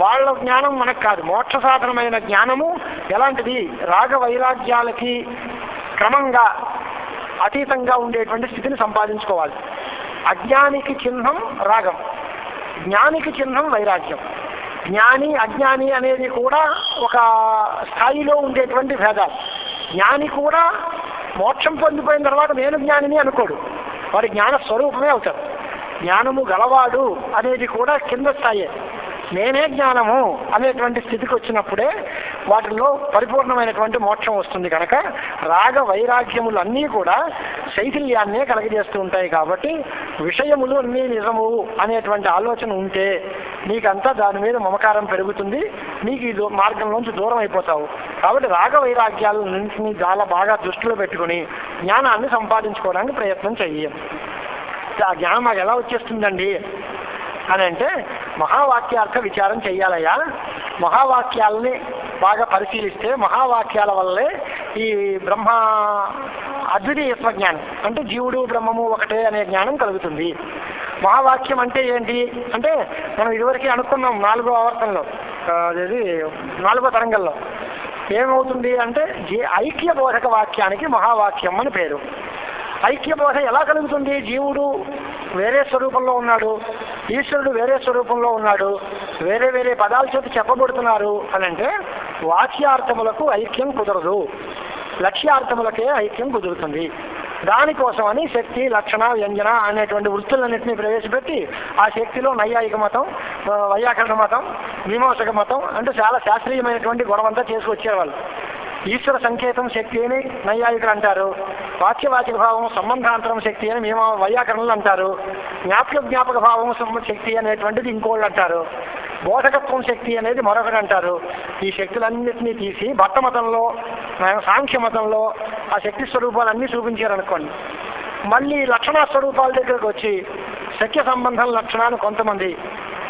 వాళ్ళ జ్ఞానం మనకు కాదు. మోక్ష సాధనమైన జ్ఞానము ఎలాంటిది? రాగ వైరాగ్యాలకి క్రమంగా అతీతంగా ఉండేటువంటి స్థితిని సంపాదించుకోవాలి. అజ్ఞానికి చిహ్నం రాగం, జ్ఞానికి చిహ్నం వైరాగ్యం. జ్ఞాని, అజ్ఞాని అనేది కూడా ఒక స్థాయిలో ఉండేటువంటి భేదాలు. జ్ఞాని కూడా మోక్షం పొందిపోయిన తర్వాత నేను జ్ఞానిని అనుకోడు, వాడి జ్ఞాన స్వరూపమే అవుతాడు. జ్ఞానము గలవాడు అనేది కూడా కింద స్థాయే. నేనే జ్ఞానము అనేటువంటి స్థితికి వచ్చినప్పుడే వాటిల్లో పరిపూర్ణమైనటువంటి మోక్షం వస్తుంది. కనుక రాగ వైరాగ్యములన్నీ కూడా శైథిల్యాన్నే కలగజేస్తూ ఉంటాయి. కాబట్టి విషయములు అన్నీ నిజము అనేటువంటి ఆలోచన ఉంటే నీకంతా దాని మీద మమకారం పెరుగుతుంది, నీకు ఈ మార్గంలోంచి దూరం అయిపోతావు. కాబట్టి రాగ వైరాగ్యాలన్నింటినీ చాలా బాగా దృష్టిలో పెట్టుకుని జ్ఞానాన్ని సంపాదించుకోవడానికి ప్రయత్నం చెయ్యాలి. ఆ జ్ఞానం మాకు ఎలా వచ్చేస్తుందండి అని అంటే మహావాక్యార్థ విచారం చెయ్యాలయ్యా. మహావాక్యాలని బాగా పరిశీలిస్తే మహావాక్యాల వల్లే ఈ బ్రహ్మ అద్వితీయత్వ జ్ఞానం అంటే జీవుడు బ్రహ్మము ఒకటే అనే జ్ఞానం కలుగుతుంది. మహావాక్యం అంటే ఏంటి అంటే మనం ఇదివరకే అనుకున్నాం 4వ ఆవర్తనలో, అదేది 4వ తరంగంలో ఏమవుతుంది అంటే ఐక్య బోధక వాక్యానికి మహావాక్యం అని పేరు. ఐక్య బోధ ఎలా కలుగుతుంది? జీవుడు వేరే స్వరూపంలో ఉన్నాడు, ఈశ్వరుడు వేరే స్వరూపంలో ఉన్నాడు, వేరే వేరే పదాల చేత చెప్పబడుతున్నారు అని అంటే వాక్యార్థములకు ఐక్యం కుదరదు, లక్ష్యార్థములకే ఐక్యం కుదురుతుంది. దానికోసమని శక్తి, లక్షణ, వ్యంజన అనేటువంటి వృత్తులన్నింటినీ ప్రవేశపెట్టి ఆ శక్తిలో నైయాయిక మతం, వైయాకరణ మతం, మీమాంసక మతం అంటే చాలా శాస్త్రీయమైనటువంటి గొడవంతా చేసుకొచ్చేవాళ్ళు. ఈశ్వర సంకేతం శక్తి అని నైయాయికులు అంటారు, వాక్యవాచక భావం సంబంధాంతరం శక్తి అని వైయాకరణలు అంటారు, జ్ఞాపక భావం శక్తి అనేటువంటిది ఇంకోళ్ళు అంటారు, బోధకత్వం శక్తి అనేది మరొకటి అంటారు. ఈ శక్తులన్నింటినీ తీసి భట్ట మతంలో, సాంఖ్య మతంలో ఆ శక్తి స్వరూపాలన్నీ చూపించారనుకోండి. మళ్ళీ లక్షణ స్వరూపాల దగ్గరకు వచ్చి శక్య సంబంధం లక్షణాన్ని కొంతమంది,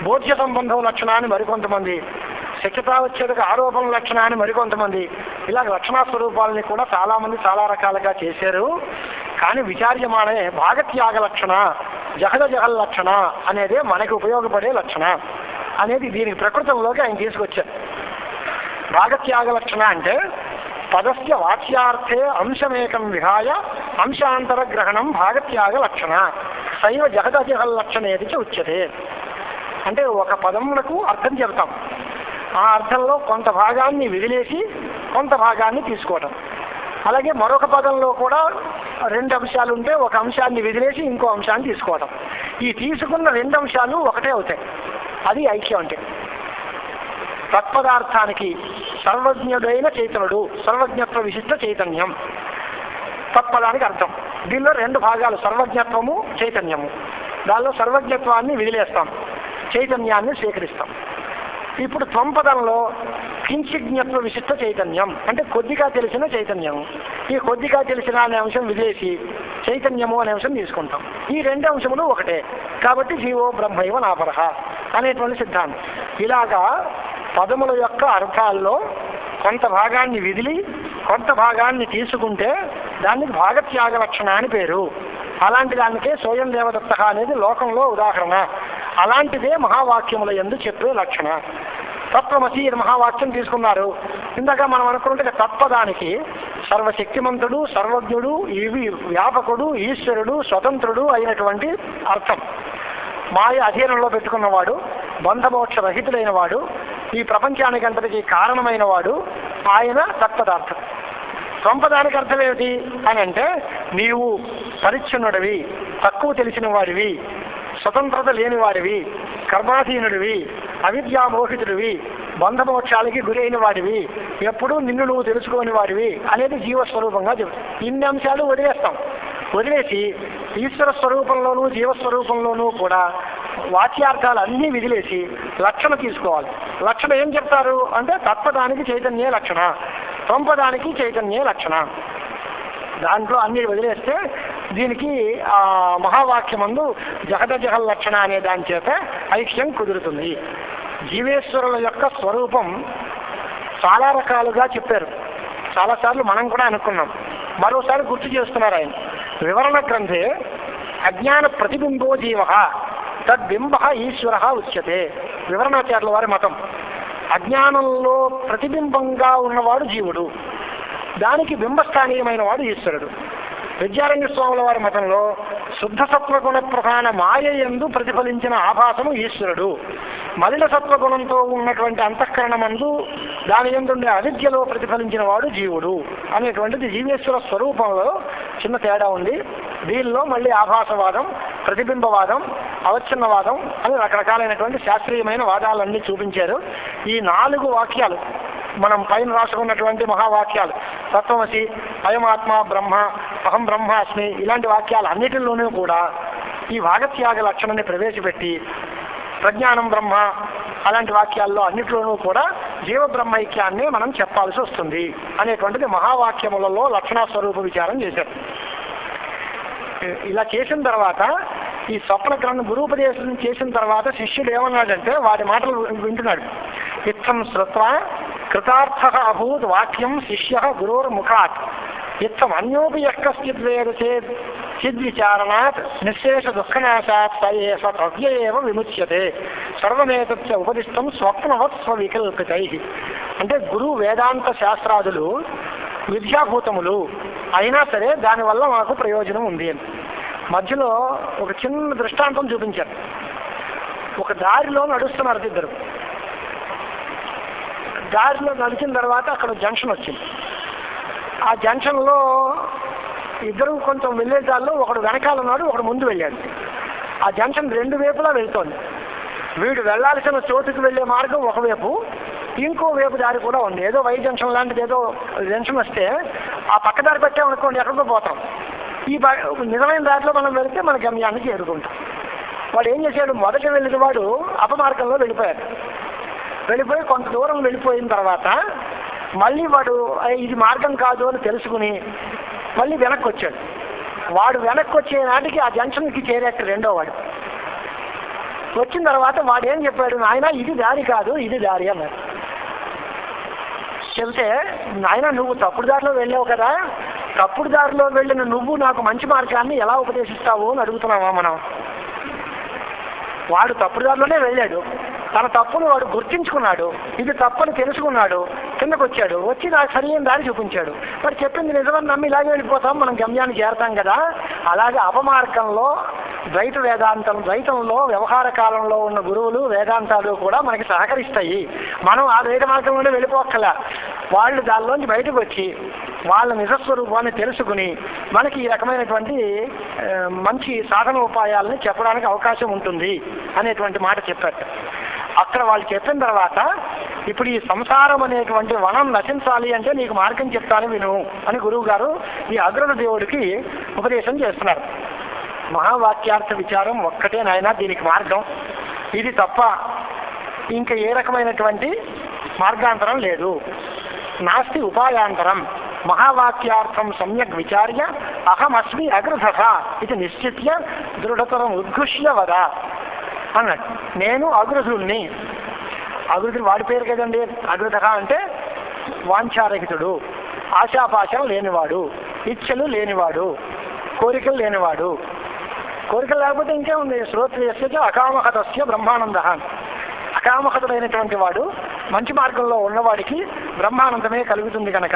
బోధ్య సంబంధం లక్షణాన్ని మరికొంతమంది, శక్యతావచ్ఛేదక ఆరోపణ లక్షణాన్ని మరికొంతమంది, ఇలా లక్షణా స్వరూపాలని కూడా చాలామంది చాలా రకాలుగా చేశారు. కానీ విచార్యమానే భాగత్యాగ లక్షణ, జగద జగల్ లక్షణ అనేదే మనకి ఉపయోగపడే లక్షణ అనేది దీనికి ప్రకృతంలోకి ఆయన తీసుకొచ్చారు. భాగత్యాగ లక్షణ అంటే పదస్య వాచ్యార్థే అంశమేకం విహాయ అంశాంతర గ్రహణం భాగత్యాగ లక్షణ సైవ జగద జగల్ లక్షణేది ఉచ్యతే. అంటే ఒక పదములకు అర్థం చెబుతాం, ఆ అర్థంలో కొంత భాగాన్ని వదిలేసి కొంత భాగాన్ని తీసుకోవటం. అలాగే మరొక పదంలో కూడా 2 అంశాలు ఉంటే ఒక అంశాన్ని వదిలేసి ఇంకో అంశాన్ని తీసుకోవటం. ఈ తీసుకున్న 2 అంశాలు ఒకటే అవుతాయి. అది ఐక్యం అంటే. తత్పదార్థానికి సర్వజ్ఞుడైన చైతన్యుడు, సర్వజ్ఞత్వ విశిష్ట చైతన్యం తత్పదానికి అర్థం. దీనిలో 2 భాగాలు, సర్వజ్ఞత్వము, చైతన్యము. దానిలో సర్వజ్ఞత్వాన్ని వదిలేస్తాం, చైతన్యాన్ని స్వీకరిస్తాం. ఇప్పుడు త్వంపదంలో కించిజ్ఞత్వ విశిష్ట చైతన్యం అంటే కొద్దిగా తెలిసిన చైతన్యము. ఈ కొద్దిగా తెలిసిన అనే అంశం విదేశీ చైతన్యము అనే అంశం తీసుకుంటాం. ఈ 2 అంశములు ఒకటే కాబట్టి జీవో బ్రహ్మైవ నాపరః అనేటువంటి సిద్ధాంతం. ఇలాగా పదముల యొక్క అర్థాల్లో కొంత భాగాన్ని విదిలి కొంత భాగాన్ని తీసుకుంటే దానికి భాగత్యాగ లక్షణ అని పేరు. అలాంటి దానికే స్వయం దేవదత్త అనేది లోకంలో ఉదాహరణ. అలాంటిదే మహావాక్యముల యందు చెప్పే లక్షణ. తత్వమసి ఇది మహావాక్యం తీసుకున్నారు. ఇందాక మనం అనుకుంటే తత్పదానికి సర్వశక్తిమంతుడు, సర్వజ్ఞుడు, ఇవి వ్యాపకుడు, ఈశ్వరుడు, స్వతంత్రుడు అయినటువంటి అర్థం. మాయ అధీనంలో పెట్టుకున్నవాడు, బంధమోక్ష రహితుడైన వాడు, ఈ ప్రపంచానికి అంతటికీ కారణమైన వాడు ఆయన తత్పదార్థం. సంపదానికి అర్థం ఏమిటి అని అంటే నీవు పరిచ్ఛన్నుడివి, తక్కువ తెలిసిన వాడివి, స్వతంత్రత లేని వాడివి, కర్మాధీనుడివి, అవిద్యామోహితుడివి, బంధమోక్షాలకి గురైన వాడివి, ఎప్పుడూ నిన్ను నువ్వు తెలుసుకోని వాడివి అనేది జీవస్వరూపంగా చెబుతాం. ఇన్ని అంశాలు వదిలేస్తాం. వదిలేసి ఈశ్వర స్వరూపంలోనూ జీవస్వరూపంలోనూ కూడా వాచ్యార్థాలు అన్నీ వదిలేసి లక్షణ తీసుకోవాలి. లక్షణ ఏం చెప్తారు అంటే తత్పదానికి చైతన్యే లక్షణ, సంపదానికి చైతన్యే లక్షణ. దాంట్లో అన్ని వదిలేస్తే దీనికి మహావాక్యమందు జగద జగల్ లక్షణ అనే దాని చేత ఐక్యం కుదురుతుంది. జీవేశ్వరుల యొక్క స్వరూపం చాలా రకాలుగా చెప్పారు. చాలాసార్లు మనం కూడా అనుకున్నాం, మరోసారి గుర్తు చేస్తున్నారు ఆయన. వివరణ గ్రంథే అజ్ఞాన ప్రతిబింబో జీవ తద్బింబ ఈశ్వర ఉచ్యతే. వివరణాచార్యుల వారి మతం. అజ్ఞానంలో ప్రతిబింబంగా ఉన్నవాడు జీవుడు, దానికి బింబస్థానీయమైన వాడు ఈశ్వరుడు. విద్యారణ్య స్వాముల వారి మతంలో శుద్ధ సత్వగుణ ప్రధాన మాయ యందు ప్రతిఫలించిన ఆభాసము ఈశ్వరుడు, మలిన సత్వగుణంతో ఉన్నటువంటి అంతఃకరణమందు దాని యందుండే అవిద్యలో ప్రతిఫలించిన వాడు జీవుడు అనేటువంటిది జీవేశ్వర స్వరూపంలో చిన్న తేడా ఉంది. దీనిలో మళ్ళీ ఆభాసవాదం, ప్రతిబింబవాదం, అవచ్ఛిన్నవాదం అని రకరకాలైనటువంటి శాస్త్రీయమైన వాదాలన్నీ చూపించారు. ఈ 4 వాక్యాలు మనం పైన రాసుకున్నటువంటి మహావాక్యాలు తత్వమసి, అయమాత్మ బ్రహ్మ, అహం బ్రహ్మాస్మి ఇలాంటి వాక్యాలు అన్నిటిలోనూ కూడా ఈ భాగత్యాగ లక్షణాన్ని ప్రవేశపెట్టి ప్రజ్ఞానం బ్రహ్మ అలాంటి వాక్యాల్లో అన్నిటిలోనూ కూడా జీవబ్రహ్మైక్యాన్ని మనం చెప్పాల్సి వస్తుంది అనేటువంటిది మహావాక్యములలో లక్షణా స్వరూప విచారం చేశారు. ఇలా చేసిన తర్వాత ఈ స్వప్న గ్రంథం గురూపదేశం చేసిన తర్వాత శిష్యుడు ఏమన్నాడంటే వాడి మాటలు వింటున్నాడు. ఇత్థం శ్రుత్వా కృతార్థ అభూత్ వాక్యం శిష్య గురోర్ముఖాత్ ఇత్తం అన్యోపి యఃకశ్చిద్ వేద చేద్ చిద్విచారణాత్ నిశ్శేష దుఃఖనాశాత్ స తవ్యేవ విముచ్యతే సర్వమేతత్య ఉపదిష్టం స్వప్నవత్ స్వవికల్పితై. అంటే గురువు వేదాంత శాస్త్రాదులు విద్యాభూతములు అయినా సరే దానివల్ల మాకు ప్రయోజనం ఉంది అని. మధ్యలో ఒక చిన్న దృష్టాంతం చూపించారు. ఒక దారిలో నడుస్తున్నారు ఇద్దరు. దారిలో నడిచిన తర్వాత అక్కడ జంక్షన్ వచ్చింది. ఆ జంక్షన్లో ఇద్దరు కొంచెం వెళ్ళే దారిలో ఒకడు వెనకాల ఉన్నాడు, ఒకడు ముందు వెళ్ళాడు. ఆ జంక్షన్ రెండు వైపులా వెళ్తోంది. వీడు వెళ్లాల్సిన చోటుకు వెళ్ళే మార్గం ఒకవైపు, ఇంకో వైపు దారి కూడా ఉంది. ఏదో వై జంక్షన్ లాంటిది ఏదో జంక్షన్ వస్తే ఆ పక్క దారి పెట్టామనుకోండి ఎక్కడికో పోతాం. ఈ నిజమైన దారిలో మనం వెళితే మన గమ్యానికి చేరుకుంటాం. వాడు ఏం చేశాడు, మొదట వెళ్ళిన వాడు అపమార్గంలో వెళ్ళిపోయాడు. వెళ్ళిపోయి కొంత దూరం వెళ్ళిపోయిన తర్వాత మళ్ళీ వాడు ఇది మార్గం కాదు అని తెలుసుకుని మళ్ళీ వెనక్కి వచ్చాడు. వాడు వెనక్కి వచ్చే నాటికి ఆ జంక్షన్కి చేరాడు రెండో వాడు. వచ్చిన తర్వాత వాడు ఏం చెప్పాడు, నాయన ఇది దారి కాదు ఇది దారి అన్నాడు. చెబితే నాయన నువ్వు తప్పుడు దారిలో వెళ్ళావు కదా, తప్పుడు దారిలో వెళ్ళిన నువ్వు నాకు మంచి మార్గాన్ని ఎలా ఉపదేశిస్తావు అని అడుగుతున్నావా మనం? వాడు తప్పుడు దారిలోనే వెళ్ళాడు, తన తప్పును వాడు గుర్తించుకున్నాడు, ఇది తప్పని తెలుసుకున్నాడు, కిందకు వచ్చాడు, వచ్చి నాకు సరైన దారి చూపించాడు. మరి చెప్పింది నిజమని నమ్మి ఇలాగే వెళ్ళిపోతాం, మనం గమ్యాన్ని చేరతాం కదా. అలాగే అపమార్గంలో ద్వైతంలో వ్యవహార కాలంలో ఉన్న గురువులు వేదాంతాలు కూడా మనకి సహకరిస్తాయి. మనం ఆ ద్వైత మార్గంలోనే వెళ్ళిపోక్కల, వాళ్ళు దానిలోంచి బయటకు వచ్చి వాళ్ళ నిజస్వరూపాన్ని తెలుసుకుని మనకి ఈ రకమైనటువంటి మంచి సాధన ఉపాయాలని చెప్పడానికి అవకాశం ఉంటుంది అనేటువంటి మాట చెప్పారు. అక్కడ వాళ్ళు చెప్పిన తర్వాత ఇప్పుడు ఈ సంసారం అనేటువంటి వనం నశించాలి అంటే నీకు మార్గం చెప్తాను విను అని గురువు గారు ఈ అగ్రద దేవుడికి ఉపదేశం చేస్తున్నారు. మహావాక్యార్థ విచారం ఒక్కటే నాయన దీనికి మార్గం, ఇది తప్ప ఇంకా ఏ రకమైనటువంటి మార్గాంతరం లేదు. నాస్తి ఉపాయాంతరం మహావాక్యార్థం సమ్యక్ విచార్య అహమస్మి అగ్రధ ఇది నిశ్చిత్య దృఢతరం ఉద్ఘుష్య వద అన్నాడు. నేను అగ్రధుల్ని. అగ్రధుడు వాడి పేరు కదండి. అగ్రధ అంటే వాంఛారహితుడు, ఆశాపాశం లేనివాడు, ఇచ్చలు లేనివాడు, కోరికలు లేనివాడు. కోరికలు లేకపోతే ఇంకేముంది, శ్రోత్రియస్య అకామహతస్య బ్రహ్మానంద. అకామహతుడైనటువంటి వాడు మంచి మార్గంలో ఉన్నవాడికి బ్రహ్మానందమే కలుగుతుంది కనుక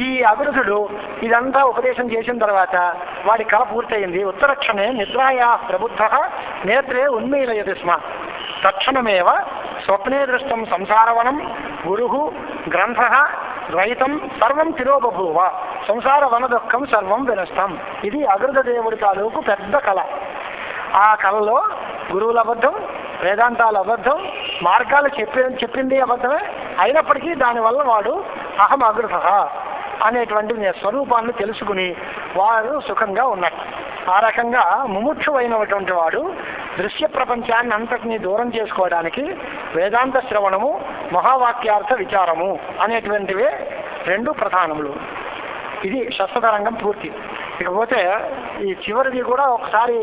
ఈ అగ్రధుడు ఇదంతా ఉపదేశం చేసిన తర్వాత వాడి కళ పూర్తయింది. ఉత్తరక్షణే నిద్రాయా ప్రబుద్ధ నేత్రే ఉన్మీలయతి స్మ తక్షణమేవ స్వప్నే దృష్టం సంసారవనం గురు గ్రంథ ద్వైతం సర్వం తిరోబభూవ సంసార వన దుఃఖం సర్వం వినష్టం. ఇది అగ్రధ దేవుడి తాలూకు పెద్ద కళ. ఆ కళలో గురువుల అబద్ధం, వేదాంతాల అబద్ధం, మార్గాలు చెప్పింది అబద్ధమే. అయినప్పటికీ దానివల్ల వాడు అహం అగ్రధ అనేటువంటి స్వరూపాన్ని తెలుసుకుని వాడు సుఖంగా ఉన్నాడు. ఆ రకంగా ముముక్షువైనటువంటి వాడు దృశ్య ప్రపంచాన్ని అంతటినీ దూరం చేసుకోవడానికి వేదాంత శ్రవణము, మహావాక్యార్థ విచారము అనేటువంటివే రెండు ప్రధానములు. ఇది షష్ఠతరంగం పూర్తి. ఇకపోతే ఈ చివరిది కూడా ఒకసారి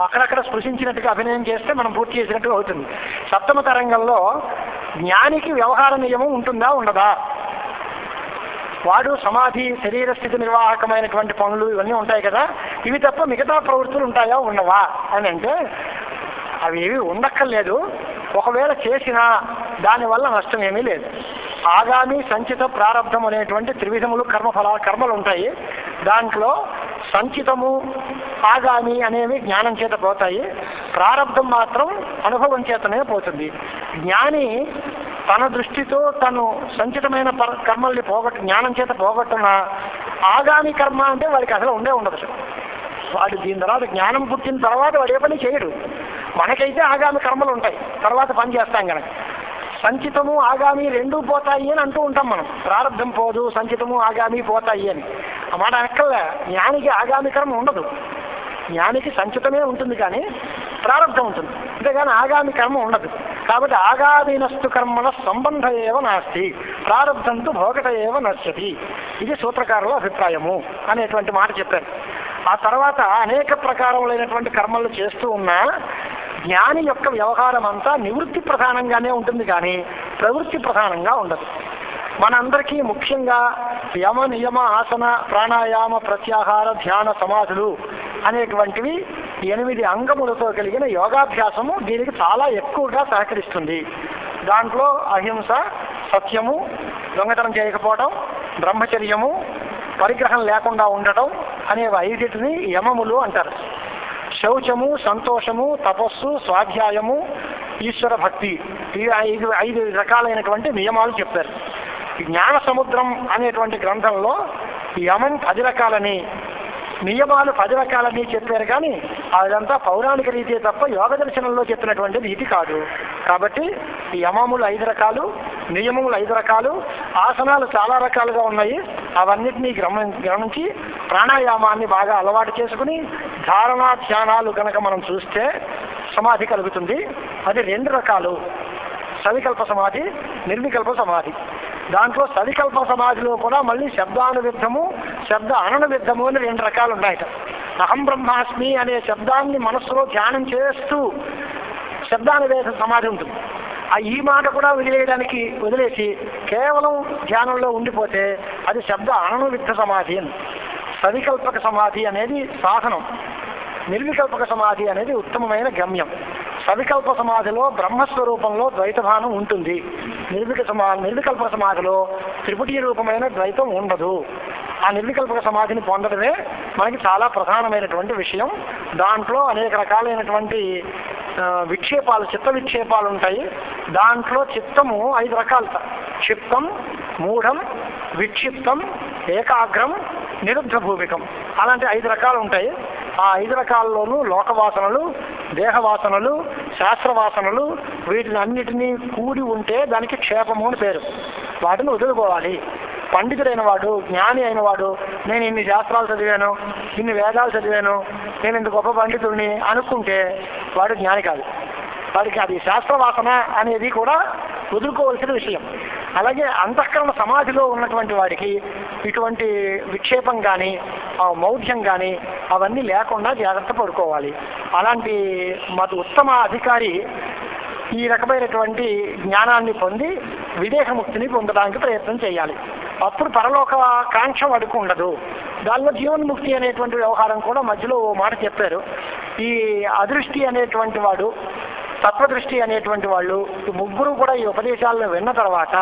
అక్కడక్కడ స్పృశించినట్టుగా అభినయం చేస్తే మనం పూర్తి చేసినట్టుగా అవుతుంది. సప్తమ తరంగంలో జ్ఞానికి వ్యవహార నియమం ఉంటుందా ఉండదా, వాడు సమాధి శరీర స్థితి నిర్వాహకమైనటువంటి పనులు ఇవన్నీ ఉంటాయి కదా, ఇవి తప్ప మిగతా ప్రవృత్తులు ఉంటాయా ఉండవా అని అంటే అవి ఏవి ఉండక్కర్లేదు. ఒకవేళ చేసినా దానివల్ల నష్టం ఏమీ లేదు. ఆగామి సంచిత ప్రారంధం అనేటువంటి త్రివిధములు కర్మలు ఉంటాయి. దాంట్లో సంచితము ఆగామి అనేవి జ్ఞానం చేత పోతాయి, ప్రారంధం మాత్రం అనుభవం చేతనే పోతుంది. జ్ఞాని తన దృష్టితో తను సంచితమైన కర్మల్ని జ్ఞానం చేత పోగొట్టున ఆగామి కర్మ అంటే వాడికి అసలు ఉండదు. వాడు దీని తర్వాత జ్ఞానం పుట్టిన తర్వాత వాడు ఏ పని చేయడు. మనకైతే ఆగామి కర్మలు ఉంటాయి, తర్వాత పని చేస్తాం కనుక. సంచితము ఆగామి రెండూ పోతాయి అని అంటూ ఉంటాం మనం. ప్రారంధం పోదు, సంచితము ఆగామి పోతాయి అని. ఆ మాట అక్కర్లే. జ్ఞానికి ఆగామి కర్మ ఉండదు. జ్ఞానికి సంచితమే ఉంటుంది కానీ ప్రారంధం ఉంటుంది, అంతేగాని ఆగామి కర్మ ఉండదు. కాబట్టి ఆగామినస్తు కర్మణ సంబంధ ఏవ నాస్తి ప్రారంధంతు భోగత ఏవ నశ్యతి. ఇది సూత్రకారుల అభిప్రాయము అనేటువంటి మాట చెప్పారు. ఆ తర్వాత అనేక ప్రకారములైనటువంటి కర్మలు చేస్తూ ఉన్నా జ్ఞాని యొక్క వ్యవహారం అంతా నివృత్తి ప్రధానంగానే ఉంటుంది కానీ ప్రవృత్తి ప్రధానంగా ఉండదు. మనందరికీ ముఖ్యంగా యమ నియమ ఆసన ప్రాణాయామ ప్రత్యాహార ధ్యాన సమాధులు అనేటువంటివి 8 అంగములతో కలిగిన యోగాభ్యాసము దీనికి చాలా ఎక్కువగా సహకరిస్తుంది. దాంట్లో అహింస, సత్యము, దొంగతనం చేయకపోవడం, బ్రహ్మచర్యము, పరిగ్రహం లేకుండా ఉండటం అనేవి 5 యమములు అంటారు. శౌచము, సంతోషము, తపస్సు, స్వాధ్యాయము, ఈశ్వర భక్తి, ఈ 5 రకాలైనటువంటి నియమాలు చెప్పారు. జ్ఞాన సముద్రం అనేటువంటి గ్రంథంలో యమం 10 రకాలని, నియమాలు 10 రకాలని చెప్పారు. కానీ అదంతా పౌరాణిక రీతి తప్ప యోగ దర్శనంలో చెప్పినటువంటి రీతి కాదు. కాబట్టి యమములు 5 రకాలు, నియమములు 5 రకాలు, ఆసనాలు చాలా రకాలుగా ఉన్నాయి. అవన్నిటినీ గమనించి ప్రాణాయామాన్ని బాగా అలవాటు చేసుకుని ధారణా ధ్యానాలు కనుక మనం చూస్తే సమాధి కలుగుతుంది. అది 2 రకాలు, సవికల్ప సమాధి, నిర్వికల్ప సమాధి. దాంట్లో సవికల్ప సమాధిలో కూడా మళ్ళీ శబ్దానువిద్ధము, శబ్ద అననువిద్ధము అని 2 రకాలు ఉన్నాయట. అహం బ్రహ్మాస్మి అనే శబ్దాన్ని మనస్సులో ధ్యానం చేస్తూ శబ్దానువేద సమాధి ఉంటుంది. ఈ మాట కూడా వదిలేసి కేవలం ధ్యానంలో ఉండిపోతే అది శబ్ద అననువిద్ధ సమాధి అని. సవికల్పక సమాధి అనేది సాధనం, నిర్వికల్పక సమాధి అనేది ఉత్తమమైన గమ్యం. సవికల్ప సమాధిలో బ్రహ్మస్వరూపంలో ద్వైతభానం ఉంటుంది. నిర్వికల్పక సమాధిలో త్రిపుటీ రూపమైన ద్వైతం ఉండదు. ఆ నిర్వికల్పక సమాధిని పొందడమే మనకి చాలా ప్రధానమైనటువంటి విషయం. దాంట్లో అనేక రకాలైనటువంటి విక్షేపాలు, చిత్త విక్షేపాలు ఉంటాయి. దాంట్లో చిత్తము 5 రకాలు: క్షిప్తం, మూఢం, విక్షిప్తం, ఏకాగ్రం, నిరుద్ధ భూమికం. అలాంటి 5 రకాలు ఉంటాయి. ఆ 5 రకాల్లోనూ లోకవాసనలు, దేహవాసనలు, శాస్త్రవాసనలు, వీటిని అన్నిటినీ కూడి ఉంటే దానికి క్షేపము అని పేరు. వాటిని వదులుకోవాలి. పండితుడైన వాడు, జ్ఞాని అయిన వాడు, నేను ఇన్ని శాస్త్రాలు చదివాను, ఇన్ని వేదాలు చదివాను, నేను ఇంత గొప్ప పండితుడిని అనుకుంటే వాడు జ్ఞాని కాదు. వాడికి అది శాస్త్రవాసన అనేది కూడా వదులుకోవలసిన విషయం. అలాగే అంతఃకరణ సమాధిలో ఉన్నటువంటి వాడికి ఇటువంటి విక్షేపం కానీ మౌఢ్యం కానీ అవన్నీ లేకుండా జాగ్రత్త పడుకోవాలి. అలాంటి ఉత్తమ అధికారి ఈ రకమైనటువంటి జ్ఞానాన్ని పొంది విదేహముక్తిని పొందడానికి ప్రయత్నం చేయాలి. అప్పుడు పరలోక కాంక్ష వాడికి ఉండదు. దానిలో జీవన్ముక్తి అనేటువంటి వ్యవహారం కూడా మధ్యలో ఓ మాట చెప్పారు. ఈ అదృష్టి అనేటువంటి వాడు, తత్వదృష్టి అనేటువంటి వాళ్ళు, ఈ ముగ్గురు కూడా ఈ ఉపదేశాలను విన్న తర్వాత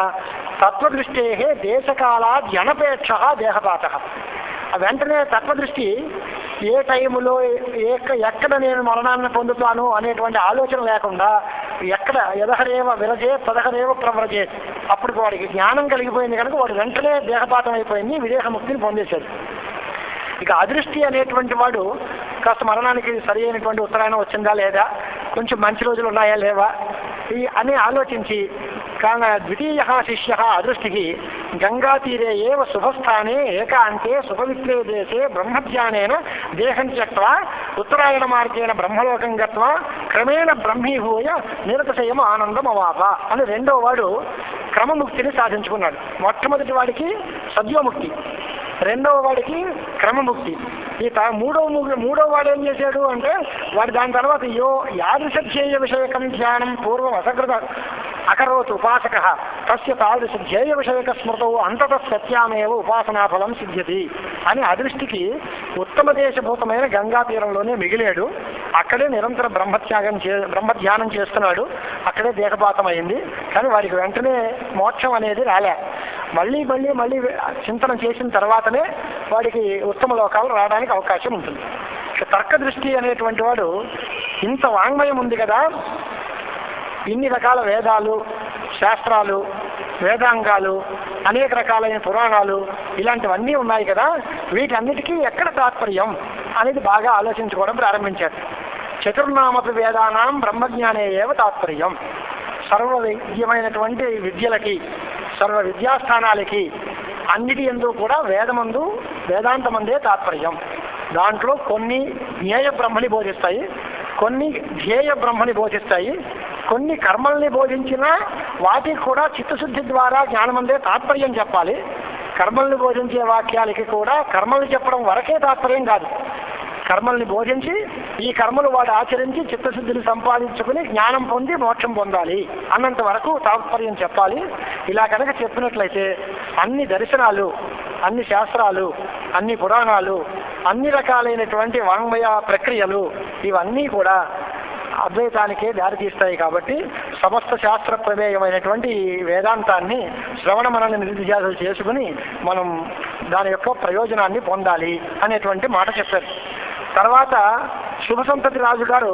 తత్వదృష్టే దేశకాల జనపేక్ష దేహపాత, వెంటనే తత్వదృష్టి ఏ టైములో ఎక్కడ నేను మరణాన్ని పొందుతాను అనేటువంటి ఆలోచన లేకుండా ఎక్కడ ఎదహరేవ విరజే తదహరేవ ప్రవ్రజే, అప్పుడు వాడికి జ్ఞానం కలిగిపోయింది కనుక వాడు వెంటనే దేహపాతం అయిపోయింది, విదేహముక్తిని పొందేశాడు. ఇక అదృష్టి అనేటువంటి వాడు కాస్త మరణానికి సరి అయినటువంటి ఉత్తరాయణం వచ్చిందా లేదా, కొంచెం మంచి రోజులు ఉన్నాయా లేవా అని ఆలోచించి కాగా ద్వితీయ శిష్య అదృష్టికి గంగాతీరే ఏవ శుభస్థానే ఏకాంతే శుభవిత్రే దేశే బ్రహ్మధ్యానేన దేహం త్యక్త్వా ఉత్తరాయణ మార్గేణ బ్రహ్మలోకం గత్వా క్రమేణ బ్రహ్మీభూయ నిరతశయం ఆనందం అవాప అని 2వ వాడు క్రమముక్తిని సాధించుకున్నాడు. మొట్టమొదటి వాడికి సద్యోముక్తి, 2వ వాడికి క్రమముక్తి. ఈ మూడవ వాడు ఏం చేశాడు అంటే వాడు దాని తర్వాత యాదృశధ్యేయ విషయకం ధ్యానం పూర్వం అసకృత అకరోత్ ఉపాసక తస్య తాదృశధ్యేయ విషయక స్మృతౌ అంతత సత్యామేవ ఉపాసనాఫలం సిద్ధ్యతి అని అదృష్టికి ఉత్తమ దేశభూతమైన గంగా తీరంలోనే మిగిలాడు. అక్కడే నిరంతర బ్రహ్మధ్యానం చేస్తున్నాడు. అక్కడే దేహపాతం అయింది. కానీ వాడికి వెంటనే మోక్షం అనేది రాలే. మళ్ళీ చింతన చేసిన తర్వాతనే వాడికి ఉత్తమ లోకాలు రావడానికి అవకాశం ఉంటుంది. తర్క దృష్టి అనేటువంటి వాడు ఇంత వాంగ్మయం ఉంది కదా, ఇన్ని రకాల వేదాలు, శాస్త్రాలు, వేదాంగాలు, అనేక రకాలైన పురాణాలు ఇలాంటివన్నీ ఉన్నాయి కదా, వీటన్నిటికీ ఎక్కడ తాత్పర్యం అనేది బాగా ఆలోచించుకోవడం ప్రారంభించారు. చతుర్నామపి వేదానాం బ్రహ్మజ్ఞానే ఏవ తాత్పర్యం. సర్వ విద్యమైనటువంటి విద్యలకి, సర్వ విద్యాస్థానాలకి అన్నిటి యందు కూడా వేదాంతమందే తాత్పర్యం. దాంట్లో కొన్ని జ్ఞేయ బ్రహ్మని బోధిస్తాయి, కొన్ని ధ్యేయ బ్రహ్మని బోధిస్తాయి, కొన్ని కర్మల్ని బోధించినా వాటికి కూడా చిత్తశుద్ధి ద్వారా జ్ఞానమందే తాత్పర్యం చెప్పాలి. కర్మల్ని బోధించే వాక్యాలకి కూడా కర్మల్ని చెప్పడం వరకే తాత్పర్యం కాదు, కర్మల్ని బోధించి ఈ కర్మలు వాడు ఆచరించి చిత్తశుద్ధిని సంపాదించుకుని జ్ఞానం పొంది మోక్షం పొందాలి అన్నంత వరకు తాత్పర్యం చెప్పాలి. ఇలా కనుక చెప్పినట్లయితే అన్ని దర్శనాలు, అన్ని శాస్త్రాలు, అన్ని పురాణాలు, అన్ని రకాలైనటువంటి వాంగ్మయ ప్రక్రియలు ఇవన్నీ కూడా అద్వైతానికే దారితీస్తాయి. కాబట్టి సమస్త శాస్త్ర ప్రమేయమైనటువంటి వేదాంతాన్ని శ్రవణ మనన నిధిధ్యాసలు చేసుకుని మనం దాని యొక్క ప్రయోజనాన్ని పొందాలి అనేటువంటి మాట చెప్పారు. తర్వాత శుభసంతతి రాజు గారు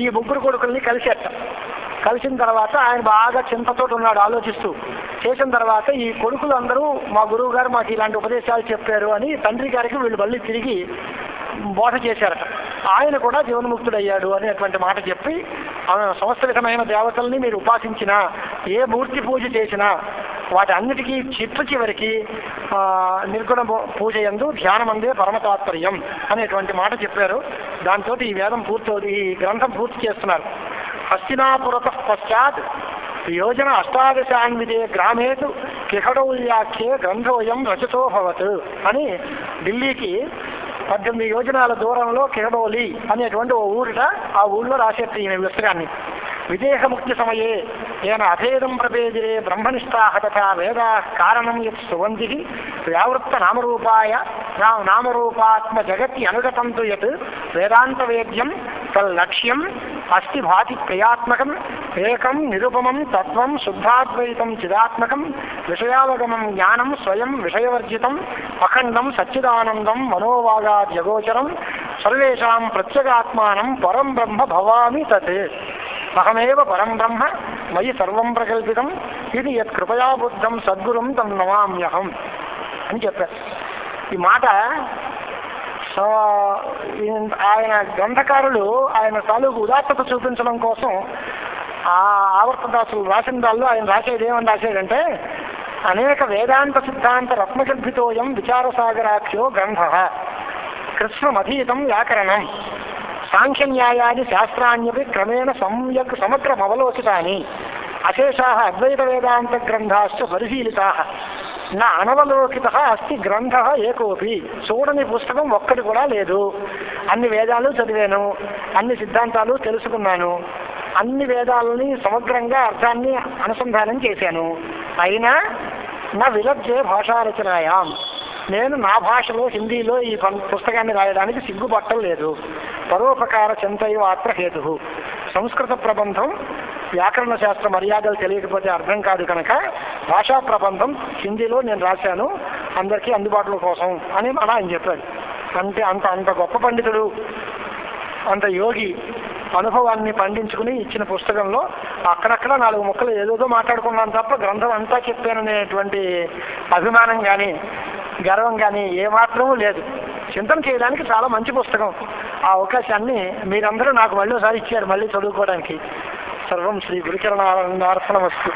ఈ ముగ్గురు కొడుకుల్ని కలిసిన తర్వాత ఆయన బాగా చింతతో ఉన్నాడు, ఆలోచిస్తూ చేసిన తర్వాత ఈ కొడుకులందరూ మా గురువు గారు మాకు ఇలాంటి ఉపదేశాలు చెప్పారు అని తండ్రి గారికి వీళ్ళు మళ్ళీ తిరిగి బోధ చేశారట. ఆయన కూడా జీవన్ముక్తుడయ్యాడు అనేటువంటి మాట చెప్పి సమస్త విధమైన దేవతల్ని మీరు ఉపాసించినా, ఏ మూర్తి పూజ చేసినా వాటి అన్నిటికీ చివరికి నిర్గుణ పూజ యందు ధ్యానమందే పరమ తాత్పర్యం అనేటువంటి మాట చెప్పారు. దాంతో ఈ వేదం ఈ గ్రంథం పూర్తి చేస్తున్నారు. హస్తినాపురత పశ్చాత్ యోజన అష్టాదశాన్విదే గ్రామేతు కిహడౌల్యాఖ్యే గ్రంథోయం రచితో భవత్ అని ఢిల్లీకి 18 యోజనాల దూరంలో కిహడౌలి అనేటువంటి ఓ ఊరిట, ఆ ఊళ్ళో రాసేట ఈయన విషయాన్ని. విదేహముక్తి సమయే ఏన అభేదం ప్రపేదిరే బ్రహ్మనిష్టా తథా వేదా కారణం యత్ సువంతి వ్యావృత్త నామరూపాత్మ జగతి అనుగతంతు యత్ వేదాంత వేద్యం తల్లక్ష్యం అస్తి భాతి క్రియాత్మకం ఏకం నిరుపమం తత్వం శుద్ధాద్వైతం చిదాత్మకం విషయావగమం జ్ఞానం స్వయం విషయవర్జితం అఖండం సచ్చిదానందం మనోవాగాద్యగోచరం సర్వేషాం ప్రత్యేగాత్మానం పరం బ్రహ్మ భవామి తత్ అహమేవ పరం బ్రహ్మ మయి సర్వం ప్రకల్పితం ఇది యత్ కృపయా బుద్ధం సద్గురుం తం నమామ్యహం అని చెప్పారు. ఈ మాట ఆయన గ్రంథకారులు ఆయన తాలూకు ఉదాత్తత చూపించడం కోసం ఆ ఆవర్తదాసులు రాసిన దానిలో ఆయన రాసేది ఏమని రాసేదంటే, అనేక వేదాంత సిద్ధాంత రత్నగర్భితోయం విచారసాగరాఖ్యో గ్రంథ కృష్ణమధీతం వ్యాకరణం సాంఖ్యన్యాయాది శాస్త్రాణ్యపి క్రమేణ సమ్యక్ సమగ్రమవలోకితాని అశేషాః అద్వైత వేదాంత గ్రంథాశ్చ పరిశీలితాః నా అనవలోకితః అస్తి గ్రంథః ఏకోపి. చూడని పుస్తకం ఒక్కటి కూడా లేదు. అన్ని వేదాలు చదివాను, అన్ని సిద్ధాంతాలు తెలుసుకున్నాను, అన్ని వేదాలని సమగ్రంగా అర్థాన్ని అనుసంధానం చేశాను. అయినా నా విలజ్జే భాషారచనాయాం, నేను నా భాషలో హిందీలో ఈ పుస్తకాన్ని రాయడానికి సిగ్గుపట్టం లేదు. పరోపకార చింతయో అత్ర హేతు. సంస్కృత ప్రబంధం వ్యాకరణ శాస్త్ర మర్యాదలు తెలియకపోతే అర్థం కాదు కనుక భాషా ప్రబంధం హిందీలో నేను రాశాను అందరికీ అందుబాటులో కోసం అని అలా ఆయన చెప్పాడు. అంటే అంత గొప్ప పండితుడు, అంత యోగి అనుభవాన్ని పండించుకుని ఇచ్చిన పుస్తకంలో అక్కడక్కడ 4 ముక్కలు ఏదోదో మాట్లాడుకున్నాను తప్ప గ్రంథం అంతా చెప్పాననేటువంటి అభిమానం కానీ గర్వం కానీ ఏమాత్రమూ లేదు. చింతన చేయడానికి చాలా మంచి పుస్తకం. ఆ అవకాశాన్ని మీరందరూ నాకు మళ్ళీ ఒకసారి ఇచ్చారు మళ్ళీ చదువుకోవడానికి. సర్వం శ్రీ గురుచరణార్పణమస్తు.